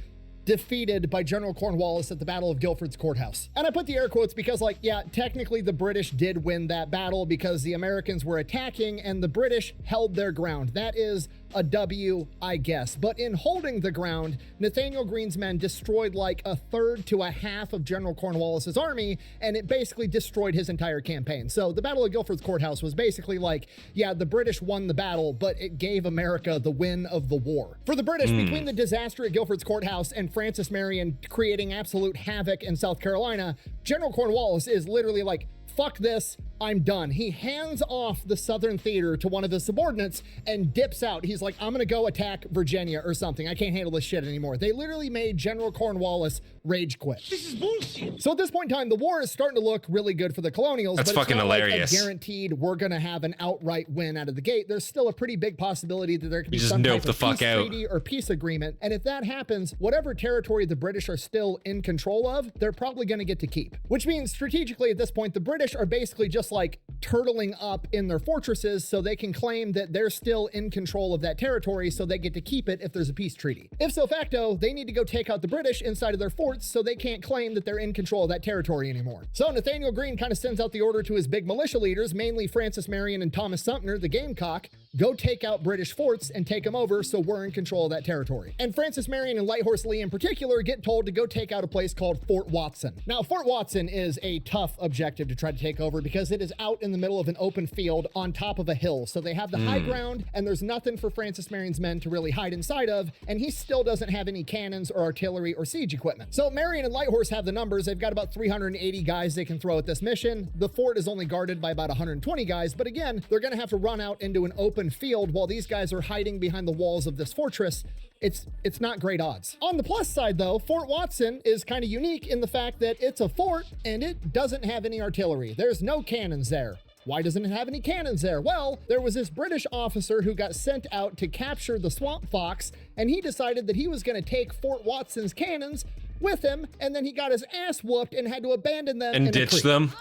defeated by General Cornwallis at the Battle of Guilford's Courthouse. And I put the air quotes because, like, yeah, technically the British did win that battle because the Americans were attacking and the British held their ground. That is a W, I guess. But in holding the ground, Nathaniel Greene's men destroyed like a third to a half of General Cornwallis's army, and it basically destroyed his entire campaign. So the Battle of Guilford's Courthouse was basically like, yeah, the British won the battle, but it gave America the win of the war. For the British, between the disaster at Guilford's Courthouse and Francis Marion creating absolute havoc in South Carolina, General Cornwallis is literally like, fuck this, I'm done. He hands off the Southern Theater to one of his subordinates and dips out. He's like, I'm gonna go attack Virginia or something. I can't handle this shit anymore. They literally made General Cornwallis rage quit. This is bullshit. So at this point in time, the war is starting to look really good for the colonials. That's but fucking it's not hilarious. Like a guaranteed we're gonna have an outright win out of the gate. There's still a pretty big possibility that there could be some type of peace treaty or peace agreement. And if that happens, whatever territory the British are still in control of, they're probably gonna get to keep. Which means strategically at this point, the British are basically just like turtling up in their fortresses so they can claim that they're still in control of that territory so they get to keep it if there's a peace treaty. If so facto, they need to go take out the British inside of their forts so they can't claim that they're in control of that territory anymore. So Nathaniel Greene kind of sends out the order to his big militia leaders, mainly Francis Marion and Thomas Sumter, the Gamecock, go take out British forts and take them over so we're in control of that territory. And Francis Marion and Lighthorse Lee in particular get told to go take out a place called Fort Watson. Now, Fort Watson is a tough objective to try to take over because it is out in the middle of an open field on top of a hill. So they have the high ground and there's nothing for Francis Marion's men to really hide inside of, and he still doesn't have any cannons or artillery or siege equipment. So Marion and Lighthorse have the numbers. They've got about 380 guys they can throw at this mission. The fort is only guarded by about 120 guys, but again, they're gonna have to run out into an open field while these guys are hiding behind the walls of this fortress. It's not great odds. On the plus side though, Fort Watson is kind of unique in the fact that it's a fort and it doesn't have any artillery. There's no cannons there. Why doesn't it have any cannons there? Well, there was this British officer who got sent out to capture the Swamp Fox, and he decided that he was going to take Fort Watson's cannons with him, and then he got his ass whooped and had to abandon them And ditch them?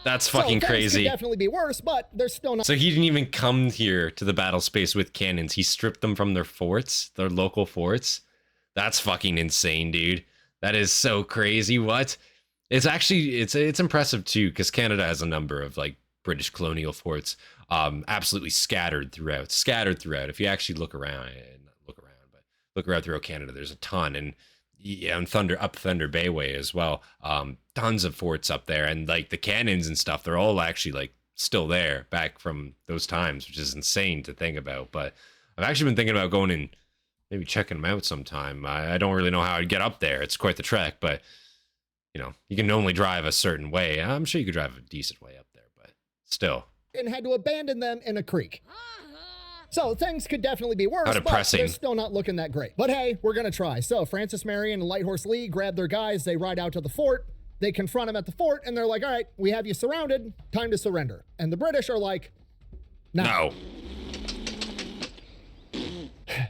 That's fucking so crazy. Could definitely be worse, but they're still not. So he didn't even come here to the battle space with cannons. He stripped them from their forts, their local forts. That's fucking insane, dude. That is so crazy. What? It's actually, it's impressive too, because Canada has a number of like British colonial forts, absolutely scattered throughout. If you actually look around throughout Canada, there's a ton. And yeah, and Thunder Bay way as well. Tons of forts up there, and like the cannons and stuff, they're all actually like still there back from those times, which is insane to think about. But I've actually been thinking about going and maybe checking them out sometime. I don't really know how I'd get up there. It's quite the trek, but you know, you can only drive a certain way. I'm sure you could drive a decent way up there, but still. And had to abandon them in a creek. So things could definitely be worse, but they're still not looking that great. But hey, we're gonna try. So Francis Marion and Lighthorse Lee grab their guys, they ride out to the fort, they confront him at the fort, and they're like, all right, we have you surrounded, time to surrender. And the British are like, no.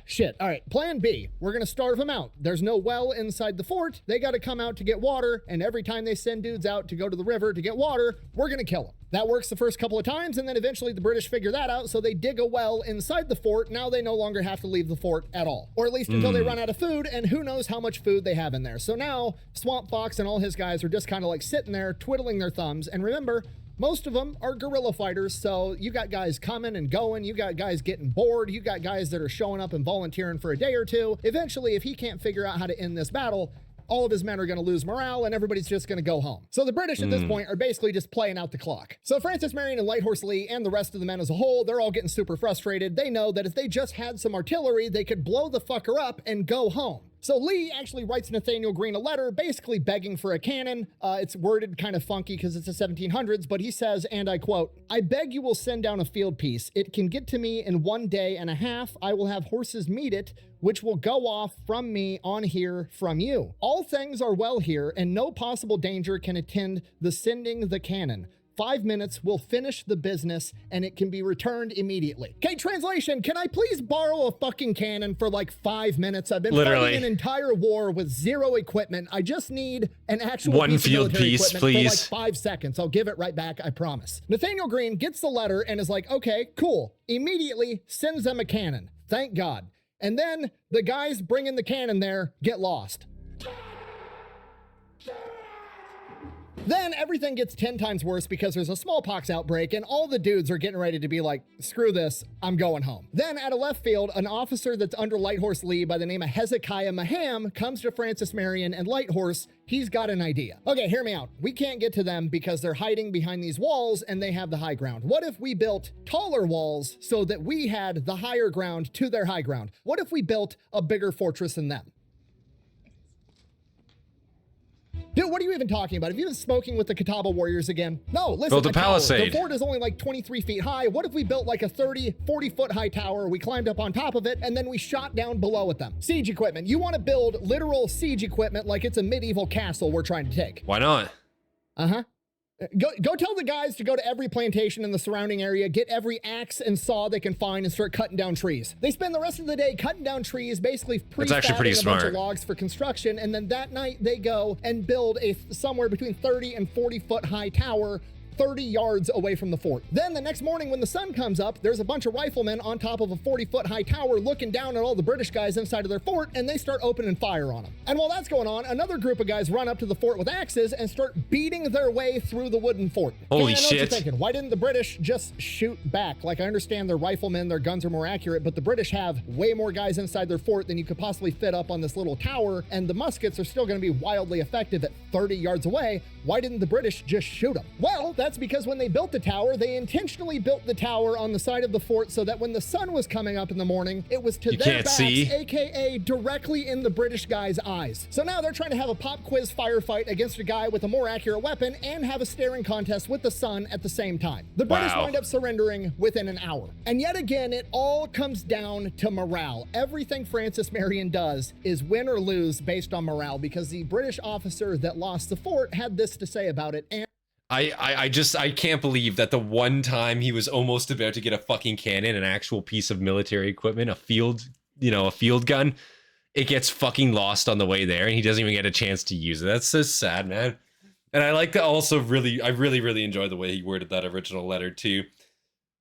Shit, all right, plan B. We're gonna starve them out. There's no well inside the fort. They gotta come out to get water, and every time they send dudes out to go to the river to get water, we're gonna kill them. That works the first couple of times, and then eventually the British figure that out, so they dig a well inside the fort. Now they no longer have to leave the fort at all. Or at least until they run out of food, and who knows how much food they have in there. So now, Swamp Fox and all his guys are just kind of like sitting there, twiddling their thumbs, and remember, most of them are guerrilla fighters, so you got guys coming and going, you got guys getting bored, you got guys that are showing up and volunteering for a day or two. Eventually, if he can't figure out how to end this battle, all of his men are going to lose morale and everybody's just going to go home. So the British at this point are basically just playing out the clock. So Francis Marion and Lighthorse Lee and the rest of the men as a whole, they're all getting super frustrated. They know that if they just had some artillery, they could blow the fucker up and go home. So Lee actually writes Nathaniel Greene a letter basically begging for a cannon. It's worded kind of funky because it's the 1700s, but he says, and I quote, "I beg you will send down a field piece. It can get to me in 1 day and a half. I will have horses meet it, which will go off from me on here from you. All things are well here, and no possible danger can attend the sending the cannon. 5 minutes will finish the business and it can be returned immediately. Okay, translation, can I please borrow a fucking cannon for like 5 minutes? I've been fighting an entire war with 0 equipment. I just need an actual one field piece, please. For like 5 seconds. I'll give it right back, I promise. Nathaniel Green gets the letter and is like, okay, cool. Immediately sends them a cannon. Thank God. And then the guys bringing the cannon there get lost. Then everything gets 10 times worse because there's a smallpox outbreak and all the dudes are getting ready to be like, screw this, I'm going home. Then out of left field, an officer that's under Lighthorse Lee by the name of Hezekiah Maham comes to Francis Marion and Lighthorse. He's got an idea. Okay, hear me out. We can't get to them because they're hiding behind these walls and they have the high ground. What if we built taller walls so that we had the higher ground to their high ground? What if we built a bigger fortress than them? Dude, what are you even talking about? Have you been smoking with the Catawba Warriors again? No, listen. Build a palisade. The fort is only like 23 feet high. What if we built like a 30, 40 foot high tower? We climbed up on top of it and then we shot down below at them. Siege equipment. You want to build literal siege equipment like it's a medieval castle we're trying to take. Why not? Uh-huh. Go tell the guys to go to every plantation in the surrounding area, get every axe and saw they can find and start cutting down trees. They spend the rest of the day cutting down trees, basically pre-fabbing a bunch of logs for construction, and then that night they go and build a somewhere between 30 and 40 foot high tower 30 yards away from the fort. Then the next morning when the sun comes up, there's a bunch of riflemen on top of a 40-foot high tower looking down at all the British guys inside of their fort, and they start opening fire on them. And while that's going on, another group of guys run up to the fort with axes and start beating their way through the wooden fort. Holy shit. shit. What you're thinking. Why didn't the British just shoot back? Like, I understand they're riflemen, their guns are more accurate, but the British have way more guys inside their fort than you could possibly fit up on this little tower, and the muskets are still going to be wildly effective at 30 yards away. Why didn't the British just shoot them? Well, that's because when they built the tower, they intentionally built the tower on the side of the fort so that when the sun was coming up in the morning, it was to their backs, aka directly in the British guy's eyes. So now they're trying to have a pop quiz firefight against a guy with a more accurate weapon and have a staring contest with the sun at the same time. The British wind up surrendering within an hour. And yet again, it all comes down to morale. Everything Francis Marion does is win or lose based on morale, because the British officer that lost the fort had this to say about it. And I can't believe that the one time he was almost about to get a fucking cannon, an actual piece of military equipment, a field gun, it gets fucking lost on the way there and he doesn't even get a chance to use it. That's so sad, man. And I like to also I really enjoy the way he worded that original letter too.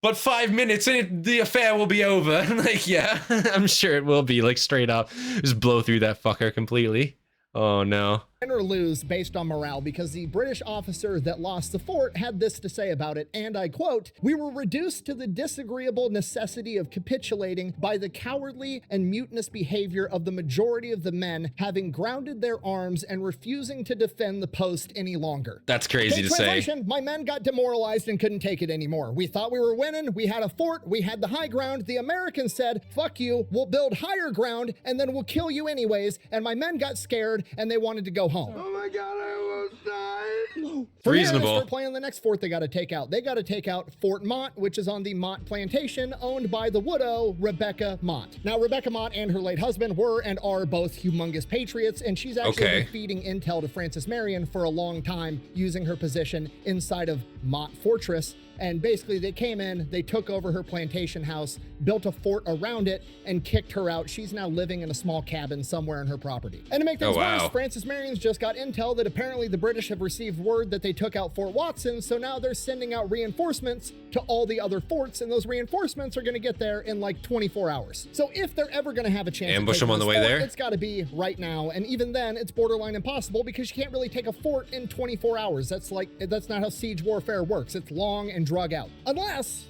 But 5 minutes and the affair will be over. I'm like, yeah, I'm sure it will be, like, straight up. Just blow through that fucker completely. Oh no. Win or lose based on morale, because the British officer that lost the fort had this to say about it, and I quote, "We were reduced to the disagreeable necessity of capitulating by the cowardly and mutinous behavior of the majority of the men, having grounded their arms and refusing to defend the post any longer." That's crazy to say. My men got demoralized and couldn't take it anymore. We thought we were winning. We had a fort. We had the high ground. The Americans said, fuck you, we'll build higher ground and then we'll kill you anyways. And my men got scared and they wanted to go home. Oh my God, I almost died. Reasonable. They start playing the next fort they got to take out. They got to take out Fort Mott, which is on the Mott plantation owned by the widow, Rebecca Mott. Now, Rebecca Mott and her late husband were and are both humongous patriots, and she's actually been feeding intel to Francis Marion for a long time, using her position inside of Mott Fortress. And basically they came in, they took over her plantation house, built a fort around it, and kicked her out. She's now living in a small cabin somewhere on her property. And to make things worse, Francis Marion's just got intel that apparently the British have received word that they took out Fort Watson, so now they're sending out reinforcements to all the other forts, and those reinforcements are going to get there in like 24 hours. So if they're ever going to have a chance ambush them on the way there, it's got to be right now. And even then, it's borderline impossible because you can't really take a fort in 24 hours. That's not how siege warfare works. It's long and drug out. Unless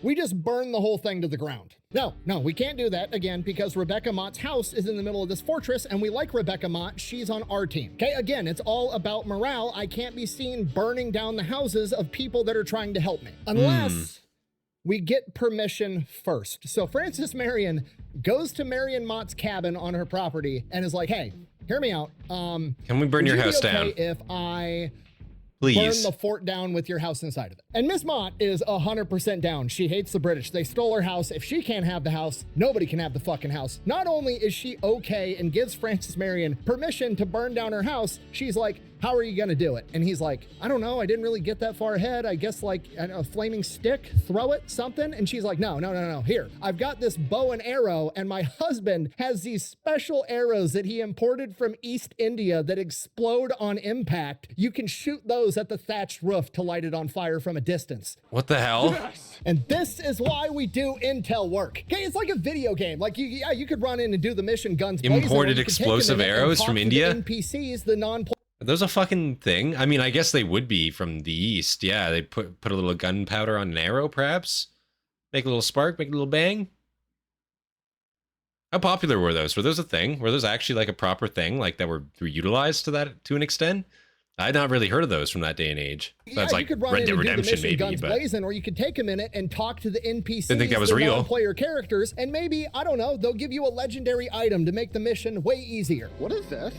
we just burn the whole thing to the ground. No, we can't do that, again, because Rebecca Mott's house is in the middle of this fortress, and we like Rebecca Mott. She's on our team. Okay, again, it's all about morale. I can't be seen burning down the houses of people that are trying to help me. Unless we get permission first. So Francis Marion goes to Marion Mott's cabin on her property and is like, hey, hear me out. Can we burn your house down? If I... Please. Burn the fort down with your house inside of it. And Miss Mott is 100% down. She hates the British. They stole her house. If she can't have the house, nobody can have the fucking house. Not only is she okay and gives Francis Marion permission to burn down her house, she's like, How are you gonna do it? And he's like, I don't know, I didn't really get that far ahead. I guess like a flaming stick, throw it, something. And she's like, no. Here, I've got this bow and arrow, and my husband has these special arrows that he imported from East India that explode on impact. You can shoot those at the thatched roof to light it on fire from a distance. What the hell? Yes. And this is why we do intel work. Okay, it's like a video game. Like you could run in and do the mission guns blazing. Imported explosive arrows from India? NPCs, the Are those a fucking thing? I mean, I guess they would be from the East. Yeah, they put a little gunpowder on an arrow, perhaps? Make a little spark, make a little bang? How popular were those? Were those a thing? Were those actually like a proper thing, like that were utilized to an extent? I'd not really heard of those from that day and age. That's like Red Dead Redemption, maybe. Guns blazing, or you could take a minute and talk to the NPCs, didn't think that was real. Player characters, and maybe, I don't know, they'll give you a legendary item to make the mission way easier. What is this?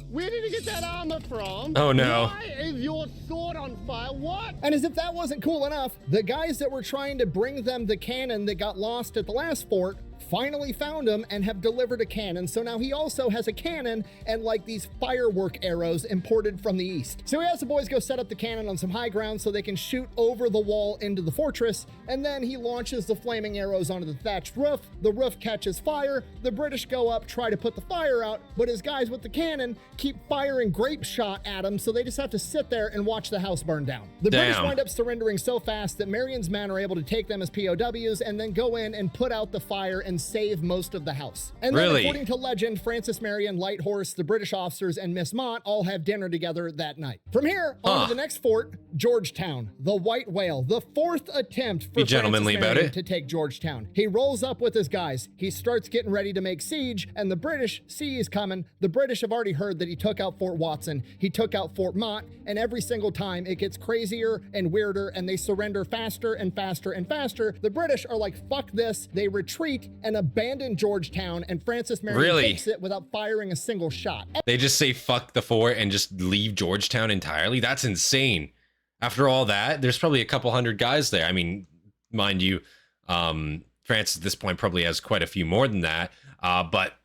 Where did you get that armor from? Oh no. Why is your sword on fire? What? And as if that wasn't cool enough, the guys that were trying to bring them the cannon that got lost at the last fort finally found him and have delivered a cannon. So now he also has a cannon and like these firework arrows imported from the East. So he has the boys go set up the cannon on some high ground so they can shoot over the wall into the fortress. And then he launches the flaming arrows onto the thatched roof. The roof catches fire. The British go up, try to put the fire out, but his guys with the cannon keep firing grape shot at him. So they just have to sit there and watch the house burn down. The British wind up surrendering so fast that Marion's men are able to take them as POWs and then go in and put out the fire and save most of the house. And then according to legend, Francis Marion, Light Horse, the British officers, and Miss Mott all have dinner together that night. From here, on to the next fort, Georgetown, the White Whale, the fourth attempt for Francis Marion to take Georgetown. He rolls up with his guys. He starts getting ready to make siege, and the British see he's coming. The British have already heard that he took out Fort Watson, he took out Fort Mott, and every single time it gets crazier and weirder, and they surrender faster and faster and faster. The British are like, fuck this. They retreat and abandon Georgetown, and Francis Marion takes it without firing a single shot. They just say fuck the fort and just leave Georgetown entirely? That's insane. After all that, there's probably a couple hundred guys there. I mean, mind you, France at this point probably has quite a few more than that, but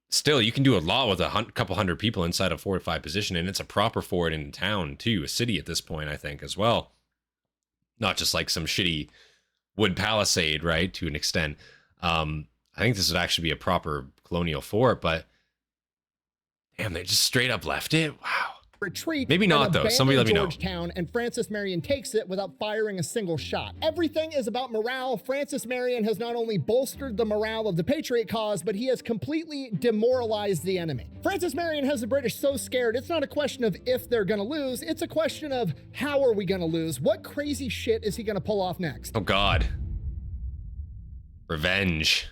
still, you can do a lot with a couple hundred people inside a fortified position, and it's a proper fort in town too, a city at this point, I think, as well. Not just like some shitty wood palisade, right, to an extent. I think this would actually be a proper colonial fort, but damn, they just straight up left it. Wow. Retreat. Maybe not though. Somebody let me know. Georgetown, and Francis Marion takes it without firing a single shot. Everything is about morale. Francis Marion has not only bolstered the morale of the Patriot cause, but he has completely demoralized the enemy. Francis Marion has the British so scared, it's not a question of if they're gonna lose, it's a question of how are we gonna lose? What crazy shit is he gonna pull off next? Oh God. Revenge.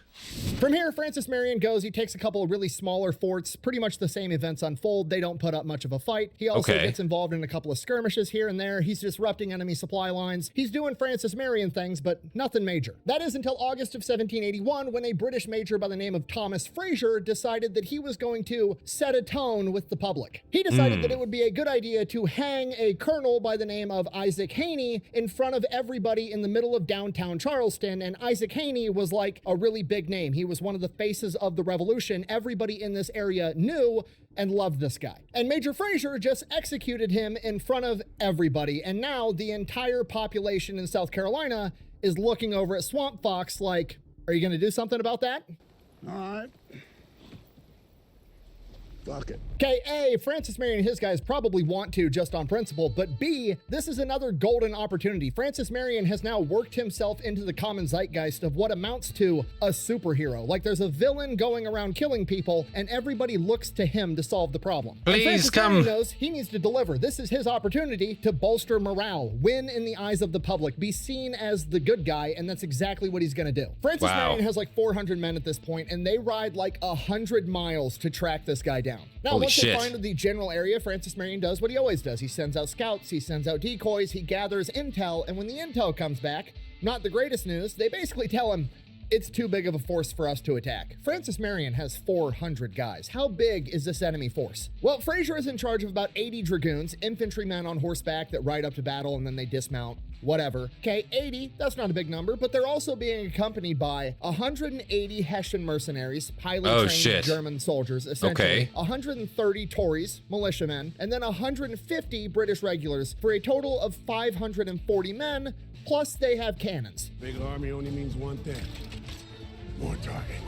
From here, Francis Marion goes, he takes a couple of really smaller forts, pretty much the same events unfold. They don't put up much of a fight. He also gets involved in a couple of skirmishes here and there. He's disrupting enemy supply lines. He's doing Francis Marion things, but nothing major. That is until August of 1781, when a British major by the name of Thomas Fraser decided that he was going to set a tone with the public. He decided that it would be a good idea to hang a colonel by the name of Isaac Haney in front of everybody in the middle of downtown Charleston, and Isaac Haney was like a really big name. He was one of the faces of the revolution. Everybody in this area knew and loved this guy. And Major Fraser just executed him in front of everybody. And now the entire population in South Carolina is looking over at Swamp Fox like, are you going to do something about that? All right. Fuck it. Okay, A, Francis Marion and his guys probably want to just on principle, but B, this is another golden opportunity. Francis Marion has now worked himself into the common zeitgeist of what amounts to a superhero. Like there's a villain going around killing people and everybody looks to him to solve the problem. Please come. Marion knows he needs to deliver. This is his opportunity to bolster morale, win in the eyes of the public, be seen as the good guy, and that's exactly what he's gonna do. Francis Marion has like 400 men at this point, and they ride like 100 miles to track this guy down. Now, once they find the general area, Francis Marion does what he always does. He sends out scouts, he sends out decoys, he gathers intel, and when the intel comes back, not the greatest news, they basically tell him, it's too big of a force for us to attack. Francis Marion has 400 guys. How big is this enemy force? Well, Fraser is in charge of about 80 dragoons, infantrymen on horseback that ride up to battle and then they dismount. Whatever. Okay, 80, that's not a big number, but they're also being accompanied by 180 Hessian mercenaries, highly trained German soldiers, essentially, 130 Tories, militiamen, and then 150 British regulars for a total of 540 men, plus they have cannons. Big army only means one thing. More targets.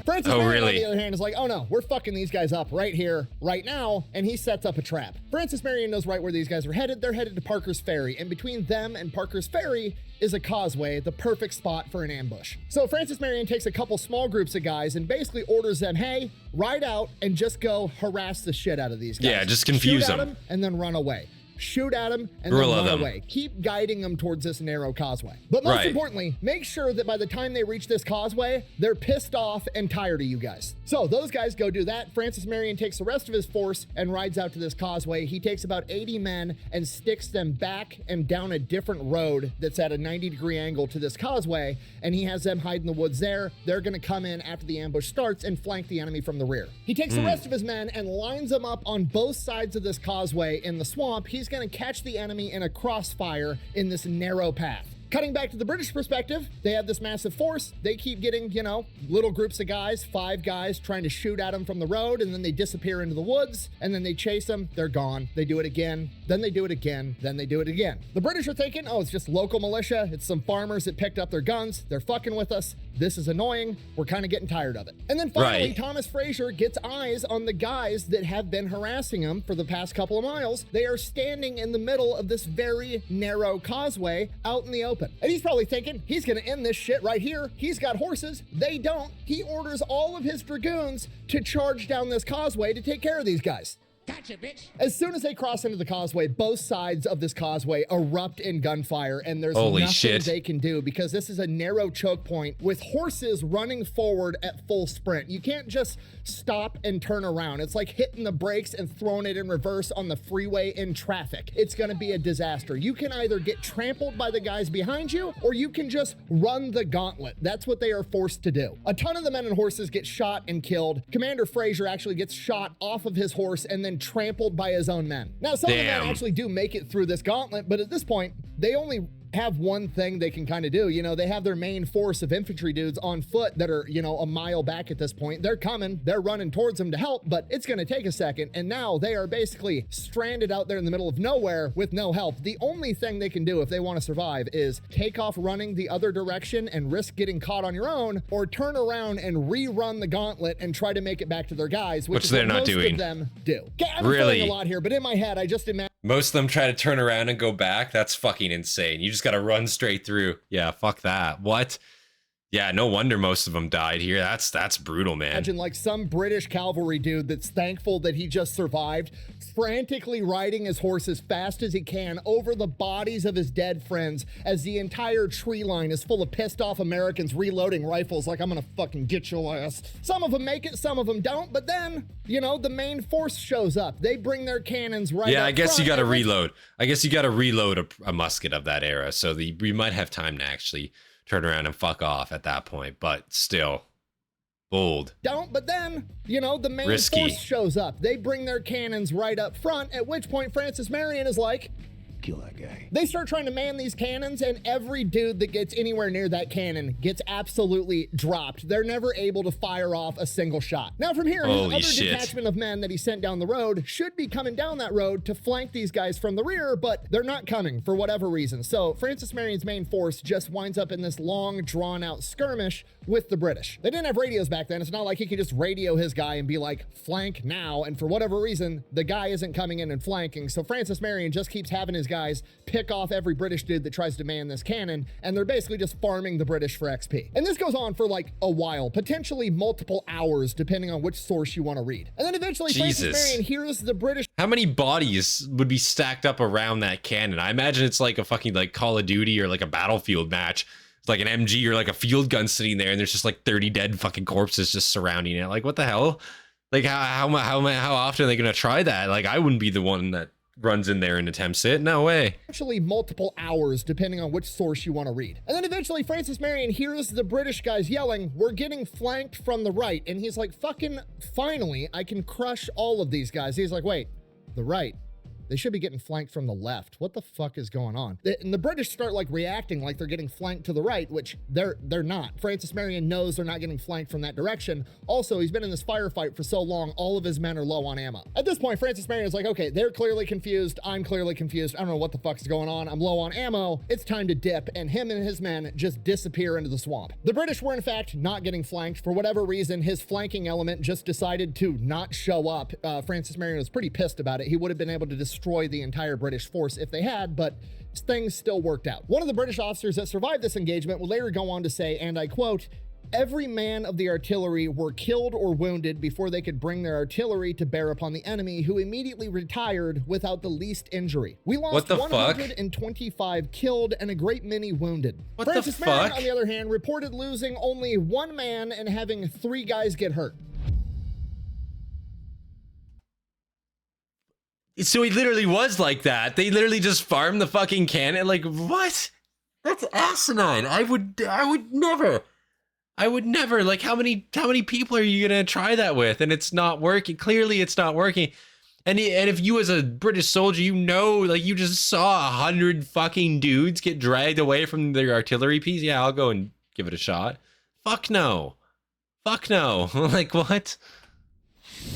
Francis Marion, on the other hand, is like, oh no, we're fucking these guys up right here, right now, and he sets up a trap. Francis Marion knows right where these guys are headed. They're headed to Parker's Ferry, and between them and Parker's Ferry is a causeway, the perfect spot for an ambush. So Francis Marion takes a couple small groups of guys and basically orders them, hey, ride out and just go harass the shit out of these guys. Yeah, just confuse them. them. Shoot at them and then run away. Shoot at them and then run away. Keep guiding them towards this narrow causeway. But most importantly, make sure that by the time they reach this causeway, they're pissed off and tired of you guys. So those guys go do that. Francis Marion takes the rest of his force and rides out to this causeway. He takes about 80 men and sticks them back and down a different road that's at a 90-degree angle to this causeway, and he has them hide in the woods there. They're gonna come in after the ambush starts and flank the enemy from the rear. He takes the rest of his men and lines them up on both sides of this causeway in the swamp. He's going to catch the enemy in a crossfire in this narrow path. Cutting back to the British perspective, they have this massive force. They keep getting, you know, little groups of guys, 5 guys trying to shoot at them from the road, and then they disappear into the woods, and then they chase them. They're gone. They do it again. Then they do it again. Then they do it again. The British are thinking, oh, it's just local militia. It's some farmers that picked up their guns. They're fucking with us. This is annoying. We're kind of getting tired of it. And then finally, Thomas Fraser gets eyes on the guys that have been harassing him for the past couple of miles. They are standing in the middle of this very narrow causeway out in the open. And he's probably thinking, he's gonna end this shit right here. He's got horses, they don't. He orders all of his dragoons to charge down this causeway to take care of these guys. Gotcha, bitch. As soon as they cross into the causeway, both sides of this causeway erupt in gunfire, and there's nothing they can do because this is a narrow choke point with horses running forward at full sprint. You can't just stop and turn around. It's like hitting the brakes and throwing it in reverse on the freeway in traffic. It's gonna be a disaster. You can either get trampled by the guys behind you, or you can just run the gauntlet. That's what they are forced to do. A ton of the men and horses get shot and killed. Commander Fraser actually gets shot off of his horse and then trampled by his own men. Now, some of the men actually do make it through this gauntlet, but at this point, they only have one thing they can kind of do. You know, they have their main force of infantry dudes on foot that are, you know, a mile back at this point. They're coming, they're running towards them to help, but it's going to take a second. And now they are basically stranded out there in the middle of nowhere with no help. The only thing they can do if they want to survive is take off running the other direction and risk getting caught on your own, or turn around and rerun the gauntlet and try to make it back to their guys, which is they're not doing. Most of them do. Okay, I'm feeling a lot here, but in my head, I just imagine most of them try to turn around and go back. That's fucking insane. You just got to run straight through. Yeah, fuck that. What? Yeah, no wonder most of them died here. That's brutal, man. Imagine like some British cavalry dude that's thankful that he just survived, frantically riding his horse as fast as he can over the bodies of his dead friends as the entire tree line is full of pissed off Americans reloading rifles like, I'm gonna fucking get your ass. Some of them make it, some of them don't, but then, you know, the main force shows up. They bring their cannons right up Yeah, I guess you gotta reload. I guess you gotta reload a musket of that era, so we might have time to actually turn around and fuck off at that point, but still, bold. But then, you know, the main force shows up. They bring their cannons right up front, at which point Francis Marion is like, kill that guy. They start trying to man these cannons, and every dude that gets anywhere near that cannon gets absolutely dropped. They're never able to fire off a single shot. Now from here, his other detachment of men that he sent down the road should be coming down that road to flank these guys from the rear, but they're not coming for whatever reason. So Francis Marion's main force just winds up in this long, drawn-out skirmish with the British. They didn't have radios back then. It's not like he could just radio his guy and be like, flank now, and for whatever reason, the guy isn't coming in and flanking. So Francis Marion just keeps having his guys pick off every British dude that tries to man this cannon, and they're basically just farming the British for XP. And this goes on for like a while, potentially multiple hours, depending on which source you want to read. And then eventually Francis Marion hears the British. How many bodies would be stacked up around that cannon? I imagine it's like a fucking like Call of Duty or like a Battlefield match. It's like an MG or like a field gun sitting there, and there's just like 30 dead fucking corpses just surrounding it. Like, what the hell? Like, how often are they gonna try that? Like, I wouldn't be the one that runs in there and attempts it. No way. Actually multiple hours, depending on which source you want to read. And then eventually Francis Marion hears the British guys yelling, "We're getting flanked from the right." And he's like, fucking finally, I can crush all of these guys. He's like, wait, the right? They should be getting flanked from the left. What the fuck is going on? And the British start like reacting like they're getting flanked to the right, which they're not. Francis Marion knows they're not getting flanked from that direction. Also, he's been in this firefight for so long, all of his men are low on ammo. At this point, Francis Marion is like, okay, they're clearly confused. I'm clearly confused. I don't know what the fuck's going on. I'm low on ammo. It's time to dip. And him and his men just disappear into the swamp. The British were in fact not getting flanked. For whatever reason, his flanking element just decided to not show up. Francis Marion was pretty pissed about it. He would have been able to destroy the entire British force if they had, but things still worked out. One of the British officers that survived this engagement would later go on to say, and I quote, "Every man of the artillery were killed or wounded before they could bring their artillery to bear upon the enemy, who immediately retired without the least injury. We lost 125 killed and a great many wounded." Francis Marion, on the other hand, reported losing only 1 man and having 3 guys get hurt. So he literally was like that. They literally just farmed the fucking cannon. Like, what? That's asinine. I would never. Like, how many people are you gonna try that with? And it's not working. Clearly it's not working. And if you as a British soldier, you know, like you just saw 100 fucking dudes get dragged away from their artillery piece. Yeah, I'll go and give it a shot. Fuck no. Fuck no. Like, what?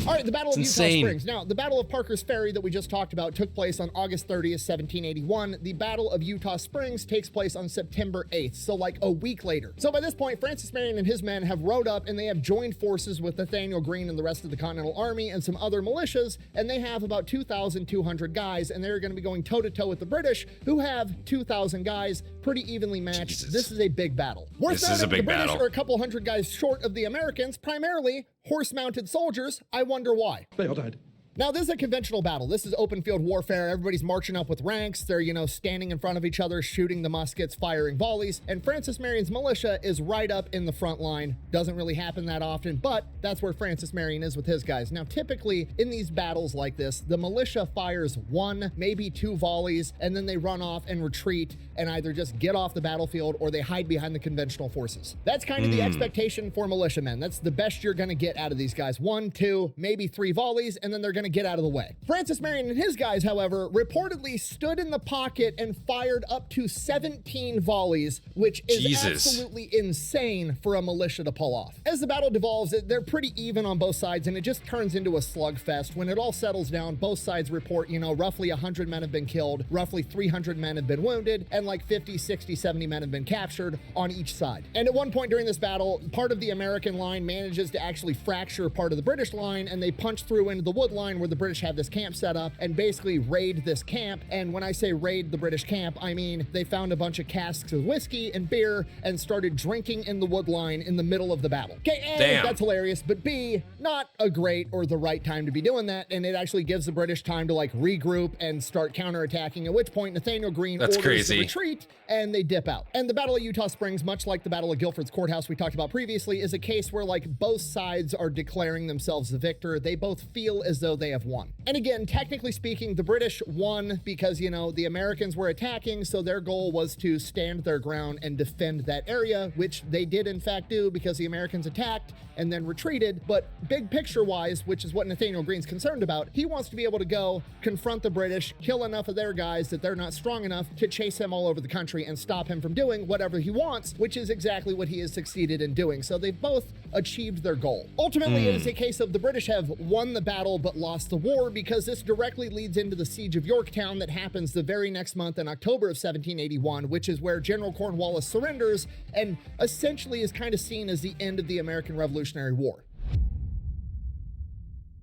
All right, the Battle of Utah Springs. Now, the Battle of Parker's Ferry that we just talked about took place on August 30th, 1781. The Battle of Utah Springs takes place on September 8th, so like a week later. So by this point, Francis Marion and his men have rode up and they have joined forces with Nathaniel Greene and the rest of the Continental Army and some other militias, and they have about 2,200 guys, and they're going to be going toe-to-toe with the British, who have 2,000 guys, pretty evenly matched. Jesus. This is a big battle. Worth noting, the British are a couple hundred guys short of the Americans, primarily horse-mounted soldiers. I wonder why. They all died. Now, this is a conventional battle. This is open field warfare. Everybody's marching up with ranks. They're, you know, standing in front of each other, shooting the muskets, firing volleys. And Francis Marion's militia is right up in the front line. Doesn't really happen that often, but that's where Francis Marion is with his guys. Now, typically in these battles like this, the militia fires 1, maybe 2 volleys, and then they run off and retreat and either just get off the battlefield or they hide behind the conventional forces. That's kind of the expectation for militiamen. That's the best you're going to get out of these guys. 1, 2, maybe 3 volleys, and then they're going to get out of the way. Francis Marion and his guys, however, reportedly stood in the pocket and fired up to 17 volleys, which is absolutely insane for a militia to pull off. As the battle devolves, they're pretty even on both sides, and it just turns into a slugfest. When it all settles down, both sides report, you know, roughly 100 men have been killed, roughly 300 men have been wounded, and like 50, 60, 70 men have been captured on each side. And at one point during this battle, part of the American line manages to actually fracture part of the British line, and they punch through into the wood line where the British have this camp set up and basically raid this camp. And when I say raid the British camp, I mean they found a bunch of casks of whiskey and beer and started drinking in the wood line in the middle of the battle. Okay, A, that's hilarious, but B, not a great or the right time to be doing that, and it actually gives the British time to like regroup and start counterattacking, at which point Nathaniel Greene orders the retreat and they dip out. And the Battle of Utah Springs, much like the Battle of Guilford's Courthouse we talked about previously, is a case where like both sides are declaring themselves the victor. They both feel as though they have won. And again, technically speaking, the British won because, you know, the Americans were attacking, so their goal was to stand their ground and defend that area, which they did in fact do because the Americans attacked and then retreated. But big picture wise, which is what Nathaniel Greene's concerned about, he wants to be able to go confront the British, kill enough of their guys that they're not strong enough to chase him all over the country and stop him from doing whatever he wants, which is exactly what he has succeeded in doing. So they've both achieved their goal. Ultimately, it is a case of the British have won the battle but lost the war, because this directly leads into the Siege of Yorktown that happens the very next month in October of 1781, which is where General Cornwallis surrenders and essentially is kind of seen as the end of the American Revolutionary War.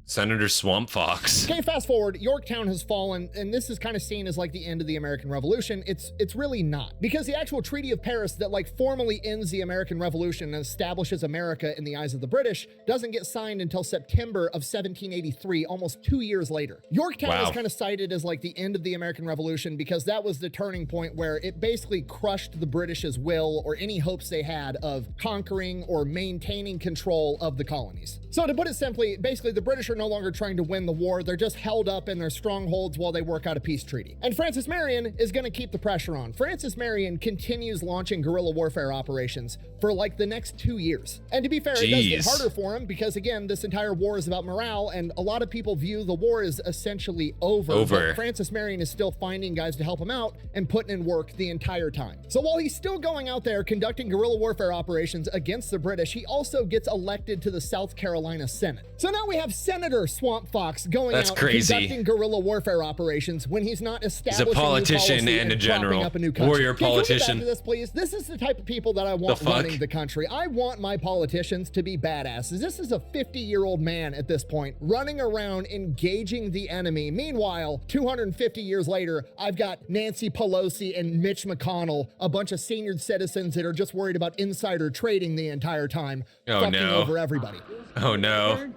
Senator Swamp Fox. Okay, fast forward, Yorktown has fallen, and this is kind of seen as like the end of the American Revolution. It's really not, because the actual Treaty of Paris that like formally ends the American Revolution and establishes America in the eyes of the British doesn't get signed until September of 1783, almost 2 years later. Yorktown is kind of cited as like the end of the American Revolution because that was the turning point where it basically crushed the British's will or any hopes they had of conquering or maintaining control of the colonies. So to put it simply, basically the British are are no longer trying to win the war. They're just held up in their strongholds while they work out a peace treaty. And Francis Marion is going to keep the pressure on. Francis Marion continues launching guerrilla warfare operations for like the next 2 years. And to be fair, it does get harder for him because, again, this entire war is about morale, and a lot of people view the war as essentially over. But Francis Marion is still finding guys to help him out and putting in work the entire time. So while he's still going out there conducting guerrilla warfare operations against the British, he also gets elected to the South Carolina Senate. So now we have Senator Swamp Fox going out conducting guerrilla warfare operations when he's not establishing. He's a politician and a general, up a new country. warrior politician. Can we get back to this, please? This is the type of people that I want running the country. I want my politicians to be badasses. This is a 50-year-old man at this point running around engaging the enemy. Meanwhile, 250 years later, I've got Nancy Pelosi and Mitch McConnell, a bunch of senior citizens that are just worried about insider trading the entire time, fucking over everybody. Oh no.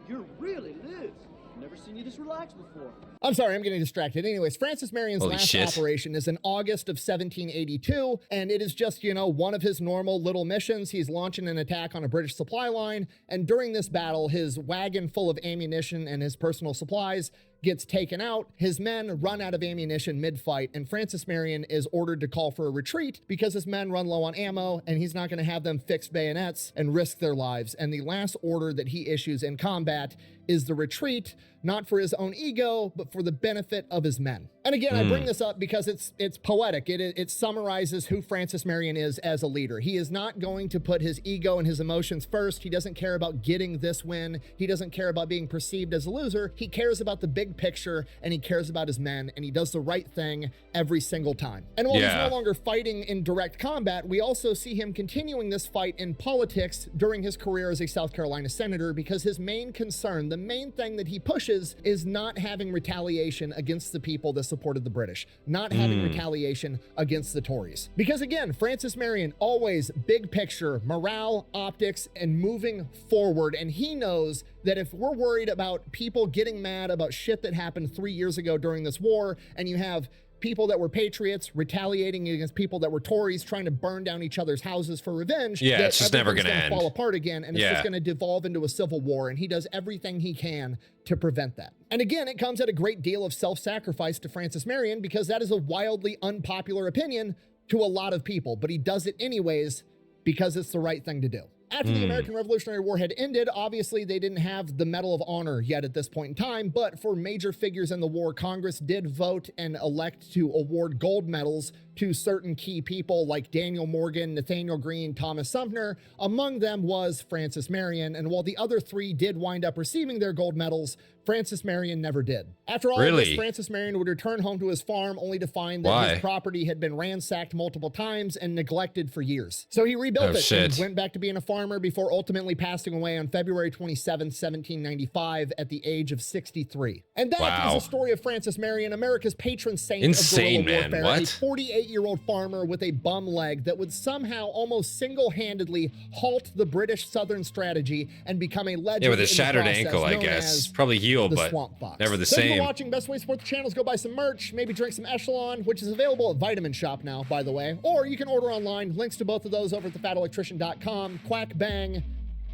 You're really Liz. Never seen you this relaxed before. I'm sorry, I'm getting distracted. Anyways, Francis Marion's last operation is in August of 1782, and it is just, you know, one of his normal little missions. He's launching an attack on a British supply line, and during this battle, his wagon full of ammunition and his personal supplies gets taken out. His men run out of ammunition mid-fight, and Francis Marion is ordered to call for a retreat because his men run low on ammo, and he's not going to have them fix bayonets and risk their lives. And the last order that he issues in combat is the retreat, not for his own ego, but for the benefit of his men. And again, I bring this up because it's poetic. It summarizes who Francis Marion is as a leader. He is not going to put his ego and his emotions first. He doesn't care about getting this win. He doesn't care about being perceived as a loser. He cares about the big picture, and he cares about his men, and he does the right thing every single time. And while he's no longer fighting in direct combat, we also see him continuing this fight in politics during his career as a South Carolina senator, because his main concern, the main thing that he pushes, is not having retaliation against the people that supported the British, not having retaliation against the Tories. Because again, Francis Marion, always big picture, morale, optics, and moving forward. And he knows that if we're worried about people getting mad about shit that happened 3 years ago during this war, and you have people that were patriots retaliating against people that were Tories trying to burn down each other's houses for revenge, it's just never going to end. Fall apart again, and it's just going to devolve into a civil war, and he does everything he can to prevent that. And again, it comes at a great deal of self-sacrifice to Francis Marion, because that is a wildly unpopular opinion to a lot of people, but he does it anyways because it's the right thing to do. After the American Revolutionary War had ended, obviously they didn't have the Medal of Honor yet at this point in time, but for major figures in the war, Congress did vote and elect to award gold medals to certain key people like Daniel Morgan, Nathaniel Greene, Thomas Sumter. Among them was Francis Marion, and while the other three did wind up receiving their gold medals, Francis Marion never did. After all of this, Francis Marion would return home to his farm only to find that his property had been ransacked multiple times and neglected for years. So he rebuilt it and went back to being a farmer before ultimately passing away on February 27, 1795 at the age of 63. And that is the story of Francis Marion, America's patron saint of guerrilla warfare. A 48-year-old farmer with a bum leg that would somehow almost single-handedly halt the British Southern strategy and become a legend. Yeah, with a shattered ankle, I guess. Probably healed, but never the same. Thanks for watching. Best way to support the channel is go buy some merch, maybe drink some Echelon, which is available at Vitamin Shop now, by the way. Or you can order online. Links to both of those over at thefatelectrician.com. Quack bang,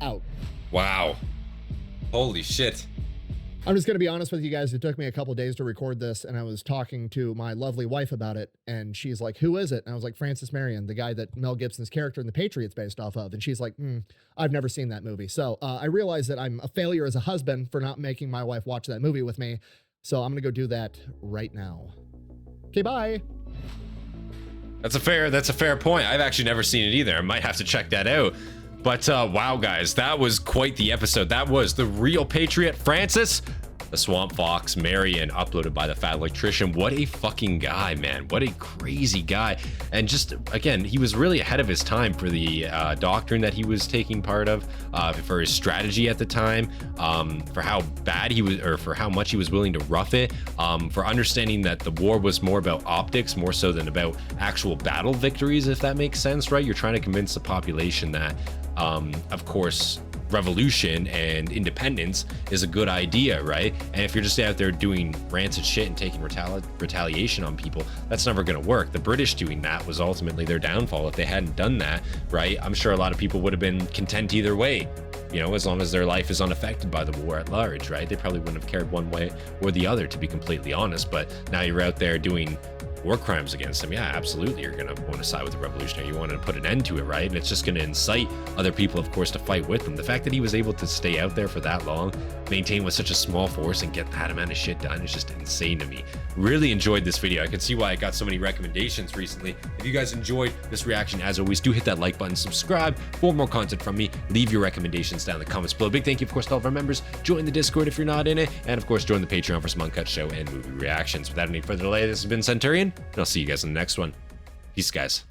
out. Wow. Holy shit. I'm just going to be honest with you guys. It took me a couple days to record this, and I was talking to my lovely wife about it, and she's like, who is it? And I was like, Francis Marion, the guy that Mel Gibson's character in The Patriot's based off of. And she's like, I've never seen that movie. So I realized that I'm a failure as a husband for not making my wife watch that movie with me. So I'm going to go do that right now. Okay, bye. That's a fair point. I've actually never seen it either. I might have to check that out. But wow, guys, that was quite the episode. That was the real Patriot, Francis the Swamp Fox Marion, uploaded by the Fat Electrician. What a fucking guy, man. What a crazy guy. And just, again, he was really ahead of his time for the doctrine that he was taking part of, for his strategy at the time, for how bad he was, or for how much he was willing to rough it, for understanding that the war was more about optics, more so than about actual battle victories, if that makes sense, right? You're trying to convince the population that, of course, revolution and independence is a good idea, right? And if you're just out there doing rancid shit and taking retaliation on people, that's never going to work. The British doing that was ultimately their downfall. If they hadn't done that, right, I'm sure a lot of people would have been content either way. you know, as long as their life is unaffected by the war at large, right? They probably wouldn't have cared one way or the other, to be completely honest. But now you're out there doing war crimes against them. Yeah, absolutely, you're gonna want to side with the revolutionary. You want to put an end to it, right? And it's just going to incite other people, of course, to fight with them. The fact that he was able to stay out there for that long, maintain with such a small force, and get that amount of shit done is just insane to me. Really enjoyed this video. I can see why I got so many recommendations recently. If you guys enjoyed this reaction, as always, do hit that like button, subscribe for more content from me, leave your recommendations down in the comments below. Big thank you, of course, to all of our members. Join the Discord if you're not in it, and of course, join the Patreon for some uncut show and movie reactions. Without any further delay, this has been Centurion, and I'll see you guys in the next one. Peace, guys.